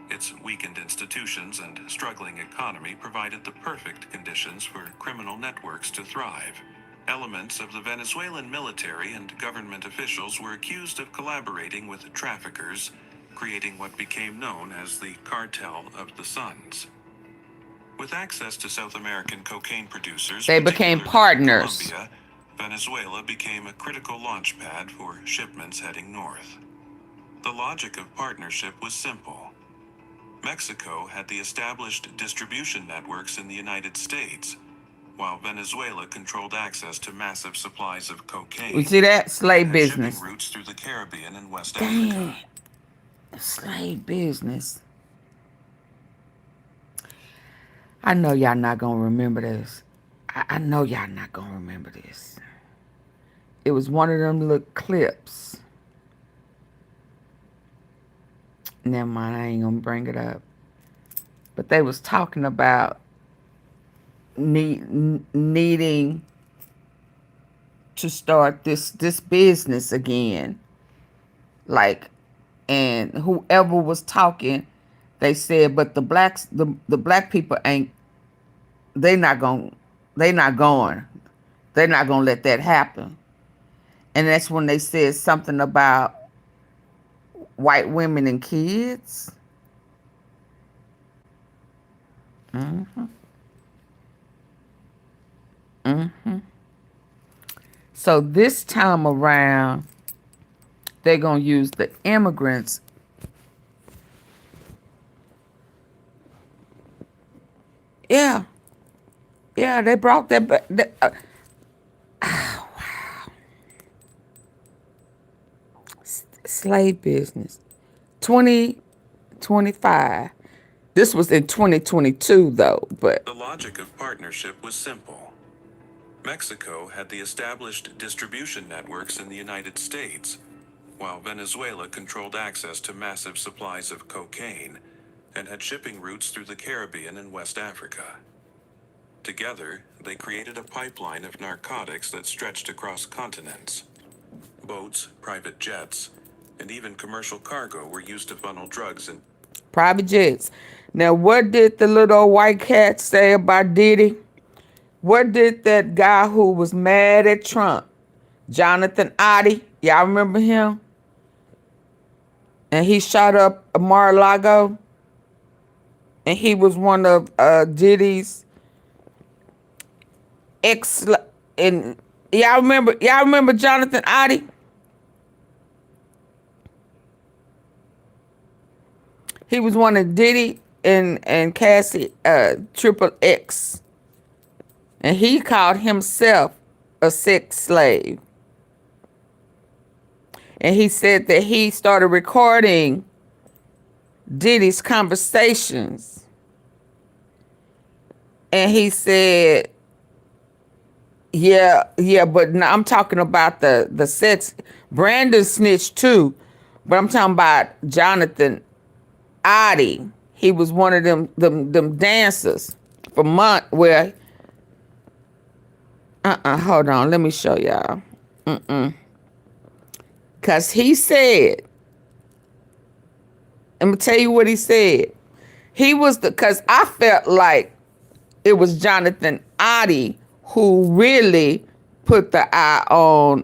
R: Its weakened institutions and struggling economy provided the perfect conditions for criminal networks to thrive. Elements of the Venezuelan military and government officials were accused of collaborating with traffickers, creating what became known as the Cartel of the Suns. With access to South American cocaine producers,
A: They became partners.
R: Colombia, Venezuela became a critical launch pad for shipments heading north. The logic of partnership was simple. Mexico had the established distribution networks in the United States, while Venezuela controlled access to massive supplies of cocaine.
A: You see that? Slave business.
R: Shipping routes through the Caribbean and West Africa.
A: Slave business. I know y'all not gonna remember this. I know y'all not gonna remember this. It was one of them little clips. Never mind, I ain't gonna bring it up. But they was talking about needing to start this business again. Like, and whoever was talking, they said, but the blacks, the black people ain't, they're not going to let that happen. And that's when they said something about white women and kids. So this time around, they're going to use the immigrants. Yeah, they brought that back. Oh, wow. Slave business. 2025. This was in 2022, though, but...
R: The logic of partnership was simple. Mexico had the established distribution networks in the United States, while Venezuela controlled access to massive supplies of cocaine and had shipping routes through the Caribbean and West Africa. Together, they created a pipeline of narcotics that stretched across continents. Boats, private jets, and even commercial cargo were used to funnel drugs and
A: private jets. Now, what did the little white cat say about Diddy? What did that guy who was mad at Trump, Jonathan Oddie, y'all remember him? And he shot up Mar-a-Lago. And he was one of Diddy's ex. And y'all remember Jonathan Oddie? He was one of Diddy and Cassie XXX. And he called himself a sex slave. And he said that he started recording Diddy's conversations. And he said, yeah, but now I'm talking about the sex. Brandon snitched too, but I'm talking about Jonathan Oddie. He was one of them dancers for month where hold on, let me show y'all. Cause he said, I'm gonna tell you what he said. He was cause I felt like it was Jonathan Oddie who really put the eye on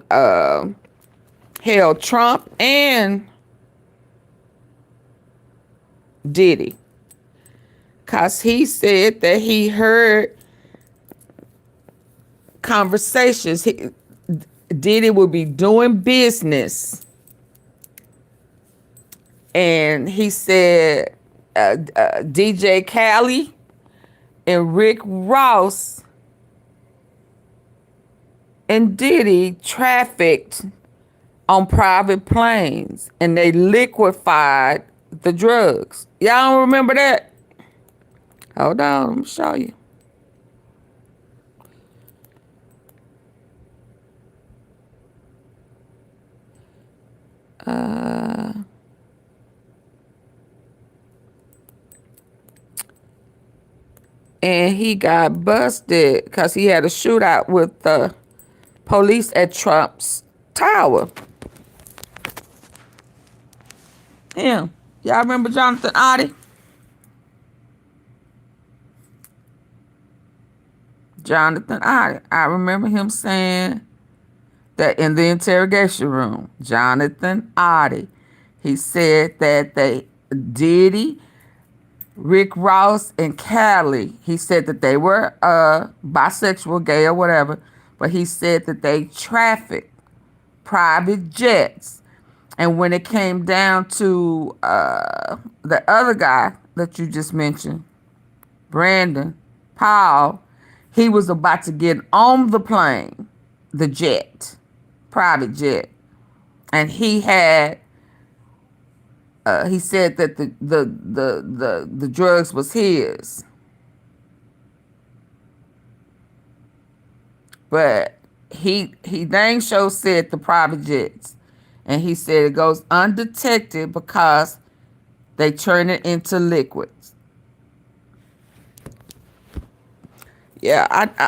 A: Trump and Diddy. Cause he said that he heard conversations. Diddy would be doing business And he said DJ Khaled and Rick Ross and Diddy trafficked on private planes, and they liquefied the drugs. Y'all don't remember that? Hold on, let me show you. And he got busted because he had a shootout with the police at Trump's tower. Yeah. Y'all remember Jonathan Oddie? Jonathan Oddie. I remember him saying that in the interrogation room. Jonathan Oddie. He said that they, Diddy, Rick Ross, and Khaled, he said that they were bisexual, gay, or whatever, but he said that they trafficked private jets. And when it came down to the other guy that you just mentioned, Brandon Powell, he was about to get on the plane, the jet, private jet, and he had. He said that the drugs was his, but he dang sure said the private jets, and he said it goes undetected because they turn it into liquids. Yeah,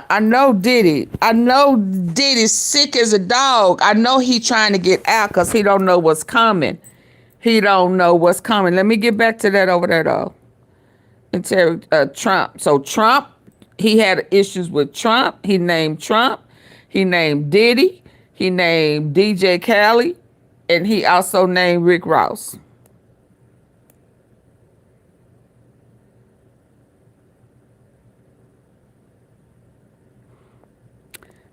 A: I know Diddy. I know Diddy's sick as a dog. I know he trying to get out because he don't know what's coming. He don't know what's coming. Let me get back to that over there, though. And Trump. So Trump, he had issues with Trump. He named Trump. He named Diddy. He named DJ Khaled. And he also named Rick Ross.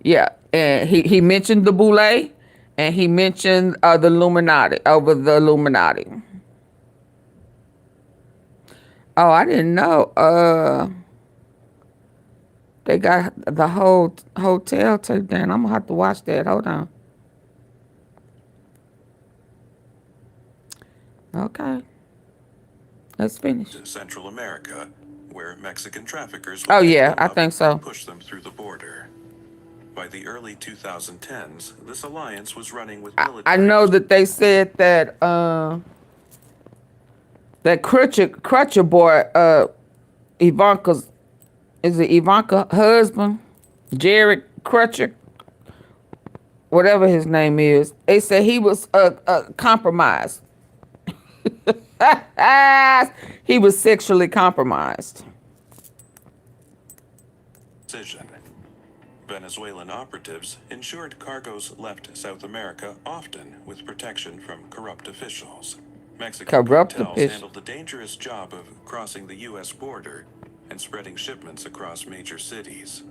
A: Yeah, and he mentioned the Boule. And he mentioned the Illuminati, over the Illuminati. Oh, I didn't know. They got the whole hotel taken down. I'm going to have to watch that. Hold on. Okay. Let's finish.
R: Central America, where Mexican traffickers
A: Oh, yeah, I think so.
R: Push them through the border. By the early 2010s, this alliance was running with military.
A: I know that they said that that Crutcher boy, Ivanka's, is it Ivanka husband, Jared Crutcher, whatever his name is. They said he was compromised. He was sexually compromised.
R: Decision. Venezuelan operatives ensured cargoes left South America often with protection from corrupt officials. Mexican cartels handled the dangerous job of crossing the U.S. border and spreading shipments across major cities.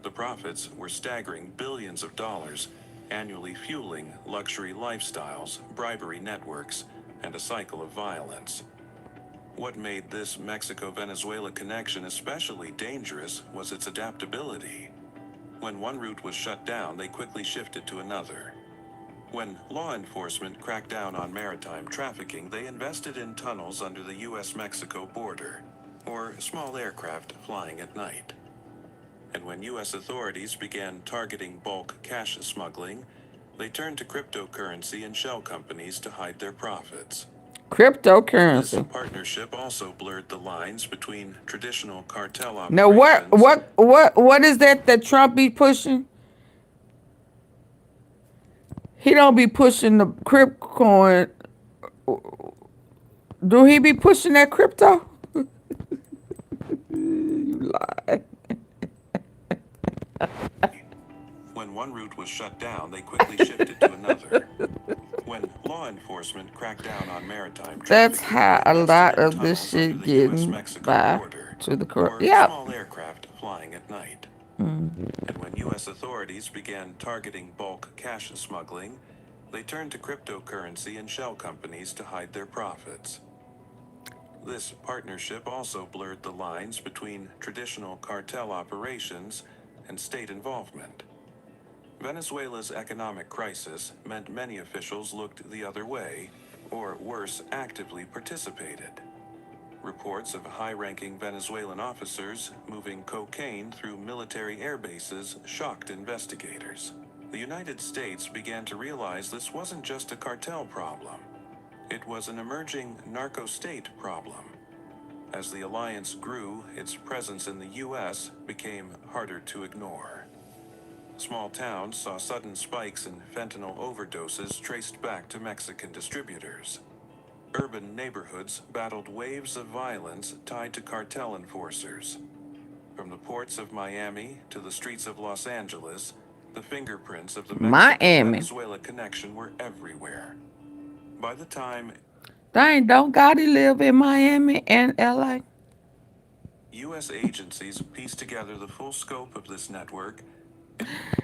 R: The profits were staggering billions of dollars, annually fueling luxury lifestyles, bribery networks, and a cycle of violence. What made this Mexico-Venezuela connection especially dangerous was its adaptability. When one route was shut down, they quickly shifted to another. When law enforcement cracked down on maritime trafficking, they invested in tunnels under the U.S.-Mexico border, or small aircraft flying at night. And when U.S. authorities began targeting bulk cash smuggling, they turned to cryptocurrency and shell companies to hide their profits.
A: Cryptocurrency.
R: This partnership also blurred the lines between traditional cartel operations.
A: Now what is that Trump be pushing? He don't be pushing the crypto coin. Do he be pushing that crypto? You lie.
R: When one route was shut down, they quickly shifted to another. When law enforcement cracked down on maritime trafficking,
A: that's how a lot of this shit getting by to the corrupt. Yeah.
R: Small aircraft flying at night. And when U.S. authorities began targeting bulk cash smuggling, they turned to cryptocurrency and shell companies to hide their profits. This partnership also blurred the lines between traditional cartel operations and state involvement. Venezuela's economic crisis meant many officials looked the other way, or worse, actively participated. Reports of high-ranking Venezuelan officers moving cocaine through military air bases shocked investigators. The United States began to realize this wasn't just a cartel problem. It was an emerging narco-state problem. As the alliance grew, its presence in the U.S. became harder to ignore. Small towns saw sudden spikes in fentanyl overdoses traced back to Mexican distributors. Urban neighborhoods battled waves of violence tied to cartel enforcers. From the ports of Miami to the streets of Los Angeles, the fingerprints of the Mexico-Venezuela connection were everywhere. By the time
A: Dang, don't Gotti live in Miami and LA?
R: U.S. agencies pieced together the full scope of this network.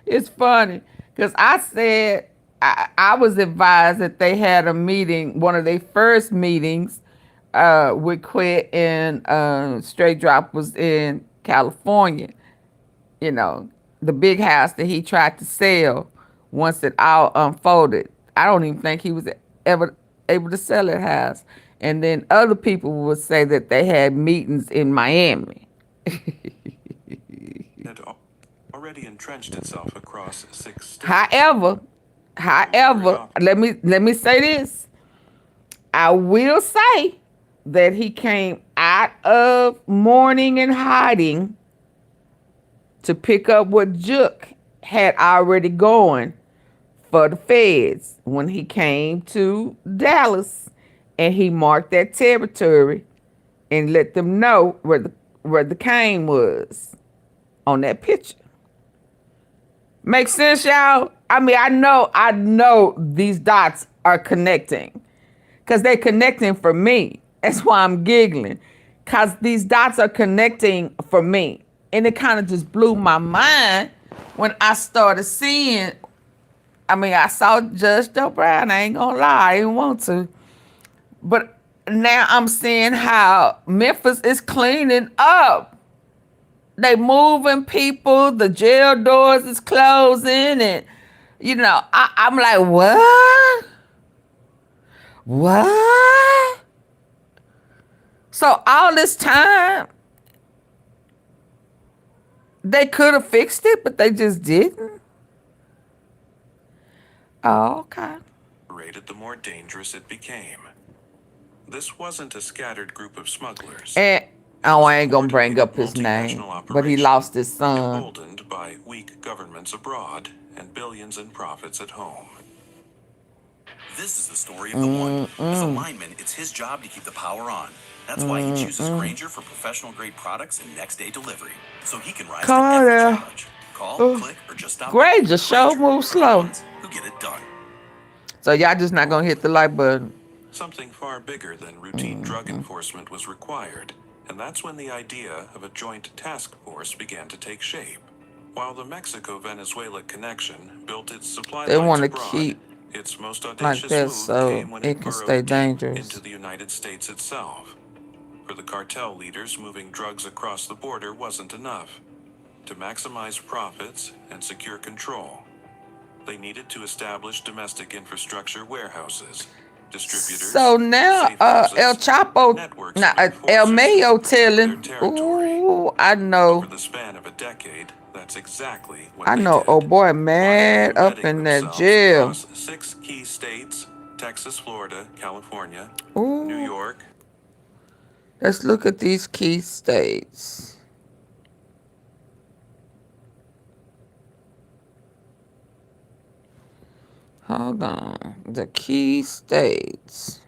A: It's funny because I said I was advised that they had a meeting, one of their first meetings with Quette and Straight Drop was in California. You know, the big house that he tried to sell once it all unfolded. I don't even think he was ever able to sell that house. And then other people would say that they had meetings in Miami.
R: Had already entrenched itself across 6 states.
A: However, let me say this. I will say that he came out of mourning and hiding to pick up what Juke had already going for the feds when he came to Dallas, and he marked that territory and let them know where the cane was on that picture. Make sense, y'all? I mean, I know these dots are connecting because they're connecting for me. That's why I'm giggling, because these dots are connecting for me. And it kind of just blew my mind when I started seeing, I mean, I saw Judge Joe Brown. I ain't gonna lie, I didn't want to. But now I'm seeing how Memphis is cleaning up. They moving people, the jail doors is closing, and, you know, I'm like, what? What? So all this time, they could have fixed it, but they just didn't. Oh, okay.
R: The more dangerous it became. This wasn't a scattered group of smugglers.
A: And I ain't gonna bring up his name, but he lost his son.
R: Emboldened by weak governments abroad and billions in profits at home.
L: This is the story of the one. As a lineman, it's his job to keep the power on. That's why he chooses Grainger for professional grade products and next day delivery, so he can rise to every challenge. Call, click, or just stop.
A: Grainger show moves slow.
L: Who get it done.
A: So y'all just not gonna hit the like button.
R: Something far bigger than routine drug enforcement was required, and that's when the idea of a joint task force began to take shape. While the Mexico-Venezuela connection built its supply
A: they want to
R: abroad,
A: keep
R: its most
A: like
R: audacious
A: that
R: move
A: so
R: came when
A: it can stay dangerous
R: into the United States itself. For the cartel leaders, moving drugs across the border wasn't enough. To maximize profits and secure control, they needed to establish domestic infrastructure warehouses, distributors.
A: So now El Chapo, El Mayo telling, ooh, I know.
R: Over the span of a decade, that's exactly what
A: I know. Oh boy, mad up in that jail.
R: 6 key states: Texas, Florida, California,
A: Ooh.
R: New York.
A: Let's look at these key states. Hold on. The key states.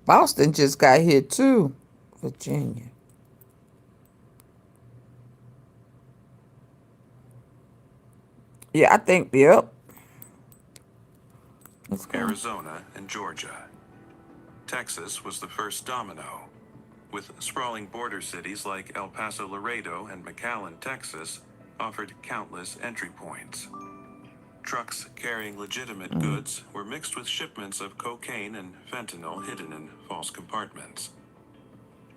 A: Boston just got hit too. Virginia. Yeah, I think, yep.
R: Arizona, and Georgia. Texas was the first domino, with sprawling border cities like El Paso, Laredo, and McAllen, Texas, offered countless entry points. Trucks carrying legitimate goods were mixed with shipments of cocaine and fentanyl hidden in false compartments.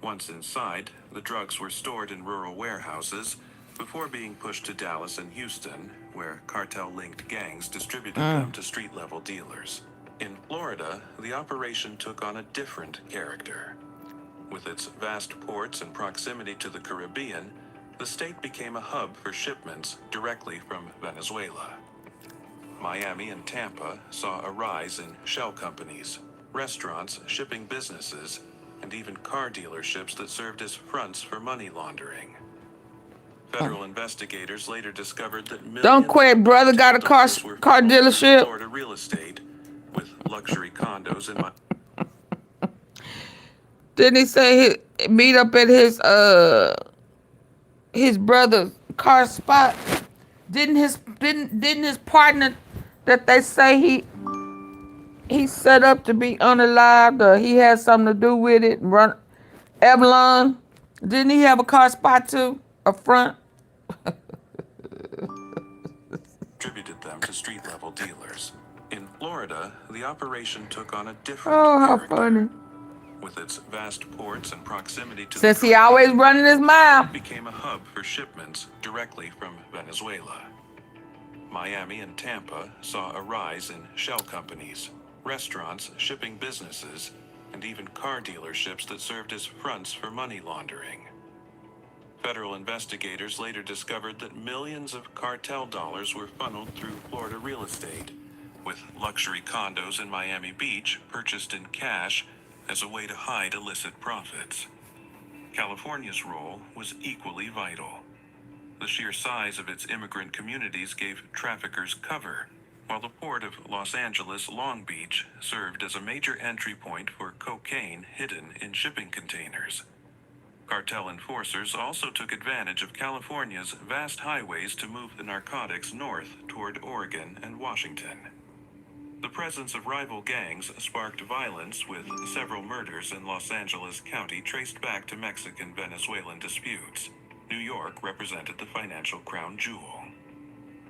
R: Once inside, the drugs were stored in rural warehouses before being pushed to Dallas and Houston, where cartel-linked gangs distributed them to street-level dealers. In Florida, the operation took on a different character. With its vast ports and proximity to the Caribbean, the state became a hub for shipments directly from Venezuela. Miami and Tampa saw a rise in shell companies, restaurants, shipping businesses, and even car dealerships that served as fronts for money laundering. Federal investigators later discovered that millions
A: Don't quit, brother. Got a car dealership.
R: Florida real estate, with luxury condos in
A: Didn't he say he meet up at his brother's car spot? Didn't his partner that they say he set up to be unalived, or he had something to do with it, run Avalon? Didn't he have a car spot too? A front?
R: distributed them to street-level dealers. In Florida, the operation took on a different character.
A: How funny.
R: With its vast ports and proximity to
A: Since he always running his mouth.
R: it became a hub for shipments directly from Venezuela. Miami and Tampa saw a rise in shell companies, restaurants, shipping businesses, and even car dealerships that served as fronts for money laundering. Federal investigators later discovered that millions of cartel dollars were funneled through Florida real estate, with luxury condos in Miami Beach purchased in cash as a way to hide illicit profits. California's role was equally vital. The sheer size of its immigrant communities gave traffickers cover, while the port of Los Angeles Long Beach served as a major entry point for cocaine hidden in shipping containers. Cartel enforcers also took advantage of California's vast highways to move the narcotics north toward Oregon and Washington. The presence of rival gangs sparked violence, with several murders in Los Angeles County traced back to Mexican-Venezuelan disputes. New York represented the financial crown jewel.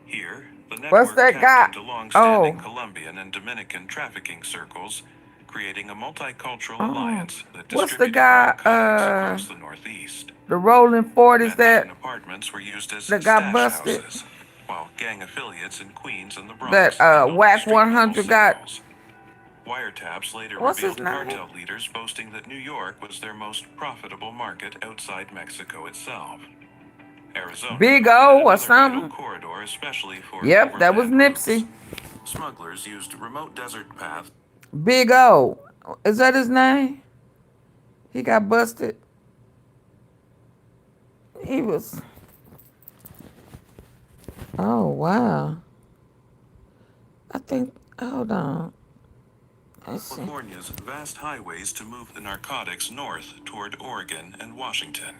R: Here, the network tapped into long-standing Colombian and Dominican trafficking circles, creating a multicultural alliance that distributed narcotics across the Northeast.
A: The rolling 40s that
R: apartments were used as
A: that got busted.
R: Houses, while gang affiliates in Queens and the Bronx
A: that WAC 100 got.
R: Wiretaps later revealed cartel leaders boasting that New York was their most profitable market outside Mexico itself. Arizona,
A: Big O or something.
R: Corridor, especially for
A: that was Nipsey.
R: Smugglers used remote desert paths.
A: Big O, is that his name? He got busted. He was. Oh wow. I think. Hold on.
R: California's vast highways to move the narcotics north toward Oregon and Washington.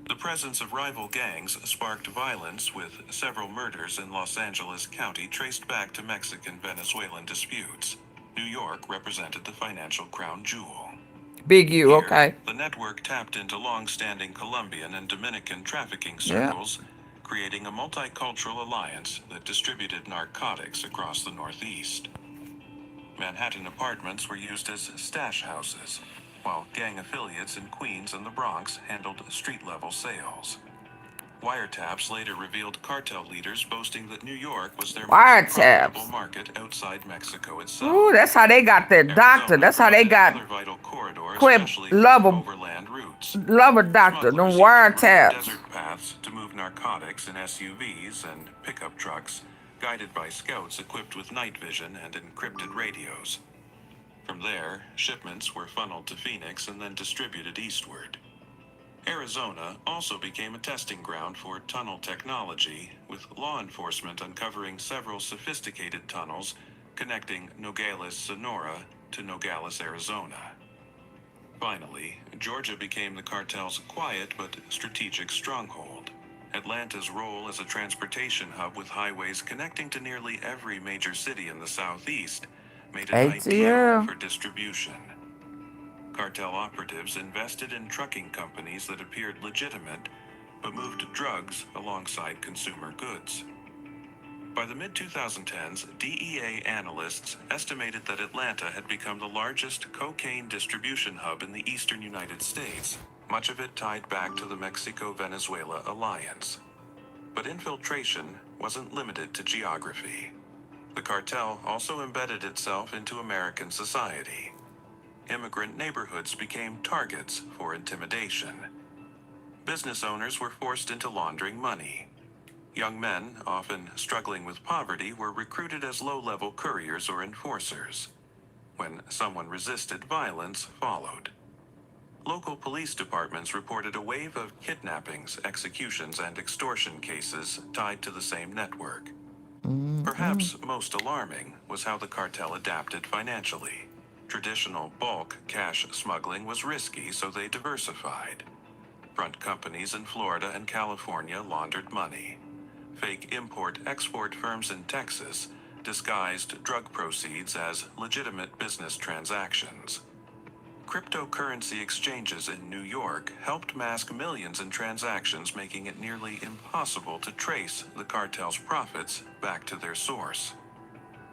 R: The presence of rival gangs sparked violence, with several murders in Los Angeles County traced back to Mexican-Venezuelan disputes. New York represented the financial crown jewel.
A: Big U,
R: Here,
A: okay.
R: The network tapped into long-standing Colombian and Dominican trafficking circles, creating a multicultural alliance that distributed narcotics across the Northeast. Manhattan apartments were used as stash houses, while gang affiliates in Queens and the Bronx handled street-level sales. Wiretaps later revealed cartel leaders boasting that New York was their most profitable market outside Mexico itself.
A: Ooh, that's how they got their doctor. That's how they got Quette lover doctor, them wiretaps.
R: Desert paths to move narcotics in SUVs and pickup trucks, guided by scouts equipped with night vision and encrypted radios. From there, shipments were funneled to Phoenix and then distributed eastward. Arizona also became a testing ground for tunnel technology, with law enforcement uncovering several sophisticated tunnels connecting Nogales, Sonora to Nogales, Arizona. Finally, Georgia became the cartel's quiet but strategic stronghold. Atlanta's role as a transportation hub with highways connecting to nearly every major city in the Southeast made it ideal
A: ATL.
R: for distribution. Cartel operatives invested in trucking companies that appeared legitimate, but moved drugs alongside consumer goods. By the mid-2010s, DEA analysts estimated that Atlanta had become the largest cocaine distribution hub in the eastern United States, much of it tied back to the Mexico-Venezuela alliance. But infiltration wasn't limited to geography. The cartel also embedded itself into American society. Immigrant neighborhoods became targets for intimidation. Business owners were forced into laundering money. Young men, often struggling with poverty, were recruited as low-level couriers or enforcers. When someone resisted, violence followed. Local police departments reported a wave of kidnappings, executions, and extortion cases tied to the same network. Perhaps most alarming was how the cartel adapted financially. Traditional bulk cash smuggling was risky, so they diversified. Front companies in Florida and California laundered money. Fake import-export firms in Texas disguised drug proceeds as legitimate business transactions. Cryptocurrency exchanges in New York helped mask millions in transactions, making it nearly impossible to trace the cartel's profits back to their source.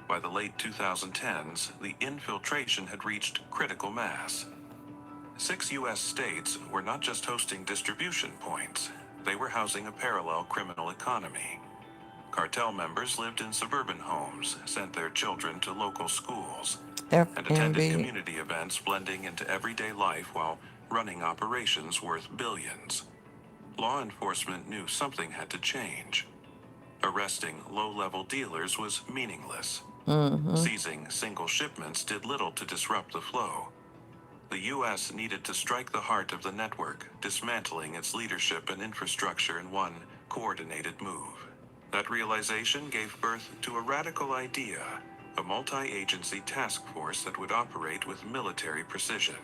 R: By the late 2010s, the infiltration had reached critical mass. 6 U.S. states were not just hosting distribution points, they were housing a parallel criminal economy. Cartel members lived in suburban homes, sent their children to local schools, and attended community events, blending into everyday life while running operations worth billions. Law enforcement knew something had to change. Arresting low-level dealers was meaningless. Seizing single shipments did little to disrupt the flow. The U.S. needed to strike the heart of the network, dismantling its leadership and infrastructure in one coordinated move. That realization gave birth to a radical idea, a multi-agency task force that would operate with military precision.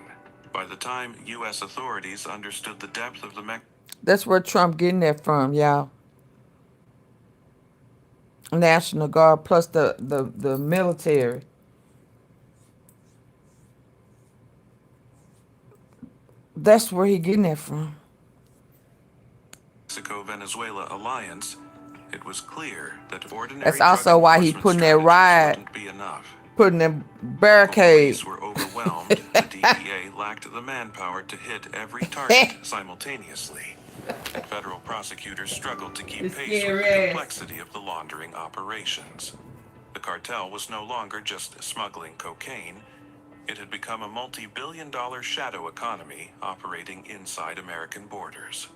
R: By the time U.S. authorities understood the depth of the
A: That's where Trump getting that from, y'all. National Guard plus the military. That's where he getting that from.
R: Mexico-Venezuela alliance, it was clear that ordinary
A: That's also why he putting that ride, putting them barricades.
R: Police were overwhelmed. The DEA lacked the manpower to hit every target simultaneously. And federal prosecutors struggled to keep pace with the complexity of the laundering operations. The cartel was no longer just smuggling cocaine. It had become a multi-billion-dollar shadow economy operating inside American borders.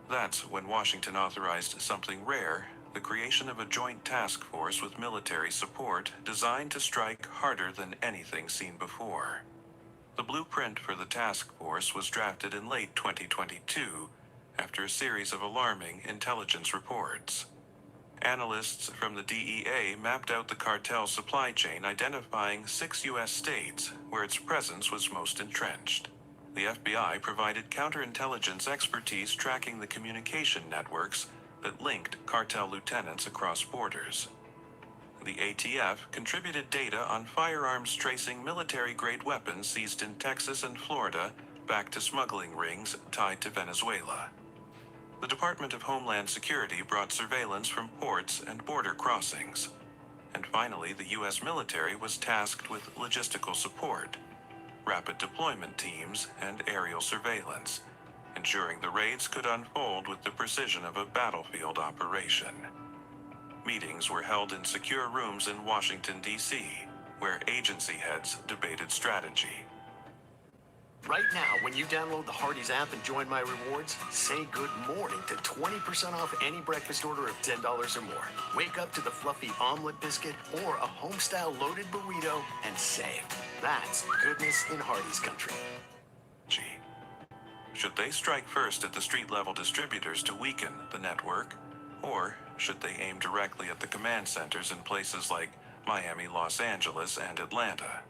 R: That's when Washington authorized something rare, the creation of a joint task force with military support designed to strike harder than anything seen before. The blueprint for the task force was drafted in late 2022 after a series of alarming intelligence reports. Analysts from the DEA mapped out the cartel supply chain, identifying 6 U.S. states where its presence was most entrenched. The FBI provided counterintelligence expertise tracking the communication networks that linked cartel lieutenants across borders. The ATF contributed data on firearms tracing military-grade weapons seized in Texas and Florida back to smuggling rings tied to Venezuela. The Department of Homeland Security brought surveillance from ports and border crossings. And finally, the U.S. military was tasked with logistical support, rapid deployment teams, and aerial surveillance, ensuring the raids could unfold with the precision of a battlefield operation. Meetings were held in secure rooms in Washington, D.C., where agency heads debated strategy.
S: Right now, when you download the Hardee's app and join My Rewards, say good morning to 20% off any breakfast order of $10 or more. Wake up to the fluffy omelet biscuit or a home-style loaded burrito and save. That's goodness in Hardee's country.
R: Should they strike first at the street-level distributors to weaken the network? Or should they aim directly at the command centers in places like Miami, Los Angeles, and Atlanta?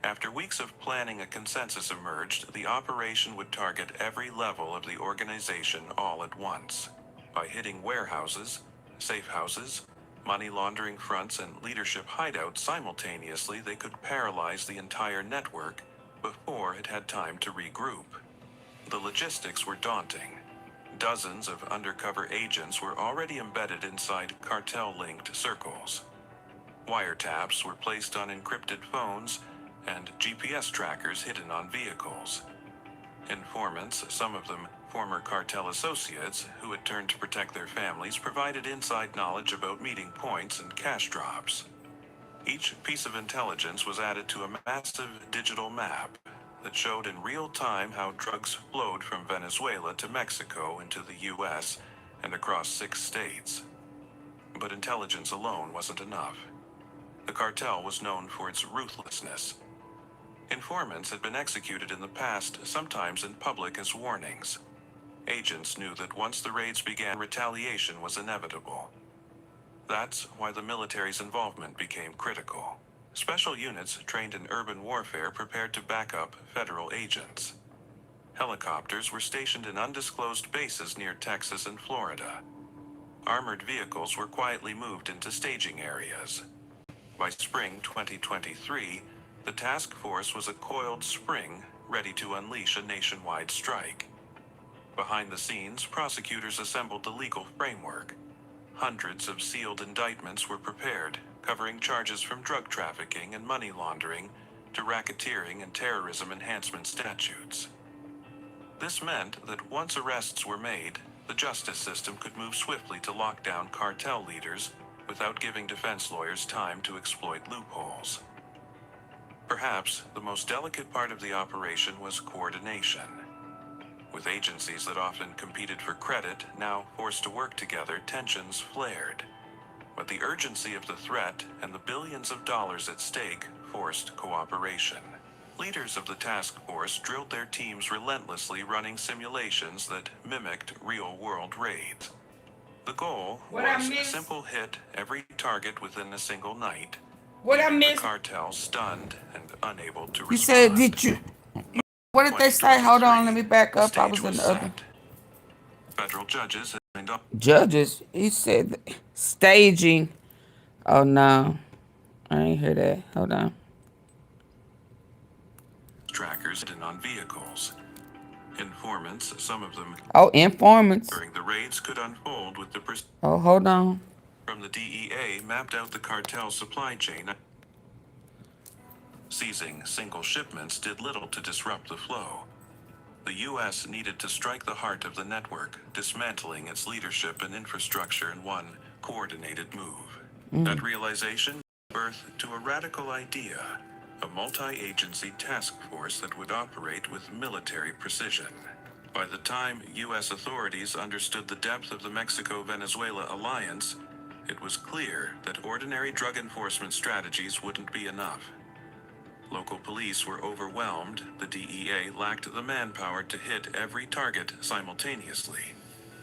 R: After weeks of planning, a consensus emerged. The operation would target every level of the organization all at once, by hitting warehouses, safe houses, money laundering fronts and leadership hideouts simultaneously, they could paralyze the entire network before it had time to regroup. The logistics were daunting. Dozens of undercover agents were already embedded inside cartel-linked circles. Wiretaps were placed on encrypted phones and GPS trackers hidden on vehicles. Informants, some of them former cartel associates who had turned to protect their families, provided inside knowledge about meeting points and cash drops. Each piece of intelligence was added to a massive digital map that showed in real time how drugs flowed from Venezuela to Mexico into the U.S. and across 6 states. But intelligence alone wasn't enough. The cartel was known for its ruthlessness. Informants had been executed in the past, sometimes in public as warnings. Agents knew that once the raids began, retaliation was inevitable. That's why the military's involvement became critical. Special units trained in urban warfare prepared to back up federal agents. Helicopters were stationed in undisclosed bases near Texas and Florida. Armored vehicles were quietly moved into staging areas. By spring 2023, the task force was a coiled spring ready to unleash a nationwide strike. Behind the scenes, prosecutors assembled the legal framework. Hundreds of sealed indictments were prepared, covering charges from drug trafficking and money laundering to racketeering and terrorism enhancement statutes. This meant that once arrests were made, the justice system could move swiftly to lock down cartel leaders without giving defense lawyers time to exploit loopholes. Perhaps the most delicate part of the operation was coordination. With agencies that often competed for credit now forced to work together, tensions flared. But the urgency of the threat and the billions of dollars at stake forced cooperation. Leaders of the task force drilled their teams relentlessly, running simulations that mimicked real-world raids. The goal was a simple hit every target within a single night. The cartel stunned and unable to respond.
A: You said, did you? What did they say? Hold on, let me back up. I was in the other.
R: Federal judges had signed up.
A: Judges? He said staging. Oh, no. I ain't hear that. Hold on.
R: Trackers and on vehicles. Informants, some of them.
A: Oh, informants.
R: During the raids could unfold with the.
A: Oh, hold on.
R: From the DEA mapped out the cartel supply chain. Seizing single shipments did little to disrupt the flow. The U.S. needed to strike the heart of the network, dismantling its leadership and infrastructure in one coordinated move. That realization gave birth to a radical idea, a multi-agency task force that would operate with military precision. By the time U.S. authorities understood the depth of the Mexico-Venezuela alliance, it was clear that ordinary drug enforcement strategies wouldn't be enough. Local police were overwhelmed. The DEA lacked the manpower to hit every target simultaneously,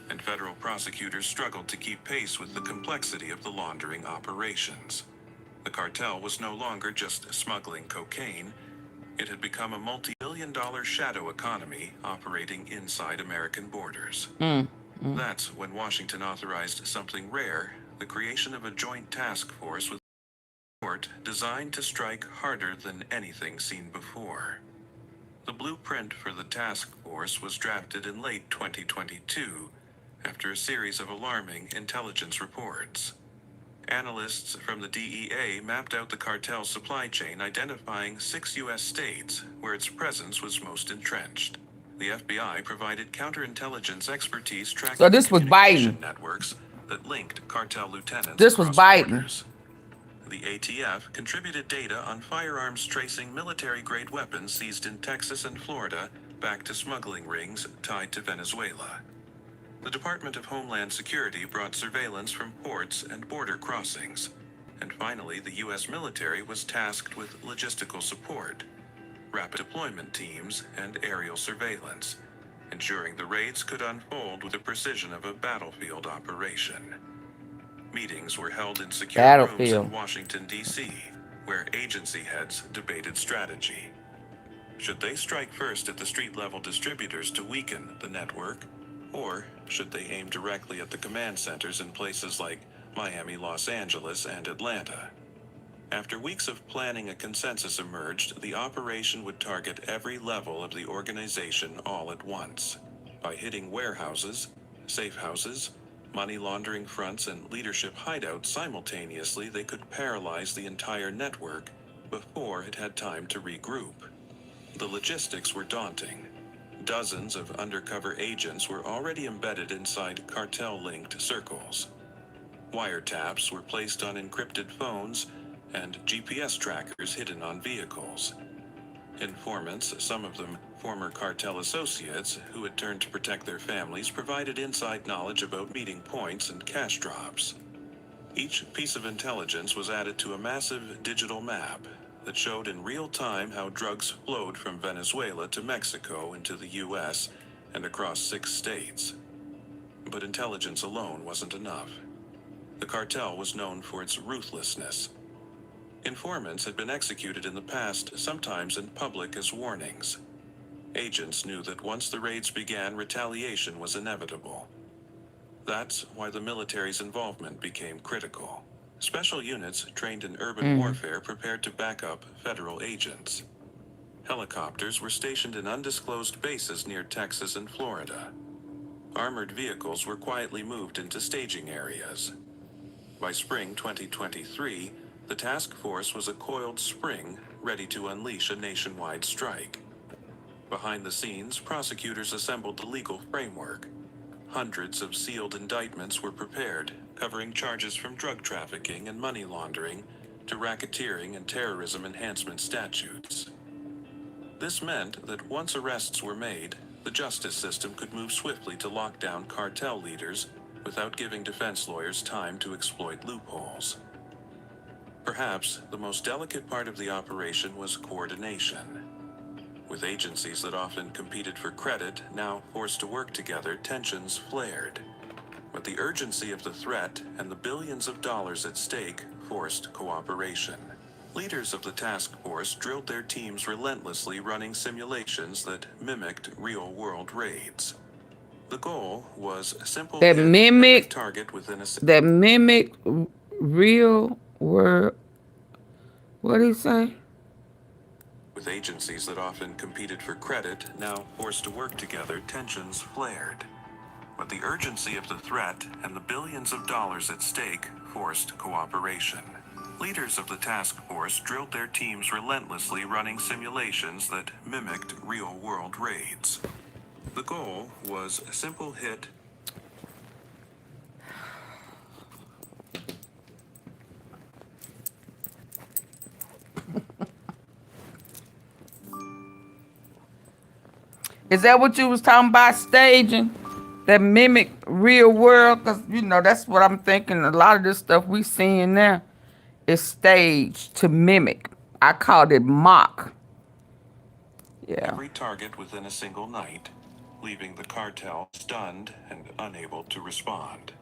R: and federal prosecutors struggled to keep pace with the complexity of the laundering operations. The cartel was no longer just smuggling cocaine. It had become a multi-billion-dollar shadow economy operating inside American borders. That's when Washington authorized something rare, the creation of a joint task force with designed to strike harder than anything seen before. The blueprint for the task force was drafted in late 2022 after a series of alarming intelligence reports. Analysts from the DEA mapped out the cartel supply chain, identifying 6 U.S. states where its presence was most entrenched. The FBI provided counterintelligence expertise tracking
A: So this was Biden.
R: Networks that linked cartel lieutenants.
A: This was Biden.
R: Borders. The ATF contributed data on firearms tracing military-grade weapons seized in Texas and Florida back to smuggling rings tied to Venezuela. The Department of Homeland Security brought surveillance from ports and border crossings. And finally, the U.S. military was tasked with logistical support, rapid deployment teams, and aerial surveillance, ensuring the raids could unfold with the precision of a battlefield operation. Meetings were held in secure rooms in Washington, D.C., where agency heads debated strategy. Should they strike first at the street-level distributors to weaken the network, or should they aim directly at the command centers in places like Miami, Los Angeles, and Atlanta. After weeks of planning, a consensus emerged the operation would target every level of the organization all at once. By hitting warehouses, safe houses, money laundering fronts, and leadership hideouts simultaneously, they could paralyze the entire network before it had time to regroup. The logistics were daunting. Dozens of undercover agents were already embedded inside cartel-linked circles. Wiretaps were placed on encrypted phones and GPS trackers hidden on vehicles. Informants, some of them former cartel associates who had turned to protect their families, provided inside knowledge about meeting points and cash drops. Each piece of intelligence was added to a massive digital map that showed in real time how drugs flowed from Venezuela to Mexico into the U.S. and across 6 states. But intelligence alone wasn't enough. The cartel was known for its ruthlessness. Informants had been executed in the past, sometimes in public as warnings. Agents knew that once the raids began, retaliation was inevitable. That's why the military's involvement became critical. Special units trained in urban warfare prepared to back up federal agents. Helicopters were stationed in undisclosed bases near Texas and Florida. Armored vehicles were quietly moved into staging areas. By spring 2023, the task force was a coiled spring ready to unleash a nationwide strike. Behind the scenes, prosecutors assembled the legal framework. Hundreds of sealed indictments were prepared, covering charges from drug trafficking and money laundering to racketeering and terrorism enhancement statutes. This meant that once arrests were made, the justice system could move swiftly to lock down cartel leaders without giving defense lawyers time to exploit loopholes. Perhaps the most delicate part of the operation was coordination. With agencies that often competed for credit now forced to work together, tensions flared. But the urgency of the threat and the billions of dollars at stake forced cooperation. Leaders of the task force drilled their teams relentlessly, running simulations that mimicked real-world raids. The goal was a simple target within
A: that mimic real world. What did he say?
R: With agencies that often competed for credit now forced to work together, tensions flared. But the urgency of the threat and the billions of dollars at stake forced cooperation. Leaders of the task force drilled their teams relentlessly, running simulations that mimicked real-world raids. The goal was a simple hit.
A: Is that what you was talking about, staging? That mimic real world? Because, you know, that's what I'm thinking. A lot of this stuff we seeing now is staged to mimic. I called it mock. Yeah.
R: Every target within a single night, leaving the cartel stunned and unable to respond.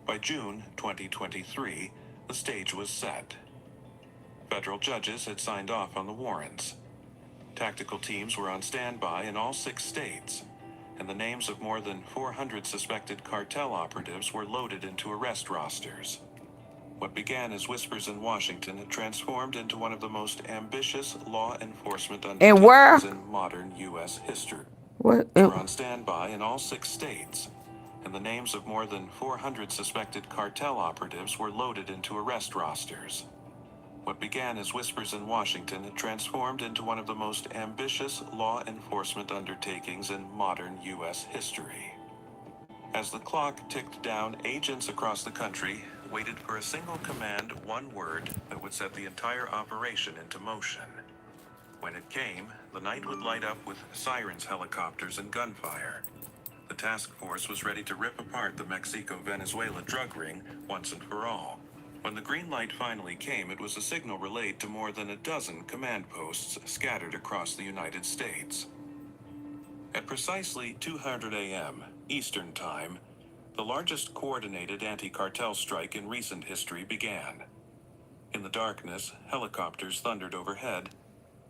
R: By June 2023, the stage was set. Federal judges had signed off on the warrants. Tactical teams were on standby in all 6 states, and the names of more than 400 suspected cartel operatives were loaded into arrest rosters. What began as whispers in Washington had transformed into one of the most ambitious law enforcement undertakings in modern U.S. history. Were on standby in all 6 states, and the names of more than 400 suspected cartel operatives were loaded into arrest rosters. What began as whispers in Washington had transformed into one of the most ambitious law enforcement undertakings in modern U.S. history. As the clock ticked down, agents across the country waited for a single command, one word that would set the entire operation into motion. When it came, the night would light up with sirens, helicopters, and gunfire. The task force was ready to rip apart the Mexico-Venezuela drug ring once and for all. When the green light finally came, it was a signal relayed to more than a dozen command posts scattered across the United States. At precisely 2:00 a.m. Eastern Time, the largest coordinated anti-cartel strike in recent history began. In the darkness, helicopters thundered overhead,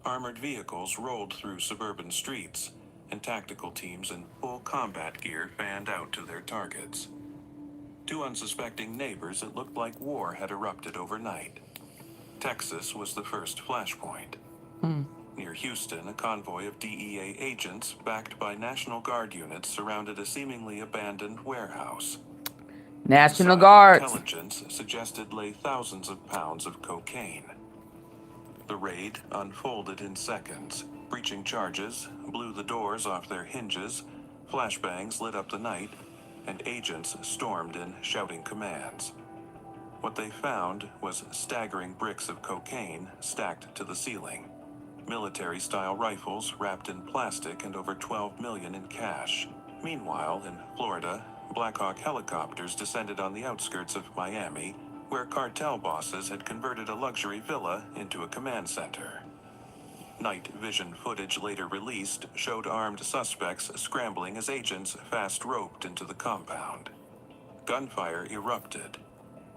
R: armored vehicles rolled through suburban streets, and tactical teams in full combat gear fanned out to their targets. To unsuspecting neighbors, it looked like war had erupted overnight. Texas was the first flashpoint. Near Houston, a convoy of DEA agents, backed by National Guard units, surrounded a seemingly abandoned warehouse.
A: National
R: Inside,
A: Guards.
R: Intelligence suggested lay thousands of pounds of cocaine. The raid unfolded in seconds. Breaching charges blew the doors off their hinges, flashbangs lit up the night, and agents stormed in shouting commands. What they found was staggering bricks of cocaine stacked to the ceiling, military-style rifles wrapped in plastic, and over $12 million in cash. Meanwhile, in Florida, Black Hawk helicopters descended on the outskirts of Miami, where cartel bosses had converted a luxury villa into a command center. Night vision footage later released showed armed suspects scrambling as agents fast-roped into the compound. Gunfire erupted.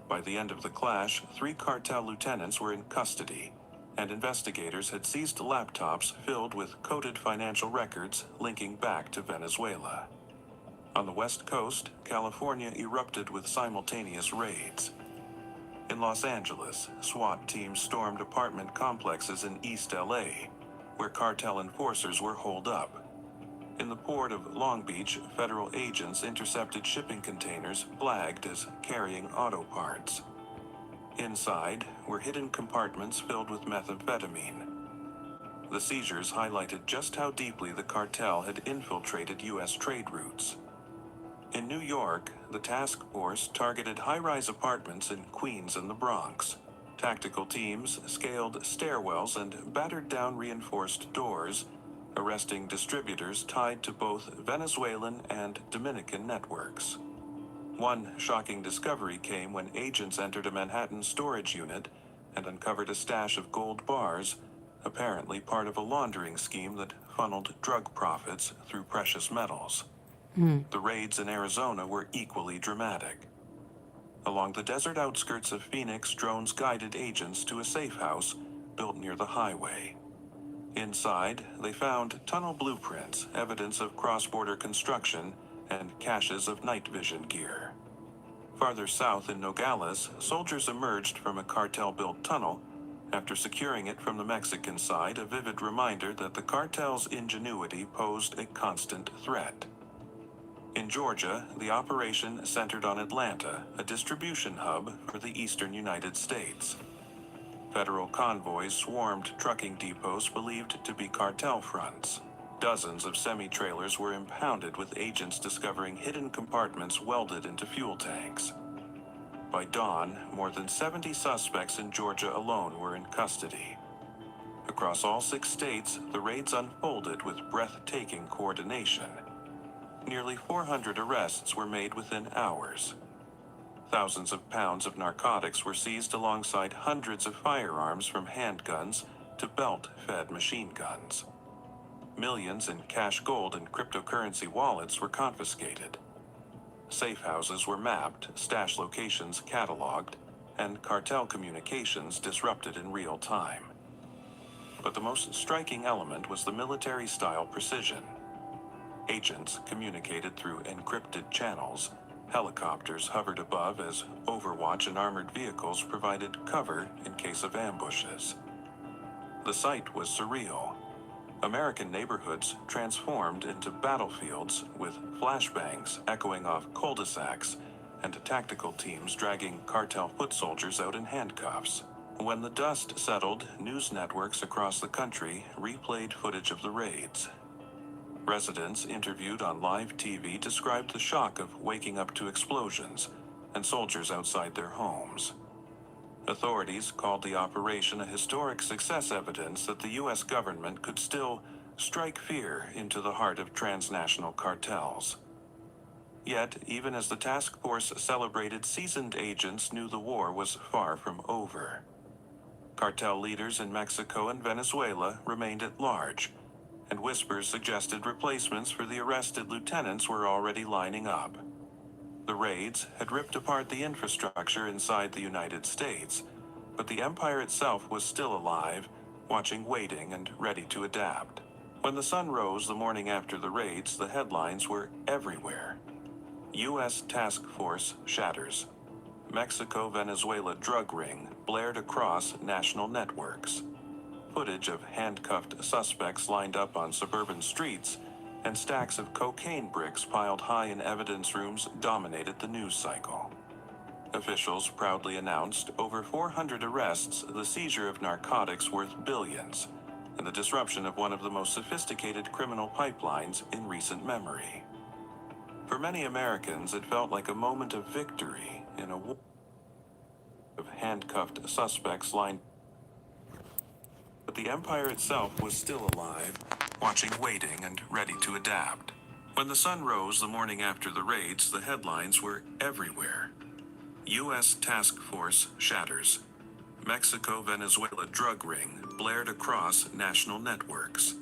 R: By the end of the clash, 3 cartel lieutenants were in custody, and investigators had seized laptops filled with coded financial records linking back to Venezuela. On the West Coast, California erupted with simultaneous raids. In Los Angeles, SWAT teams stormed apartment complexes in East LA, where cartel enforcers were holed up. In the port of Long Beach, federal agents intercepted shipping containers flagged as carrying auto parts. Inside were hidden compartments filled with methamphetamine. The seizures highlighted just how deeply the cartel had infiltrated U.S. trade routes. In New York, the task force targeted high-rise apartments in Queens and the Bronx. Tactical teams scaled stairwells and battered down reinforced doors, arresting distributors tied to both Venezuelan and Dominican networks. One shocking discovery came when agents entered a Manhattan storage unit and uncovered a stash of gold bars, apparently part of a laundering scheme that funneled drug profits through precious metals. The raids in Arizona were equally dramatic. Along the desert outskirts of Phoenix, drones guided agents to a safe house built near the highway. Inside, they found tunnel blueprints, evidence of cross-border construction, and caches of night vision gear. Farther south in Nogales, soldiers emerged from a cartel-built tunnel after securing it from the Mexican side, a vivid reminder that the cartel's ingenuity posed a constant threat. In Georgia, the operation centered on Atlanta, a distribution hub for the eastern United States. Federal convoys swarmed trucking depots believed to be cartel fronts. Dozens of semi-trailers were impounded with agents discovering hidden compartments welded into fuel tanks. By dawn, more than 70 suspects in Georgia alone were in custody. Across all 6 states, the raids unfolded with breathtaking coordination. Nearly 400 arrests were made within hours. Thousands of pounds of narcotics were seized alongside hundreds of firearms from handguns to belt-fed machine guns. Millions in cash gold and cryptocurrency wallets were confiscated. Safe houses were mapped, stash locations cataloged, and cartel communications disrupted in real time. But the most striking element was the military-style precision. Agents communicated through encrypted channels. Helicopters hovered above as overwatch and armored vehicles provided cover in case of ambushes. The sight was surreal. American neighborhoods transformed into battlefields with flashbangs echoing off cul-de-sacs and tactical teams dragging cartel foot soldiers out in handcuffs. When the dust settled, news networks across the country replayed footage of the raids. Residents interviewed on live TV described the shock of waking up to explosions and soldiers outside their homes. Authorities called the operation a historic success, evidence that the U.S. government could still strike fear into the heart of transnational cartels. Yet, even as the task force celebrated, seasoned agents knew the war was far from over. Cartel leaders in Mexico and Venezuela remained at large, and whispers suggested replacements for the arrested lieutenants were already lining up. The raids had ripped apart the infrastructure inside the United States, but the empire itself was still alive, watching, waiting, and ready to adapt. When the sun rose the morning after the raids, the headlines were everywhere. U.S. task force shatters. Mexico-Venezuela drug ring blared across national networks. Footage of handcuffed suspects lined up on suburban streets and stacks of cocaine bricks piled high in evidence rooms dominated the news cycle. Officials proudly announced over 400 arrests, the seizure of narcotics worth billions, and the disruption of one of the most sophisticated criminal pipelines in recent memory. For many Americans, it felt like a moment of victory in a war of handcuffed suspects lined. But the empire itself was still alive, watching, waiting, and ready to adapt. When the sun rose the morning after the raids, the headlines were everywhere. U.S. task force shatters. Mexico-Venezuela drug ring blared across national networks.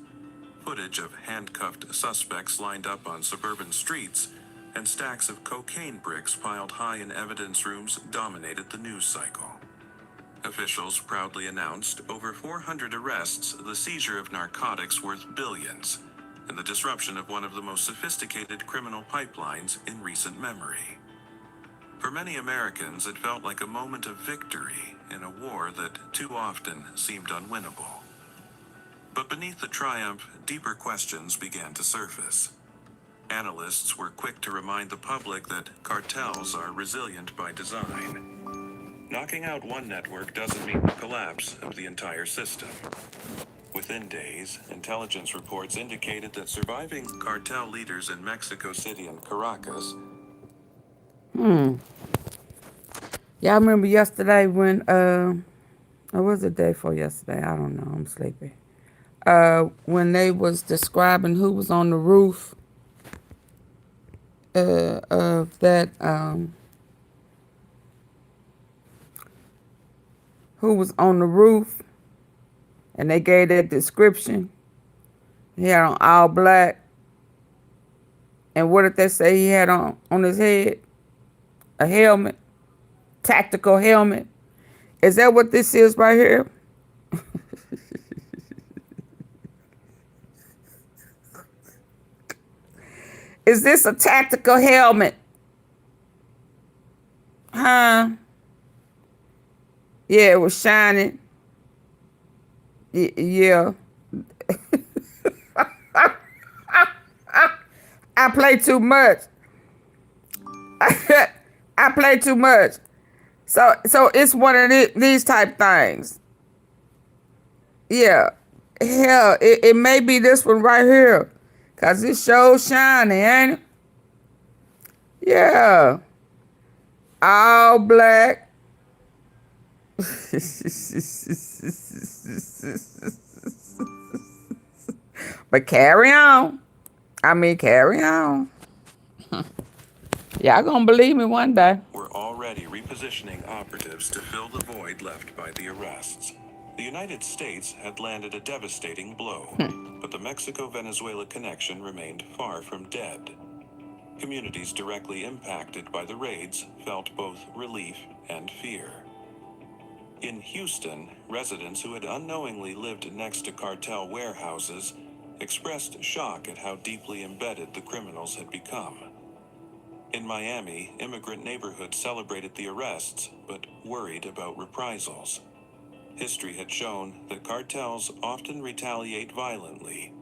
R: Footage of handcuffed suspects lined up on suburban streets and stacks of cocaine bricks piled high in evidence rooms dominated the news cycle. Officials proudly announced over 400 arrests, the seizure of narcotics worth billions, and the disruption of one of the most sophisticated criminal pipelines in recent memory. For many Americans, it felt like a moment of victory in a war that too often seemed unwinnable. But beneath the triumph, deeper questions began to surface. Analysts were quick to remind the public that cartels are resilient by design. Knocking out one network doesn't mean the collapse of the entire system. Within days, intelligence reports indicated that surviving cartel leaders in Mexico City and Caracas.
A: Y'all remember yesterday when, what was the day for yesterday? I don't know. I'm sleepy. When they was describing who was on the roof of that, who was on the roof, and they gave that description. He had on all black. And what did they say he had on his head? A helmet. Tactical helmet. Is that what this is right here? Is this a tactical helmet? Huh? Yeah, it was shining. Yeah. I play too much. I play too much. So it's one of these type things. Yeah. Hell, it may be this one right here. Because it shows shining, ain't it? Yeah. All black. But carry on. I mean, carry on. Y'all gonna believe me one day.
R: We're already repositioning operatives to fill the void left by the arrests. The United States had landed a devastating blow, but the Mexico-Venezuela connection remained far from dead. Communities directly impacted by the raids felt both relief and fear. In Houston, residents who had unknowingly lived next to cartel warehouses expressed shock at how deeply embedded the criminals had become. In Miami, immigrant neighborhoods celebrated the arrests, but worried about reprisals. History had shown that cartels often retaliate violently,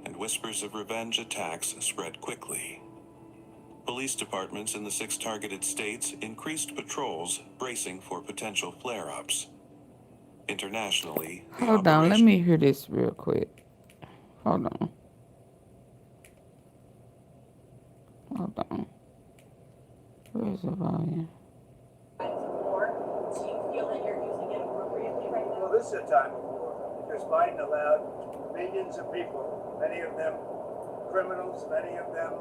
R: and whispers of revenge attacks spread quickly. Police departments in the 6 targeted states increased patrols, bracing for potential flare-ups. Internationally,
A: Hold on, let me hear this real quick. Hold on. Where's the volume?
T: Well, this is a time of war because Biden allowed millions of people, many of them criminals, many of them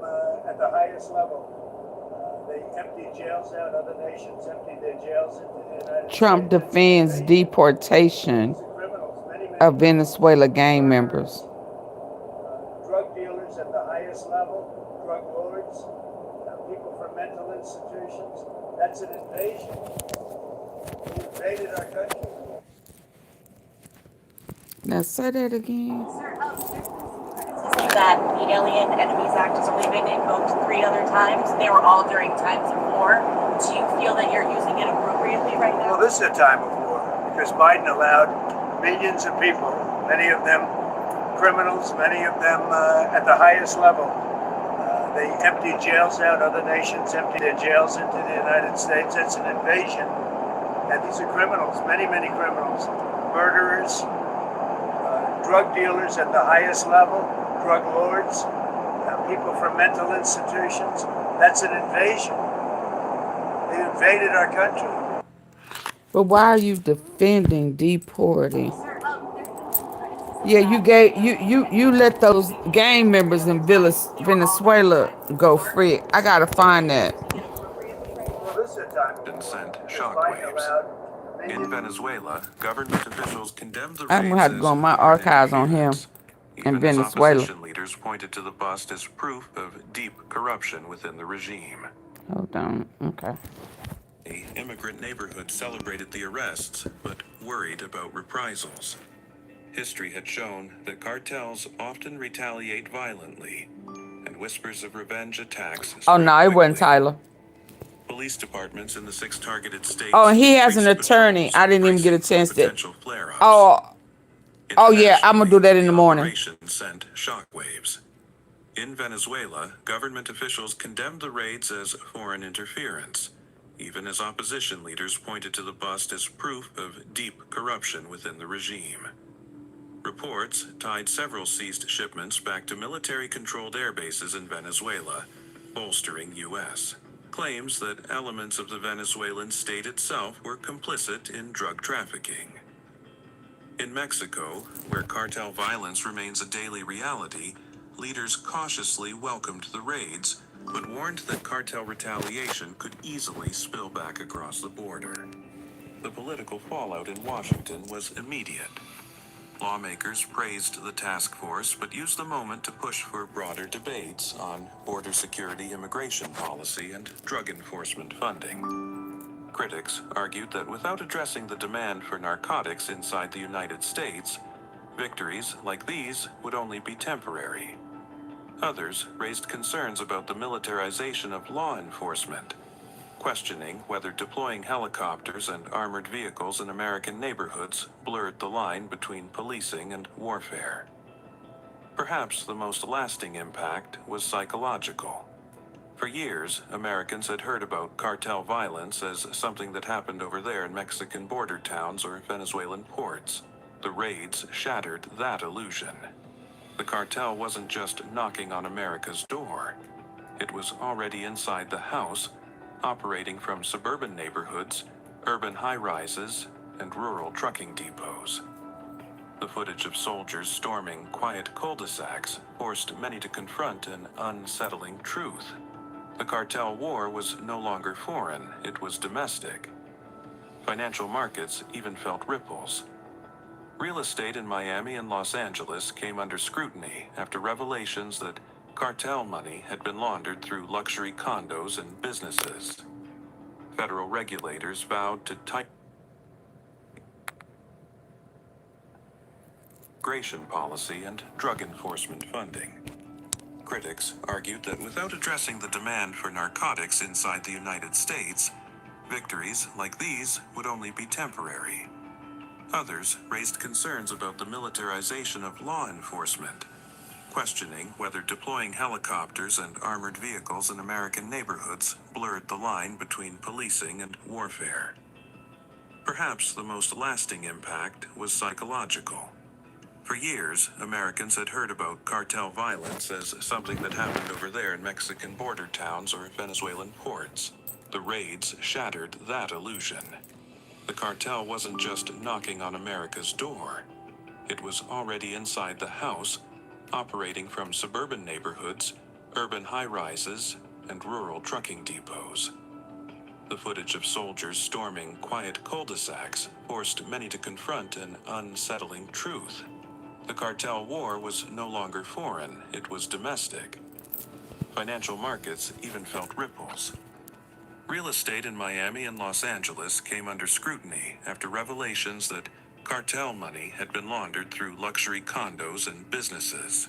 T: at the highest level. They emptied jails out. Other nations emptied their jails into the United States.
A: Trump defends deportation of Venezuela gang members.
T: Drug dealers at the highest level, drug lords, people from mental institutions. That's an invasion. He invaded our country.
A: Now say that again.
Q: that the Alien Enemies Act has only been invoked 3 other times. They were all during times of war. Do you feel that you're using it appropriately right now?
T: Well, this is a time of war because Biden allowed millions of people, many of them criminals, many of them at the highest level. They emptied jails out. Other nations emptied their jails into the United States. That's an invasion. And these are criminals, many, many criminals, murderers, drug dealers at the highest level, drug lords, people from mental institutions. That's an invasion. They invaded our country.
A: But why are you defending deporting? Yeah, you let those gang members in Venezuela go free. I gotta find that.
R: And sent shockwaves. In Venezuela, government officials condemned the
A: I'm gonna
R: raids
A: have to
R: as
A: go on my
R: foreign
A: archives on him
R: interference,
A: in
R: even as
A: Venezuela.
R: opposition leaders pointed to the bust as proof of deep corruption within the regime.
A: Hold on. Okay.
R: The immigrant neighborhood celebrated the arrests, but worried about reprisals. History had shown that cartels often retaliate violently, and whispers of revenge attacks
A: Oh
R: spread
A: no, it wasn't
R: quickly.
A: Tyler.
R: Police departments in the 6 targeted states.
A: Oh, and he has an
R: increased
A: attorney.
R: patrols,
A: I didn't even get a
R: bracing
A: chance
R: for
A: to.
R: potential flare-ups.
A: Oh yeah, I'm gonna do that in the morning.
R: Operation sent shockwaves. In Venezuela, government officials condemned the raids as foreign interference, even as opposition leaders pointed to the bust as proof of deep corruption within the regime. Reports tied several seized shipments back to military-controlled air bases in Venezuela, bolstering U.S. claims that elements of the Venezuelan state itself were complicit in drug trafficking. In Mexico, where cartel violence remains a daily reality, leaders cautiously welcomed the raids, but warned that cartel retaliation could easily spill back across the border. The political fallout in Washington was immediate. Lawmakers praised the task force, but used the moment to push for broader debates on border security, immigration policy, and drug enforcement funding. Critics argued that without addressing the demand for narcotics inside the United States, victories like these would only be temporary. Others raised concerns about the militarization of law enforcement, questioning whether deploying helicopters and armored vehicles in American neighborhoods blurred the line between policing and warfare. Perhaps the most lasting impact was psychological. For years, Americans had heard about cartel violence as something that happened over there in Mexican border towns or Venezuelan ports. The raids shattered that illusion. The cartel wasn't just knocking on America's door. It was already inside the house, operating from suburban neighborhoods, urban high-rises, and rural trucking depots. The footage of soldiers storming quiet cul-de-sacs forced many to confront an unsettling truth. The cartel war was no longer foreign, it was domestic. Financial markets even felt ripples. Real estate in Miami and Los Angeles came under scrutiny after revelations that cartel money had been laundered through luxury condos and businesses. Federal regulators vowed to tighten immigration policy and drug enforcement funding. Critics argued that without addressing the demand for narcotics inside the United States, victories like these would only be temporary. Others raised concerns about the militarization of law enforcement, questioning whether deploying helicopters and armored vehicles in American neighborhoods blurred the line between policing and warfare. Perhaps the most lasting impact was psychological. For years, Americans had heard about cartel violence as something that happened over there in Mexican border towns or Venezuelan ports. The raids shattered that illusion. The cartel wasn't just knocking on America's door. It was already inside the house, operating from suburban neighborhoods, urban high-rises, and rural trucking depots. The footage of soldiers storming quiet cul-de-sacs forced many to confront an unsettling truth. The cartel war was no longer foreign, it was domestic. Financial markets even felt ripples. Real estate in Miami and Los Angeles came under scrutiny after revelations that cartel money had been laundered through luxury condos and businesses.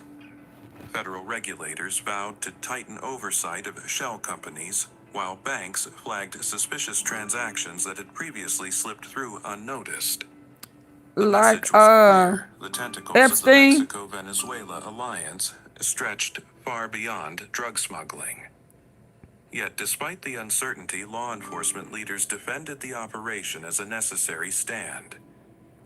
R: federal regulators vowed to tighten oversight of shell companies, while banks flagged suspicious transactions that had previously slipped through unnoticed. The
A: Like
R: message was clear. The tentacles of the
A: Epstein.
R: Mexico-Venezuela alliance stretched far beyond drug smuggling. Yet, despite the uncertainty, law enforcement leaders defended the operation as a necessary stand.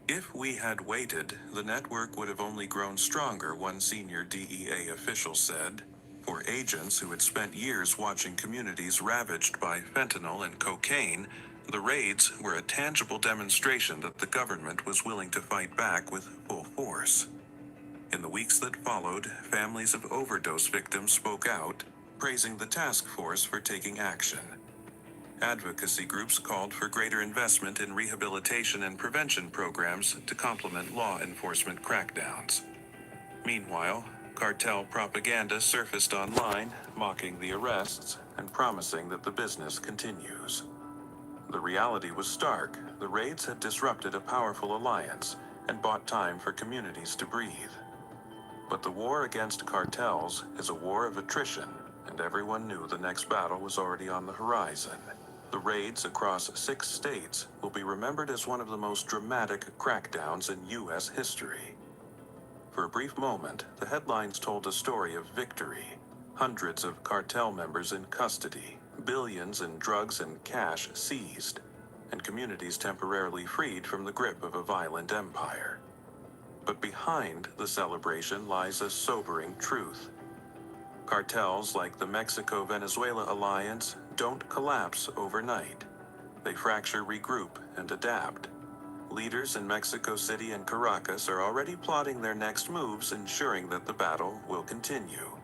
R: If we had waited, the network would have only grown stronger, one senior DEA official said. For agents who had spent years watching communities ravaged by fentanyl and cocaine, the raids were a tangible demonstration that the government was willing to fight back with full force. In the weeks that followed, families of overdose victims spoke out, praising the task force for taking action. Advocacy groups called for greater investment in rehabilitation and prevention programs to complement law enforcement crackdowns. Meanwhile, cartel propaganda surfaced online, mocking the arrests and promising that the business continues. The reality was stark. The raids had disrupted a powerful alliance and bought time for communities to breathe. But the war against cartels is a war of attrition, and everyone knew the next battle was already on the horizon. The raids across 6 states will be remembered as one of the most dramatic crackdowns in U.S. history. For a brief moment, the headlines told a story of victory. Hundreds of cartel members in custody, billions in drugs and cash seized, and communities temporarily freed from the grip of a violent empire. But behind the celebration lies a sobering truth. Cartels like the Mexico-Venezuela alliance don't collapse overnight. They fracture, regroup, and adapt. Leaders in Mexico City and Caracas are already plotting their next moves, ensuring that the battle will continue.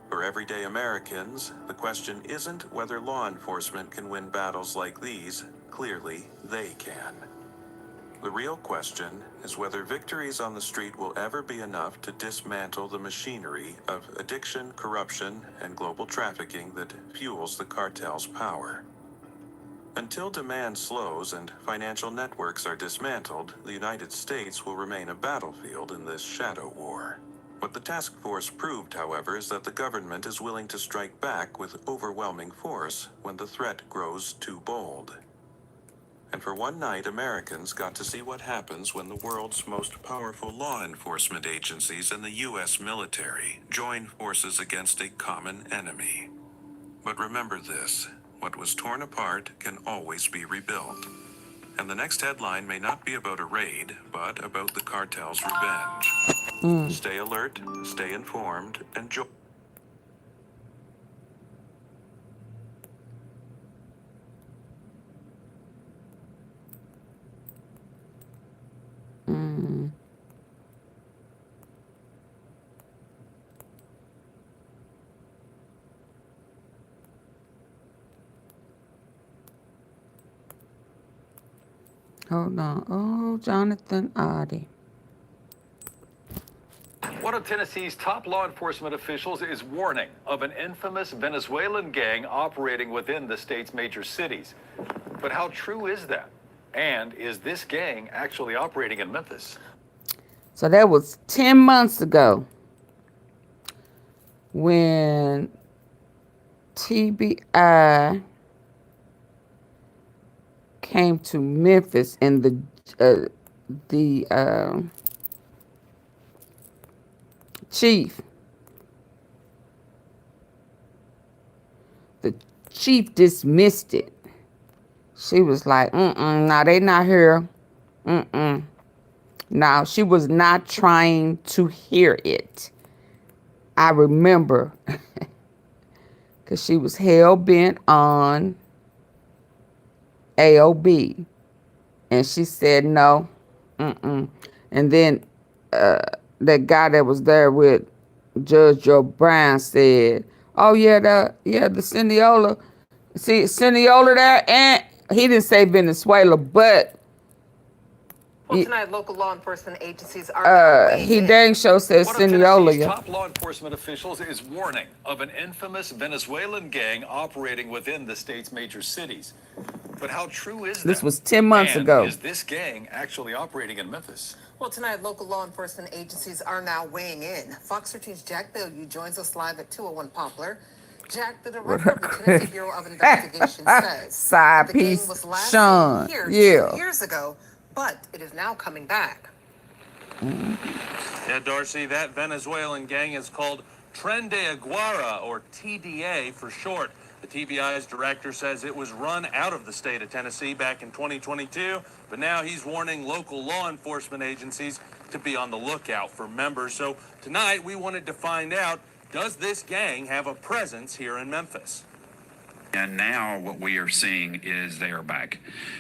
R: For everyday Americans, the question isn't whether law enforcement can win battles like these. Clearly, they can. The real question is whether victories on the street will ever be enough to dismantle the machinery of addiction, corruption, and global trafficking that fuels the cartel's power. Until demand slows and financial networks are dismantled, the United States will remain a battlefield in this shadow war. What the task force proved, however, is that the government is willing to strike back with overwhelming force when the threat grows too bold. And for one night, Americans got to see what happens when the world's most powerful law enforcement agencies and the U.S. military join forces against a common enemy. But remember this, what was torn apart can always be rebuilt. And the next headline may not be about a raid, but about the cartel's revenge. Stay alert, stay informed, and join.
A: Hold on. Oh, Jonathan Oddie.
U: One of Tennessee's top law enforcement officials is warning of an infamous Venezuelan gang operating within the state's major cities. But how true is that? And is this gang actually operating in Memphis?
A: So that was 10 months ago when TBI came to Memphis and the chief dismissed it. She was like, no, they not here. No, she was not trying to hear it. I remember because she was hell-bent on AOB. And she said no. And then that guy that was there with Judge Joe Brown said, oh, yeah, the Seniola. See, Seniola there, and he didn't say Venezuela, but
V: well, tonight, local law enforcement agencies are
A: he dang sure says Seniola.
U: Tennessee's top law enforcement officials is warning of an infamous Venezuelan gang operating within the state's major cities. But how true is that?
A: This was 10 months
U: and
A: ago.
U: Is this gang actually operating in Memphis?
V: Well, tonight, local law enforcement agencies are now weighing in. Fox 13's Jack Bilyeu joins us live at 201 Poplar. Jack, the director of the Tennessee Bureau of Investigation says
A: Side
V: the gang
A: piece,
V: was last
A: Sean.
V: seen here
A: Yeah.
V: 2 years ago, but it is now coming back.
B: Yeah, Darcy, that Venezuelan gang is called Tren de Aguara, or TDA for short. The TBI's director says it was run out of the state of Tennessee back in 2022, but now he's warning local law enforcement agencies to be on the lookout for members. So tonight we wanted to find out, does this gang have a presence here in Memphis?
C: And now what we are seeing is they are back.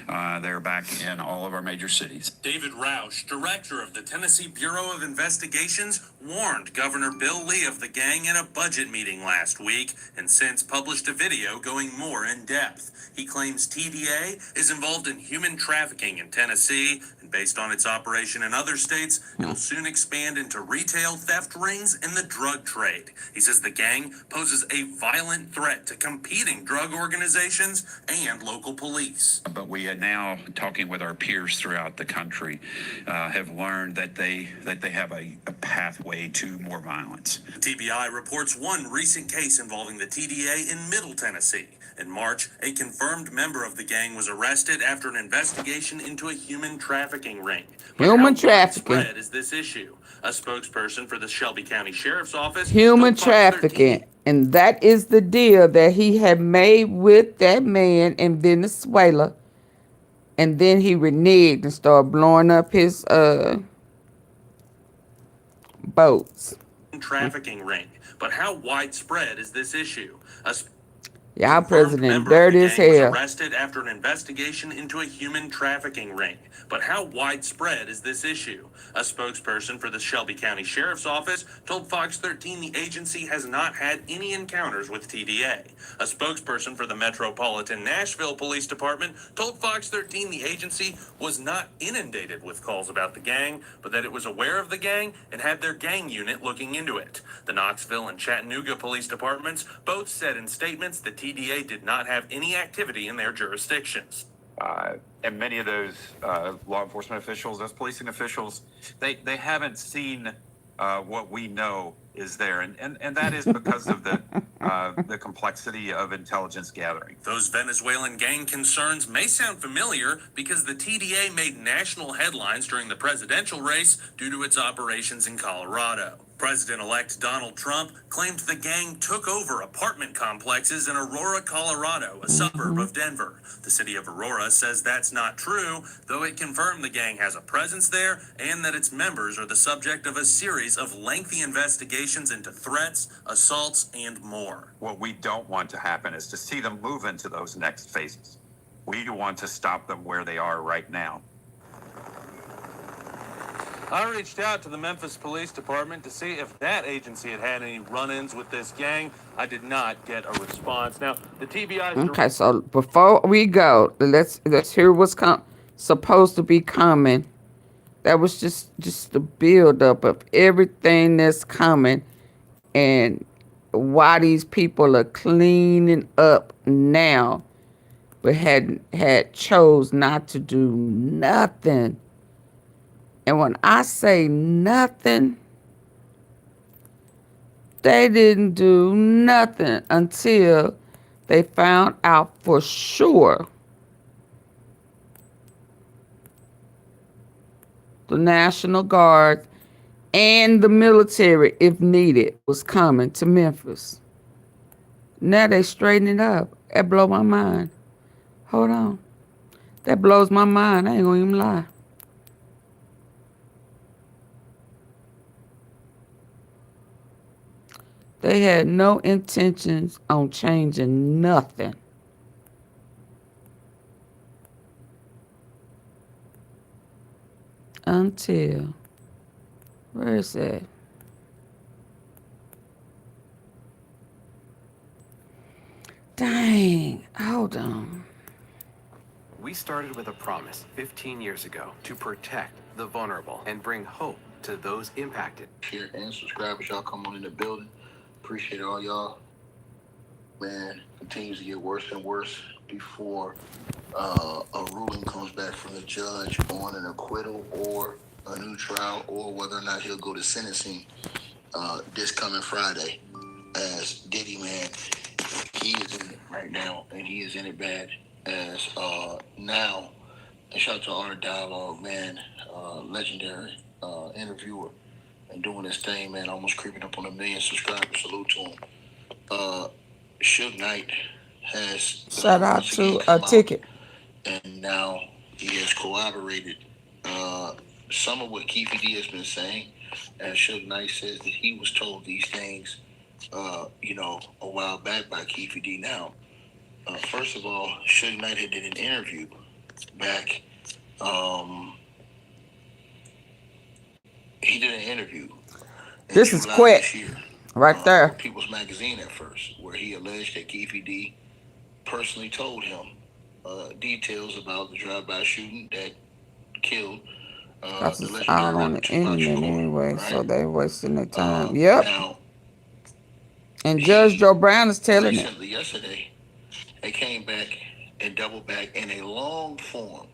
C: They're back in all of our major cities.
L: David Roush, director of the Tennessee Bureau of Investigations, warned Governor Bill Lee of the gang in a budget meeting last week and since published a video going more in depth. He claims TDA is involved in human trafficking in Tennessee, and based on its operation in other states, it will soon expand into retail theft rings and the drug trade. He says the gang poses a violent threat to competing drug organizations and local police.
C: But we are now talking with our peers throughout the country, have learned that they have a pathway to more violence.
L: TBI reports one recent case involving the TDA in Middle Tennessee. In March, a confirmed member of the gang was arrested after an investigation into a human trafficking ring.
A: Human trafficking.
L: Widespread is this issue? A spokesperson for the Shelby County Sheriff's Office.
A: Human
L: told Fox
A: trafficking. And that is the deal that he had made with that man in Venezuela. And then he reneged and started blowing up his boats.
L: Trafficking ring. But how widespread is this issue?
A: Y'all president
L: Member
A: dirty
L: of
A: as
L: the gang was
A: hell.
L: arrested after an investigation into a human trafficking ring. But how widespread is this issue? A spokesperson for the Shelby County Sheriff's Office told Fox 13 the agency has not had any encounters with TDA. A spokesperson for the Metropolitan Nashville Police Department told Fox 13 the agency was not inundated with calls about the gang, but that it was aware of the gang and had their gang unit looking into it. The Knoxville and Chattanooga Police Departments both said in statements that TDA did not have any activity in their jurisdictions.
C: And many of those law enforcement officials, those policing officials, they haven't seen what we know is there. And that is because of the complexity of intelligence gathering.
L: Those Venezuelan gang concerns may sound familiar because the TDA made national headlines during the presidential race due to its operations in Colorado. President-elect Donald Trump claimed the gang took over apartment complexes in Aurora, Colorado, a suburb of Denver. The city of Aurora says that's not true, though it confirmed the gang has a presence there and that its members are the subject of a series of lengthy investigations into threats, assaults, and more.
C: What we don't want to happen is to see them move into those next phases. We want to stop them where they are right now.
B: I reached out to the Memphis Police Department to see if that agency had had any run-ins with this gang. I did not get a response. Now, the TBI's...
A: Okay, so before we go, let's hear what's supposed to be coming. That was just the build-up of everything that's coming and why these people are cleaning up now, but had chose not to do nothing. And when I say nothing, they didn't do nothing until they found out for sure the National Guard and the military, if needed, was coming to Memphis. Now they straighten it up. That blow my mind. Hold on. That blows my mind. I ain't gonna even lie. They had no intentions on changing nothing. Until, where is that? Dang, hold on.
W: We started with a promise 15 years ago to protect the vulnerable and bring hope to those impacted.
X: Share and subscribe as y'all come on in the building. Appreciate all y'all. Man, continues to get worse and worse before a ruling comes back from the judge on an acquittal or a new trial or whether or not he'll go to sentencing this coming Friday. As Diddy, man, he is in it right now, and he is in it bad. As now, and shout out to our dialogue, man, legendary interviewer, and doing his thing, man, almost creeping up on 1 million subscribers. Salute to him. Suge Knight has
A: Shout out
X: once
A: to
X: again
A: a
X: come out,
A: ticket.
X: and now he has corroborated some of what Keefe D has been saying. And Suge Knight says that he was told these things, a while back by Keefe D. Now, first of all, Suge Knight had did an interview back. He did an interview.
A: This is Quette, right there.
X: People's Magazine at first, where he alleged that Keefe D personally told him details about the drive-by shooting that killed
A: Because
X: the
A: it's
X: legendary
A: all on
X: rapper
A: the
X: Tupac
A: internet
X: Shakur,
A: anyway,
X: right?
A: so they're wasting their time. Yep.
X: Now,
A: And Judge Joe Brown is telling it.
X: recently, yesterday, they came back and doubled back in a long form,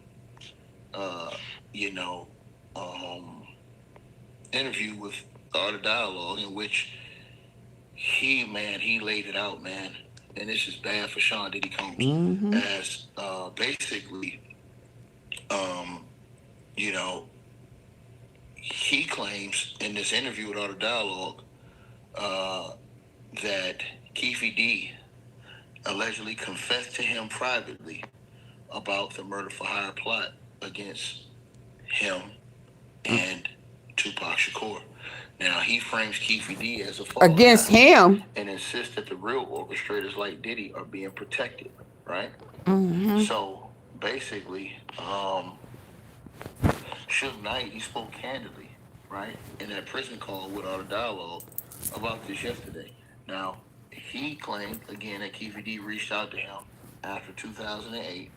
X: interview with the Art of Dialogue, in which he laid it out, man. And this is bad for Sean Diddy Combs, as basically, he claims in this interview with Art of Dialogue that Keefe D allegedly confessed to him privately about the murder for hire plot against him and Tupac Shakur. Now, he frames Keefe D as a fall
A: Against
X: guy
A: him.
X: and insists that the real orchestrators like Diddy are being protected, right? So, basically, Suge Knight, he spoke candidly, right, in that prison call with Art of Dialogue about this yesterday. Now, he claimed, again, that Keefe D reached out to him after 2008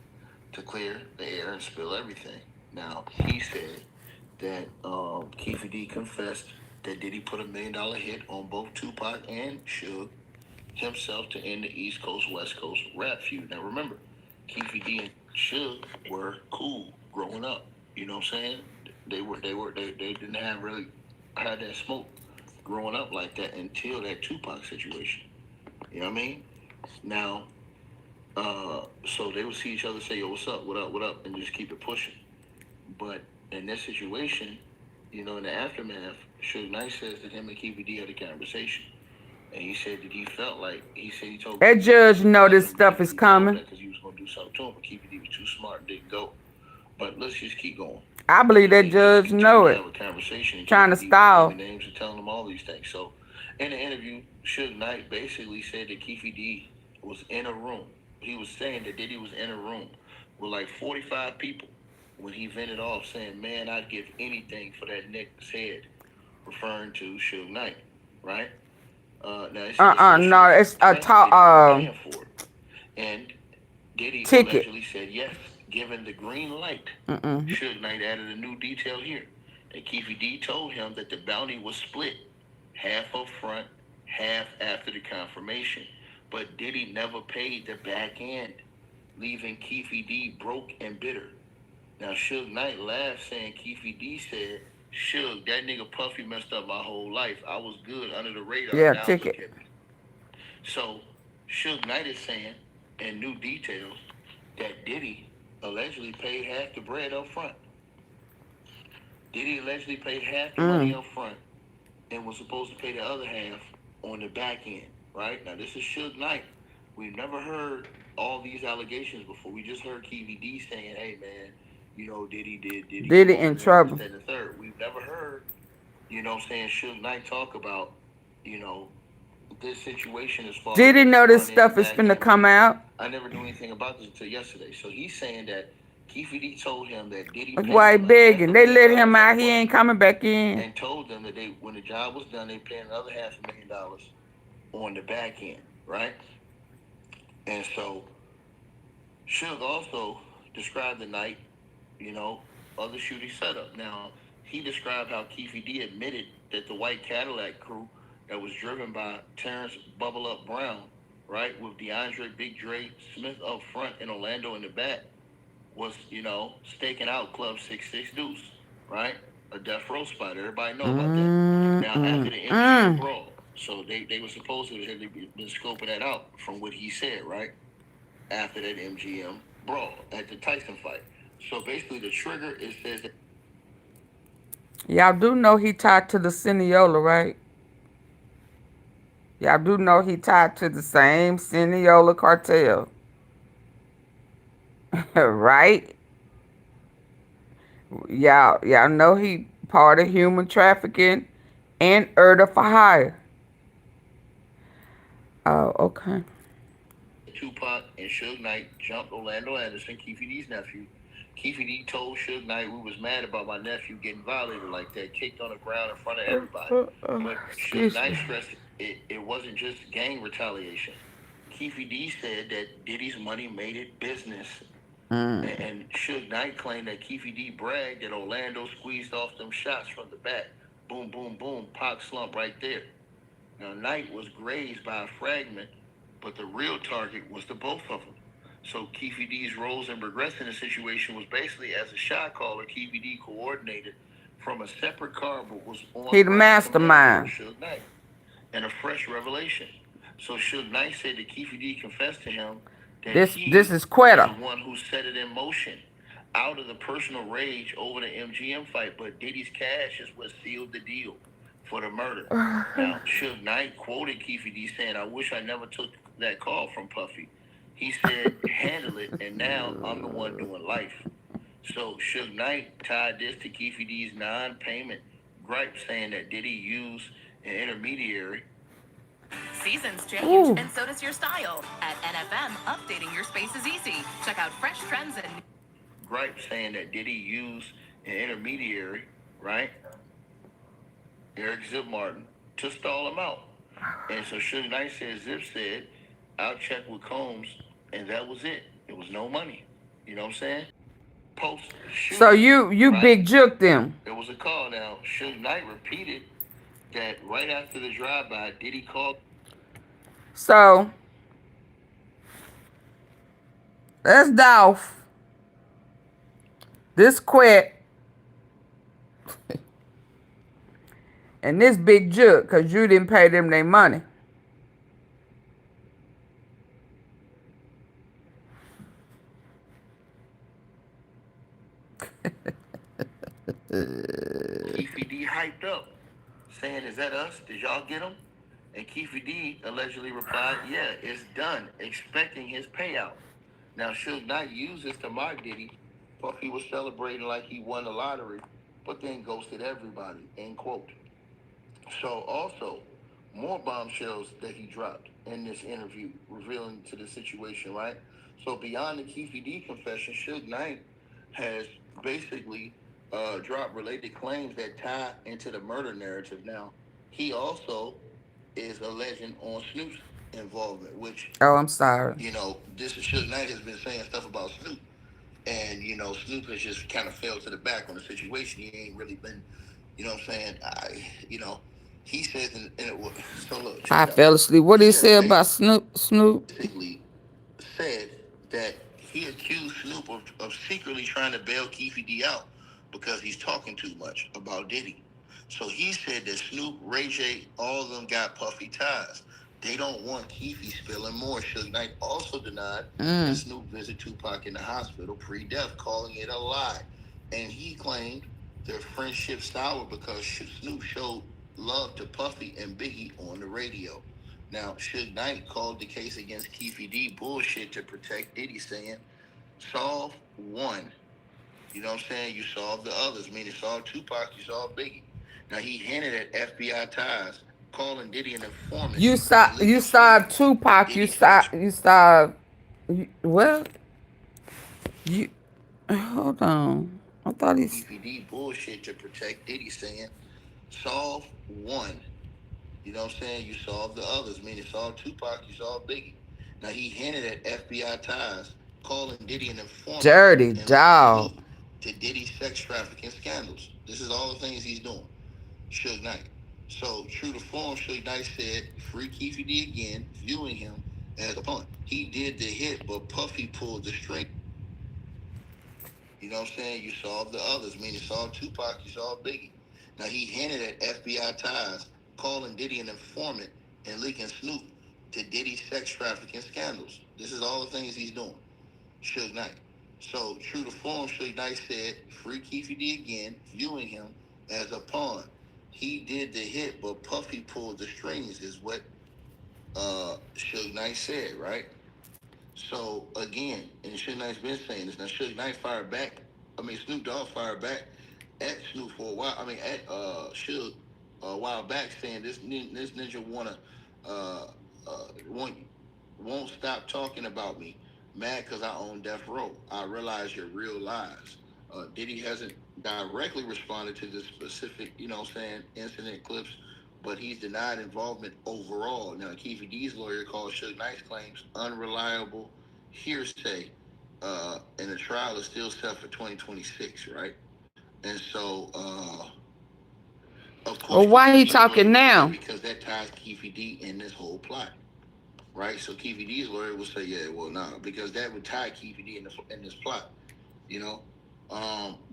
X: to clear the air and spill everything. Now, he said that Keefe D confessed that Diddy put $1 million hit on both Tupac and Suge himself to end the East Coast, West Coast rap feud. Now, remember, Keefe D and Suge were cool growing up. You know what I'm saying? They didn't have really had that smoke growing up like that until that Tupac situation. You know what I mean? Now, so they would see each other, say, yo, what's up, what up, and just keep it pushing. But in this situation, in the aftermath, Suge Knight says that him and Keefe D had a conversation. And he said that he felt like, he told
A: That judge know this stuff is coming.
X: because he was going to do something to him, but Keefe D was too smart and didn't go. But let's just keep going.
A: I believe that judge know it.
X: Have a conversation,
A: Trying to
X: Keefe D
A: stall.
X: naming names and telling them all these things. So in the interview, Suge Knight basically said that Keefe D was in a room. He was saying that Diddy was in a room with like 45 people when he vented off saying, man, I'd give anything for that nigga's head, referring to Suge Knight, right?
A: No, it's a talk.
X: And Diddy
A: Ticket.
X: allegedly said yes, given the green light. Suge Knight added a new detail here. That Keefe D told him that the bounty was split, half up front, half after the confirmation. But Diddy never paid the back end, leaving Keefe D broke and bitter. Now, Suge Knight laughed, saying Keefe D said, Suge, that nigga Puffy messed up my whole life. I was good under the radar.
A: Yeah,
X: now
A: ticket.
X: look at me. So, Suge Knight is saying, in new details, that Diddy allegedly paid half the bread up front. Diddy allegedly paid half the money up front and was supposed to pay the other half on the back end, right? Now, this is Suge Knight. We've never heard all these allegations before. We just heard Keefe D saying, hey, man, Diddy did.
A: Diddy in trouble.
X: That and the third. We've never heard, Suge Knight talk about, this situation as far
A: Diddy
X: as
A: know this
X: front end,
A: stuff is
X: back
A: finna
X: end.
A: come out.
X: I never knew anything about this until yesterday. So he's saying that Keefe D told him that Diddy
A: That's
X: paid
A: why he
X: him
A: begging. They let him
X: $500,000
A: out. He ain't coming back in.
X: and told them that when the job was done, they paid another $500,000 on the back end, right? And so Suge also described the night, of the shooting setup. Now, he described how Keefe D admitted that the white Cadillac crew that was driven by Terrence Bubble Up Brown, right, with DeAndre Big Dre Smith up front and Orlando in the back, was, staking out Club 66 Deuce, right? a death row spot. Everybody know about that. Now, after the MGM brawl, so they were supposed to have been scoping that out from what he said, right? After that MGM brawl at the Tyson fight. So basically, the trigger, it says that.
A: Y'all do know he tied to the Cineola, right? Y'all do know he tied to the same Cineola cartel. Right? Y'all know he part of human trafficking and murder for hire. Oh, okay.
X: Tupac and Suge Knight jumped Orlando Anderson, Keefe D's nephew. Keefe D told Suge Knight we was mad about my nephew getting violated like that, kicked on the ground in front of everybody. But Suge Knight stressed it wasn't just gang retaliation. Keefe D said that Diddy's money made it business. And Suge Knight claimed that Keefe D bragged that Orlando squeezed off them shots from the back. Boom, boom, boom, Pac slump right there. Now, Knight was grazed by a fragment, but the real target was the both of them. So Keefe D's roles in progressing the situation was basically as a shot caller, Keefe D coordinated from a separate car, but was on.
A: He the mastermind.
X: Suge Knight, and a fresh revelation. So Suge Knight said that Keefe D confessed to him that
A: this is Quette,
X: the one who set it in motion, out of the personal rage over the MGM fight. But Diddy's cash is what sealed the deal for the murder. Now, Suge Knight quoted Keefe D saying, "I wish I never took that call from Puffy." He said, "Handle it, and now I'm the one doing life." So Suge Knight tied this to Keefe D's non-payment gripe, saying that Diddy used an intermediary.
D: Seasons change, and so does your style. At NFM, updating your space is easy. Check out fresh trends and
X: gripe, saying that Diddy used an intermediary, right? Eric Zip Martin, to stall him out. And so Suge Knight said, Zip said, "I'll check with Combs," and that was it. It was no money. You know what I'm saying? Post shooting,
A: so you right? Big juked them.
X: There was a call now. Suge Knight repeated that right after the drive-by, Diddy called.
A: So that's Dolph. This Quette. And this big juk, because you didn't pay them their money.
X: Keefe D hyped up, saying, "Is that us? Did y'all get him?" And Keefe D allegedly replied, "Yeah, it's done," expecting his payout. Now, Suge Knight used this to mock Diddy. Puffy was celebrating like he won the lottery, but then ghosted everybody, end quote. So also, more bombshells that he dropped in this interview, revealing to the situation, right? So beyond the Keefe D confession, Suge Knight has basically dropped related claims that tie into the murder narrative. Now, he also is alleging on Snoop's involvement, which...
A: Oh, I'm sorry.
X: You know, this Suge Knight has been saying stuff about Snoop. And, you know, Snoop has just kind of fell to the back on the situation. He ain't really been, you know what I'm saying? He says, so look.
A: I fell asleep. What did he say about Snoop?
X: Basically said that he accused Snoop of secretly trying to bail Keefe D out because he's talking too much about Diddy. So he said that Snoop, Ray J, all of them got Puffy ties. They don't want Keefe spilling more. Suge Knight also denied that Snoop visited Tupac in the hospital pre-death, calling it a lie. And he claimed their friendship soured because Snoop showed love to Puffy and Biggie on the radio. Now, Suge Knight called the case against Keefe D bullshit to protect Diddy, saying, "Solve one. You know what I'm saying? You solve the others. Meaning solve Tupac, you solve Biggie." Now, he hinted at FBI ties, calling Diddy an informant.
A: You saw Tupac. Hold on. I thought he...
X: Keefe D bullshit to protect Diddy, saying, "Solve one. You know what I'm saying? You solve the others. Meaning solve Tupac, you solve Biggie." Now, he hinted at FBI ties, calling Diddy an informant.
A: Dirty dog.
X: To Diddy's sex trafficking scandals. This is all the things he's doing. Suge Knight. So, true to form, Suge Knight said, "Free Keefe D again," viewing him as a pawn. He did the hit, but Puffy pulled the string. You know what I'm saying? You saw the others. I mean, you saw Tupac, you saw Biggie. Now, he hinted at FBI ties, calling Diddy an informant and leaking Snoop to Diddy's sex trafficking scandals. This is all the things he's doing. Suge Knight. So, true to form, Suge Knight said, free Keefe D again, viewing him as a pawn. He did the hit, but Puffy pulled the strings, is what Suge Knight said, right? So, again, and Suge Knight's been saying this. Now, Suge Knight fired back. I mean, Snoop Dogg fired back at Snoop for a while. I mean, at Suge a while back, saying this ninja won't stop talking about me. Mad because I own Death Row. I realize your real lies. Diddy hasn't directly responded to this specific, you know what I'm saying, incident clips, but he's denied involvement overall. Now, Keefe D's lawyer called Suge Knight's claims unreliable hearsay, and the trial is still set for 2026, right? And so, of course,
A: Well, why he talking now?
X: because that ties Keefe D in this whole plot, right? So Keefe D's lawyer will say, yeah, well, no, because that would tie Keefe D in this plot, you know?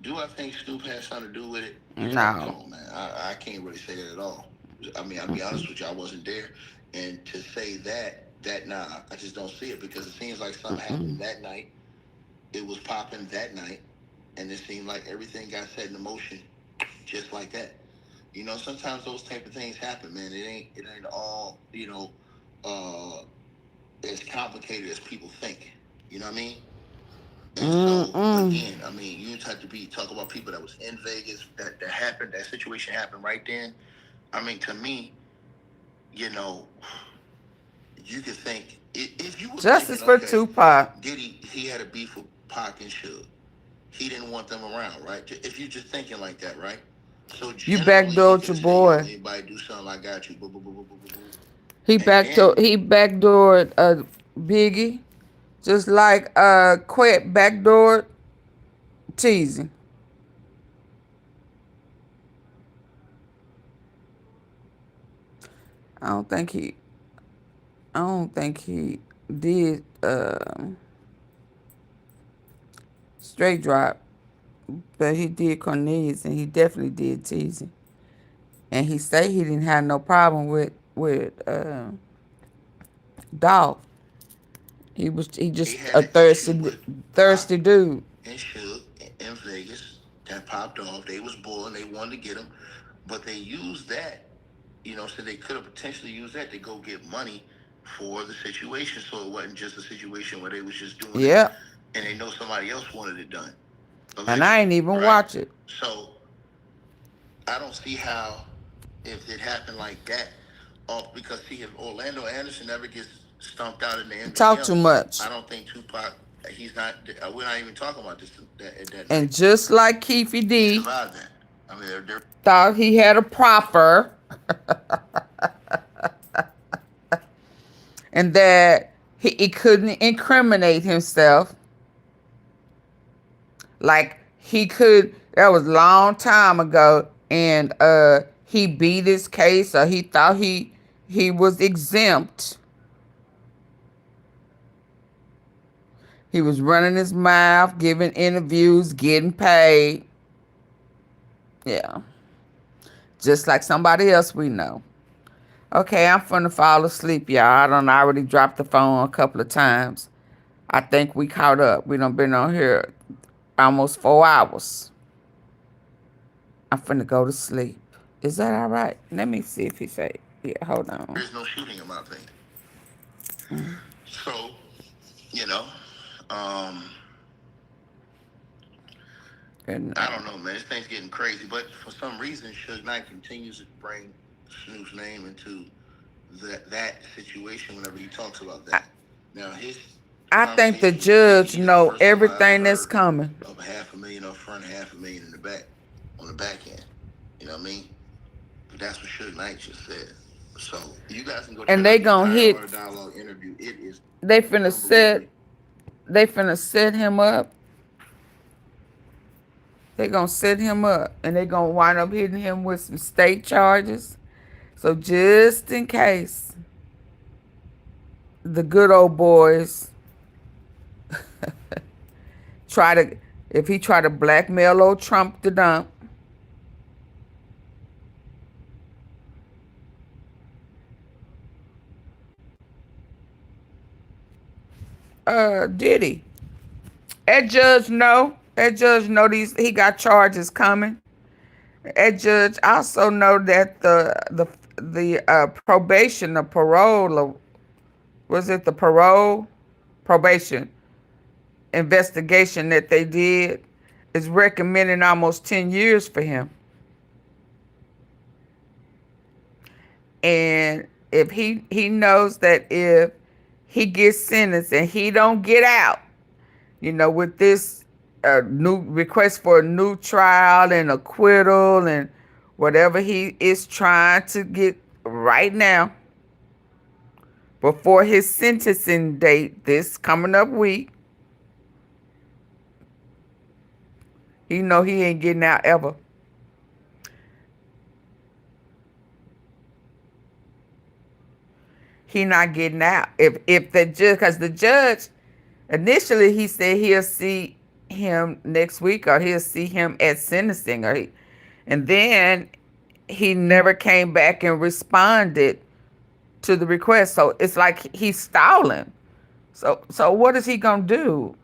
X: Do I think Snoop has something to do with it?
A: No.
X: Come on, man. I can't really say that at all. I mean, I'll be honest with you, I wasn't there. And to say that nah, I just don't see it, because it seems like something happened that night. It was popping that night, and it seemed like everything got set in motion just like that. You know, sometimes those type of things happen, man. It ain't all, you know, as complicated as people think. You know what I mean? And so, again, I mean, you have to talk about people that was in Vegas, that happened, that situation happened right then. I mean, to me, you know, you could think, if you were
A: Justice
X: thinking,
A: for Tupac.
X: Diddy, he had a beef with Pac and Suge. He didn't want them around, right? If you're just thinking like that, right? So
A: You backdoored your boy.
X: Anybody do something, I got you.
A: He backdoored Biggie, just like Quette backdoored Teasy. I don't think he did Straight Drop, but he did Cornelius, and he definitely did Teasy. And he said he didn't have no problem with Dolph. He just a thirsty dude.
X: And Suge in Vegas, that popped off. They was boiling. They wanted to get him, but they used that. You know, so they could have potentially used that to go get money for the situation. So it wasn't just a situation where they was just doing it, and they know somebody else wanted it done.
A: And I ain't even watch it.
X: So I don't see how, if it happened like that, because see, if Orlando Anderson never gets stumped out in the end,
A: Talk too much.
X: I don't think Tupac. He's not. We're not even talking about this. That
A: and just like Keefe D
X: survived that. I mean, they're
A: thought he had a proffer, and that he couldn't incriminate himself. Like he could. That was a long time ago, and he beat his case, or he thought he was exempt. He was running his mouth, giving interviews, getting paid. Yeah. Just like somebody else we know. Okay, I'm finna fall asleep, y'all. I already dropped the phone a couple of times. I think we caught up. We done been on here almost 4 hours. I'm finna go to sleep. Is that all right? Let me see if he say. Yeah, hold on.
X: There's no shooting in my opinion. So, you know, I don't know, man. This thing's getting crazy, but for some reason, Suge Knight continues to bring Snoop's name into that situation whenever he talks about that. Now,
A: I think the judge know everything that's coming.
X: Of $500,000 up front, $500,000 in the back, on the back end. You know what I mean? But that's what Suge Knight just said. So you guys can go.
A: And they gonna hit.
X: Dialogue interview. It is.
A: They finna set him up. They gonna set him up, and they gonna wind up hitting him with some state charges. So just in case the good old boys try to, if he tried to blackmail old Trump to dump. Diddy. That judge know. That judge know he got charges coming. That judge also know that the probation, the parole, or was it the probation investigation that they did is recommending almost 10 years for him. And if he knows that if he gets sentenced and he don't get out, with this new request for a new trial and acquittal and whatever he is trying to get right now before his sentencing date this coming up week, he know he ain't getting out ever. He not getting out. If the judge, because the judge, initially he said he'll see him next week or he'll see him at sentencing, and then he never came back and responded to the request. So it's like he's stalling. So what is he gonna do?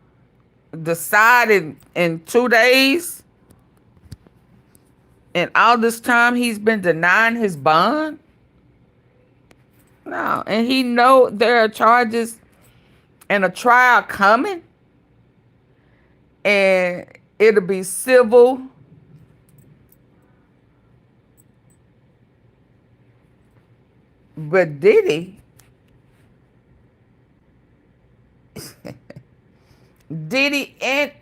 A: Decide in 2 days? And all this time he's been denying his bond? No, and he know there are charges and a trial coming, and it'll be civil. But Diddy, and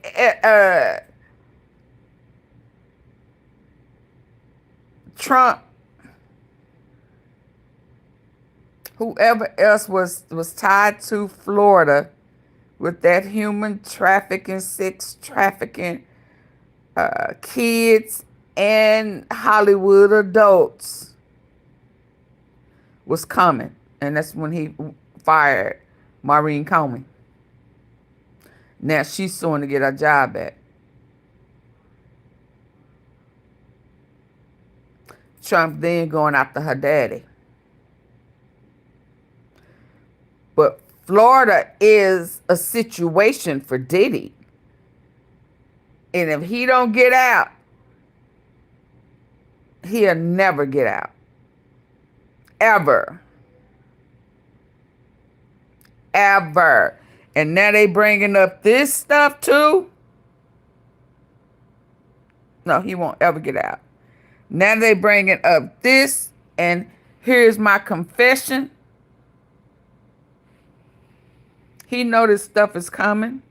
A: Trump, whoever else was tied to Florida with that human trafficking, sex trafficking, kids and Hollywood adults was coming. And that's when he fired Maureen Comey. Now she's suing to get her job back. Trump then going after her daddy. But Florida is a situation for Diddy. And if he don't get out, he'll never get out. Ever. Ever. And now they bringing up this stuff too? No, he won't ever get out. Now they bringing up this, and here's my confession. He know this stuff is coming.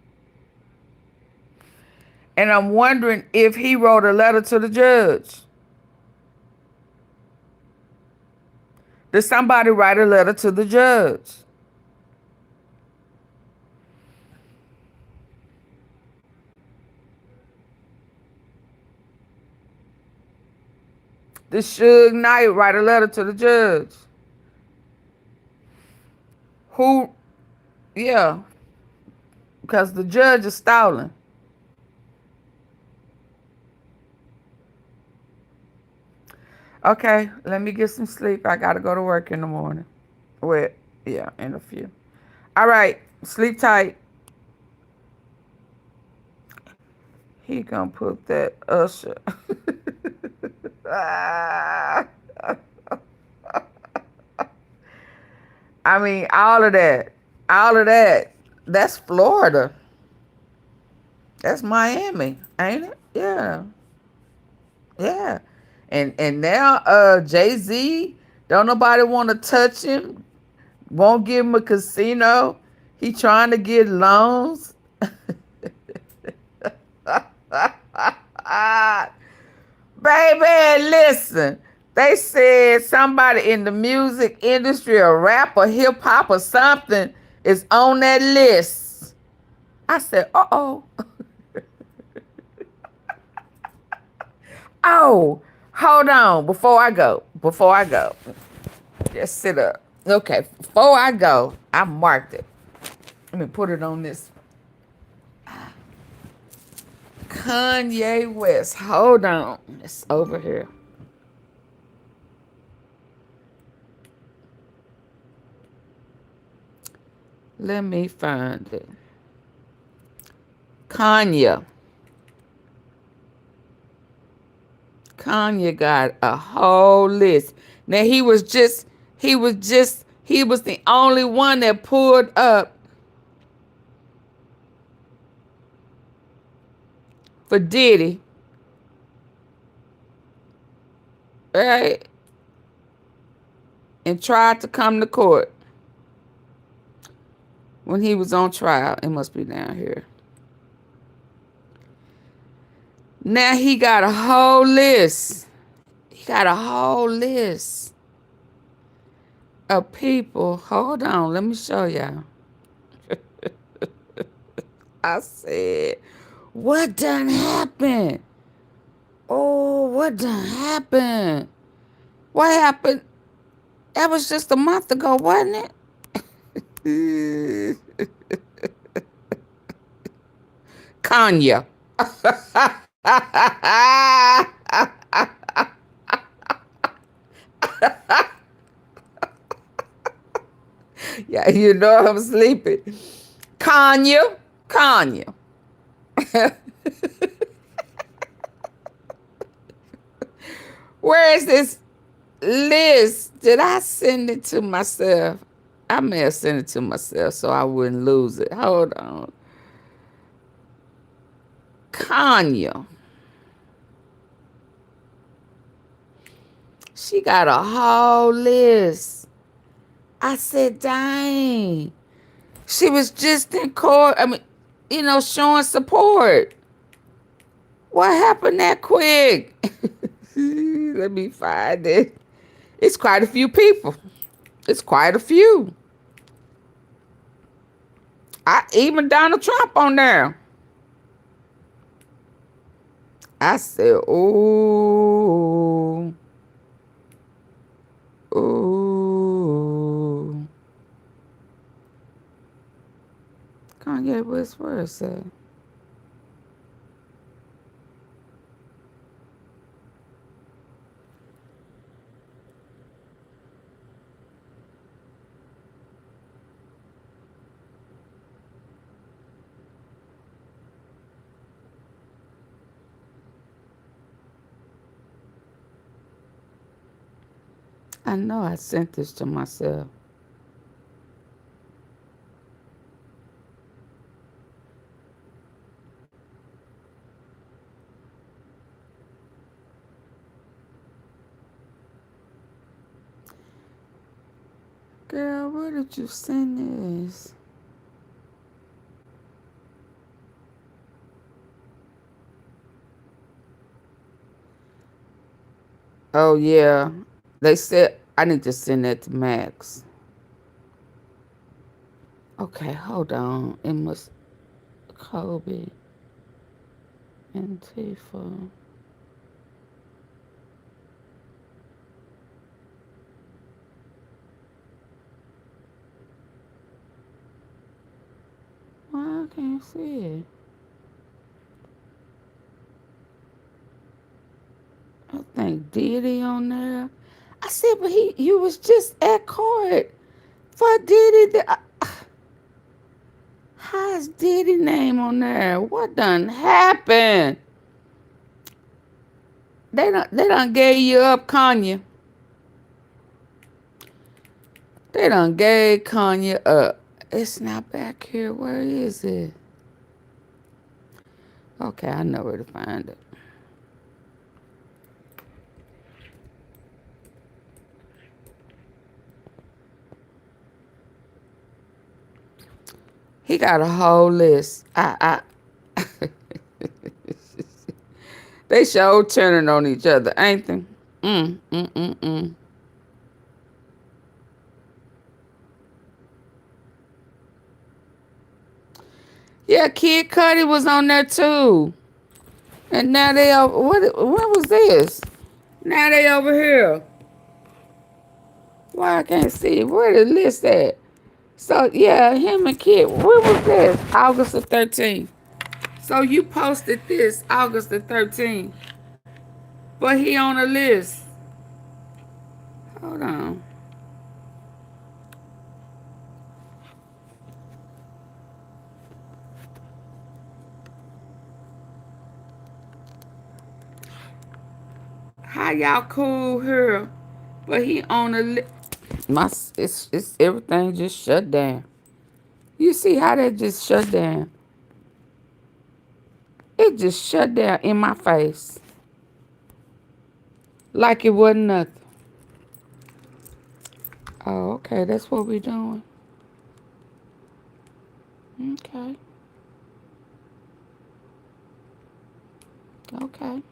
A: And I'm wondering if he wrote a letter to the judge. Did somebody write a letter to the judge? Did Suge Knight write a letter to the judge? Who? Yeah. Because the judge is stalling. Okay, let me get some sleep. I got to go to work in the morning. Well, yeah, in a few. All right, sleep tight. He gonna put that Usher. I mean, all of that. That's Florida. That's Miami, ain't it? Yeah. Yeah. And now Jay-Z, don't nobody want to touch him. Won't give him a casino. He trying to get loans. Baby, listen. They said somebody in the music industry, a rapper, hip hop or something, is on that list. I said, uh-oh. Oh, hold on. Before I go. Just sit up. Okay, before I go, I marked it. Let me put it on this Kanye West. Hold on. It's over here. Let me find it. Kanye got a whole list. Now he was the only one that pulled up for Diddy. Right? And tried to come to court when he was on trial. It must be down here. Now he got a whole list. He got a whole list of people. Hold on, let me show y'all. I said, what done happened? Oh, what done happened? What happened? That was just a month ago, wasn't it? Kanye. Yeah, you know I'm sleeping. Kanye. Where is this list? Did I send it to myself? I may have sent it to myself so I wouldn't lose it. Hold on. Kanye. She got a whole list. I said, dang. She was just in court. I mean, you know, showing support. What happened that quick? Let me find it. It's quite a few people. It's quite a few. Even Donald Trump on there. I said, ooh. Ooh. Kanye West, where is that? I know I sent this to myself. Girl, where did you send this? Oh, yeah. They said I need to send that to Max. Okay, hold on. It must... Kobe. Antifa. Why I can't see it? I think Diddy on there. I said, but you was just at court for Diddy. How's Diddy name on there? What done happened? They done gave you up, Kanye. They done gave Kanye up. It's not back here. Where is it? Okay, I know where to find it. He got a whole list. They sure turning on each other, ain't they? Yeah, Kid Cudi was on there too. And now they over, when was this? Now they over here. Why I can't see it? Where the list at? So yeah, him and Kid, when was this? August the 13th. So you posted this August the 13th, but he on a list. Hold on. How y'all cool here, but he on a list? It's everything just shut down. You see how that just shut down? It just shut down in my face. Like it wasn't nothing. Oh, okay, that's what we're doing. Okay. Okay.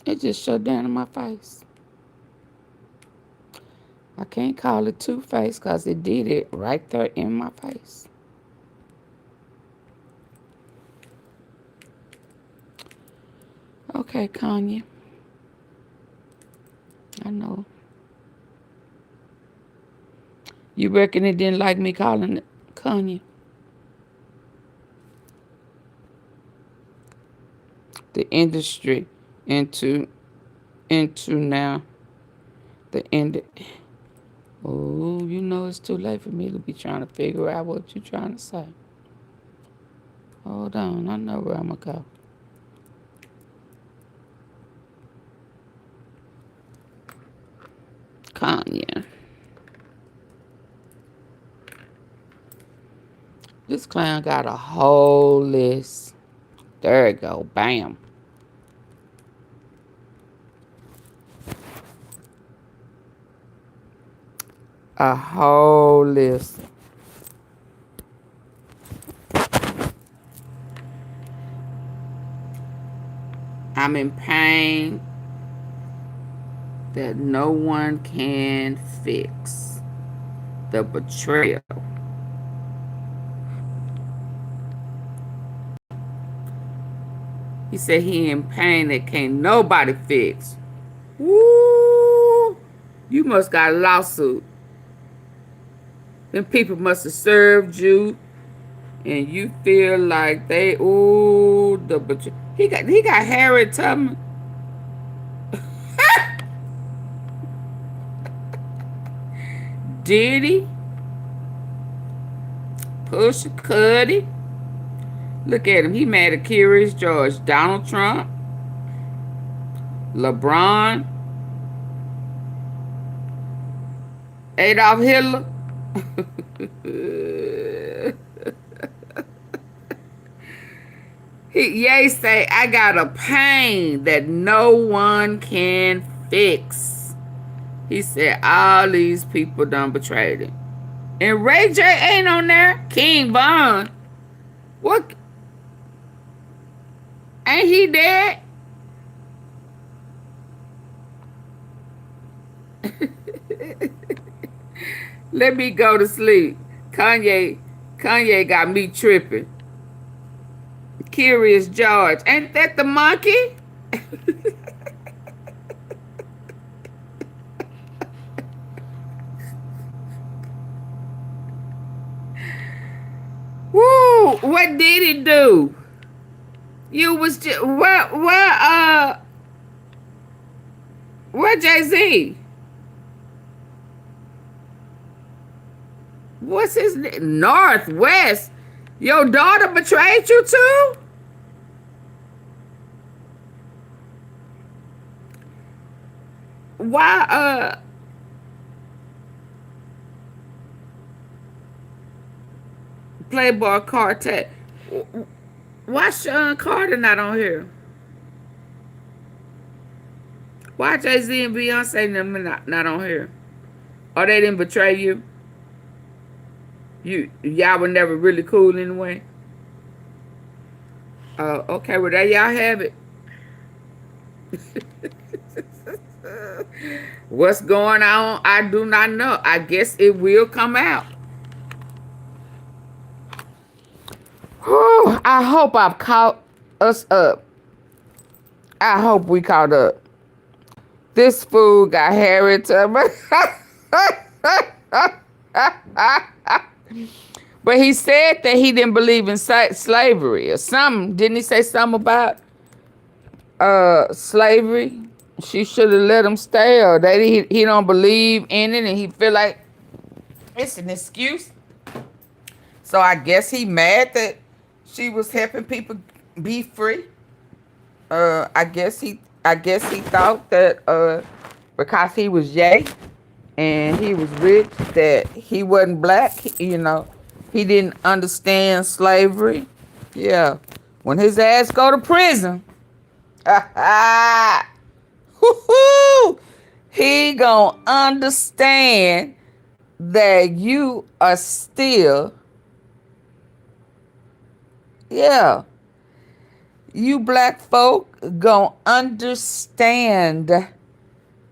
A: It just shut down in my face. I can't call it two-faced because it did it right there in my face. Okay, Kanye. I know. You reckon it didn't like me calling it Kanye? The industry into now. The end. Oh, you know it's too late for me to be trying to figure out what you're trying to say. Hold on, I know where I'm gonna go. Kanye. This clown got a whole list. There it go. Bam. A whole list. I'm in pain that no one can fix. The betrayal. He said he in pain that can't nobody fix. Woo! You must got a lawsuit. Them people must have served you, and you feel like they the betrayal. He got Harriet Tubman. Diddy. Pusha Cuddy. Look at him. He mad at Curious George. Donald Trump. LeBron. Adolf Hitler. Ye say, I got a pain that no one can fix. He said all these people done betrayed him. And Ray J ain't on there. King Von. What? Ain't he dead? Let me go to sleep. Kanye got me tripping. Curious George. Ain't that the monkey? Woo! What did he do? You was just where Jay-Z? What's his name? Northwest. Your daughter betrayed you too? Why Playboy Quartet? Why Sean Carter not on here? Why Jay-Z and Beyonce and them not on here? Or they didn't betray you? Y'all were never really cool anyway? Okay, well there y'all have it. What's going on? I do not know. I guess it will come out. Whew, I hope I've caught us up. I hope we caught up. This fool got Harriet Tubman. But he said that he didn't believe in slavery or something. Didn't he say something about slavery? She should have let him stay, or that he don't believe in it, and he feel like it's an excuse. So I guess he mad that she was helping people be free. I guess he thought that because he was gay and he was rich, that he wasn't black. You know, he didn't understand slavery. Yeah, when his ass go to prison, he gonna understand that you are still, yeah, you black folk gonna understand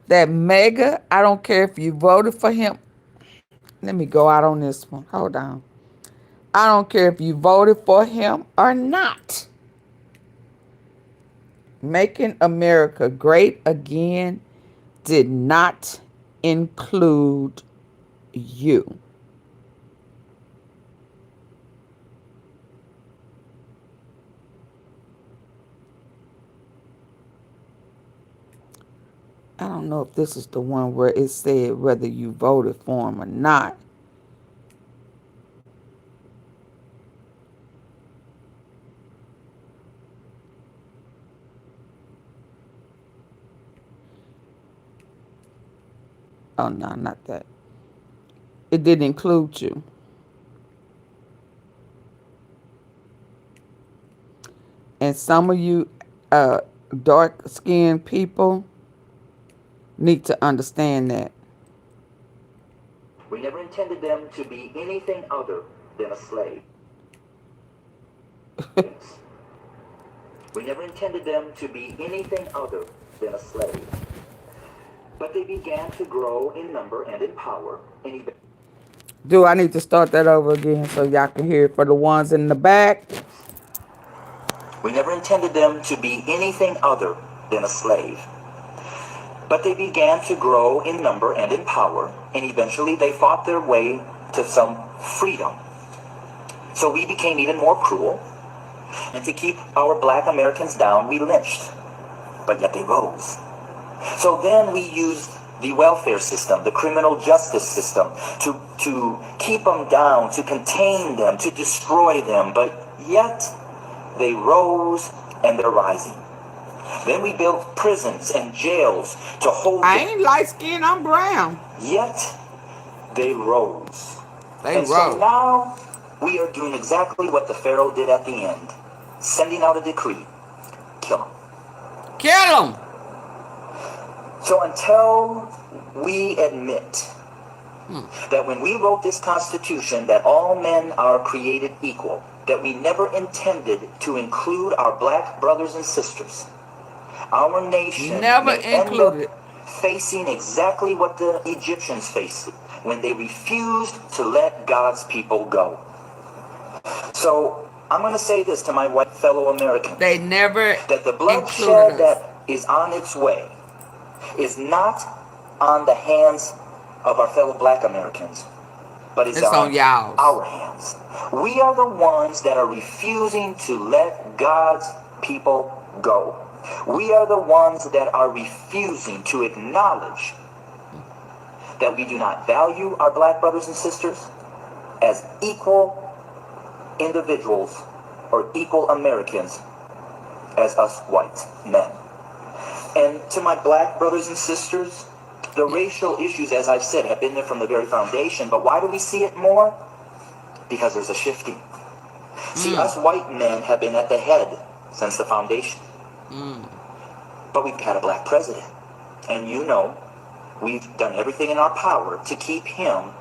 A: that mega. I don't care if you voted for him. Let me go out on this one. Hold on. I don't care if you voted for him or not. Making America Great Again did not include you. I don't know if this is the one where it said whether you voted for him or not. Oh, no, not that. It didn't include you. And some of you dark-skinned people need to understand that.
F: We never intended them to be anything other than a slave. We never intended them to be anything other than a slave. But they began to grow in number and in power.
A: Do I need to start that over again so y'all can hear it for the ones in the back?
F: We never intended them to be anything other than a slave. But they began to grow in number and in power, and eventually they fought their way to some freedom. So we became even more cruel, and to keep our black Americans down, we lynched. But yet they rose. So then we used the welfare system, the criminal justice system, to keep them down, to contain them, to destroy them. But yet they rose, and they're rising. Then we built prisons and jails to hold them.
A: I ain't light skinned, I'm brown.
F: Yet they rose.
A: They
F: rose. So now we are doing exactly what the Pharaoh did at the end, sending out a decree: kill them.
A: Kill them.
F: So until we admit that when we wrote this Constitution that all men are created equal, that we never intended to include our black brothers and sisters, our nation
A: never
F: may
A: included
F: end up facing exactly what the Egyptians faced when they refused to let God's people go. So I'm going to say this to my white fellow Americans.
A: They never
F: that the bloodshed that is on its way is not on the hands of our fellow black Americans, but it's on
A: y'all.
F: Our hands. We are the ones that are refusing to let God's people go. We are the ones that are refusing to acknowledge that we do not value our black brothers and sisters as equal individuals or equal Americans as us white men. And to my black brothers and sisters, the racial issues, as I've said, have been there from the very foundation. But why do we see it more? Because there's a shifting. See, us white men have been at the head since the foundation. But we've had a black president. And you know, we've done everything in our power to keep him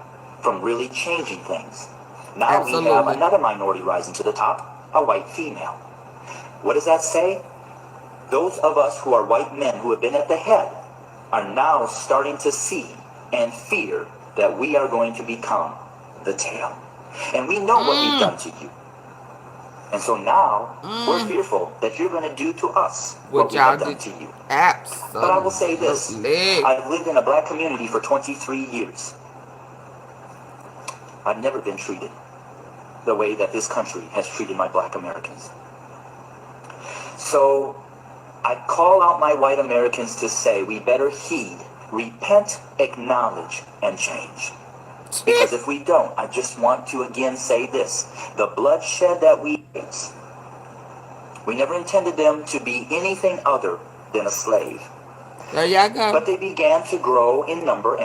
F: from really changing things. Now we have another minority rising to the top, a white female. What does that say? Those of us who are white men who have been at the head are now starting to see and fear that we are going to become the tail. And we know what we've done to you. And so now we're fearful that you're going to do to us what we have done to you.
A: Absolutely.
F: But I will say this. I've lived in a black community for 23 years. I've never been treated the way that this country has treated my black Americans. So I call out my white Americans to say we better heed, repent, acknowledge, and change. Because if we don't, I just want to again say this. The bloodshed that we face, we never intended them to be anything other than a slave.
A: There y'all go.
F: But they began to grow in number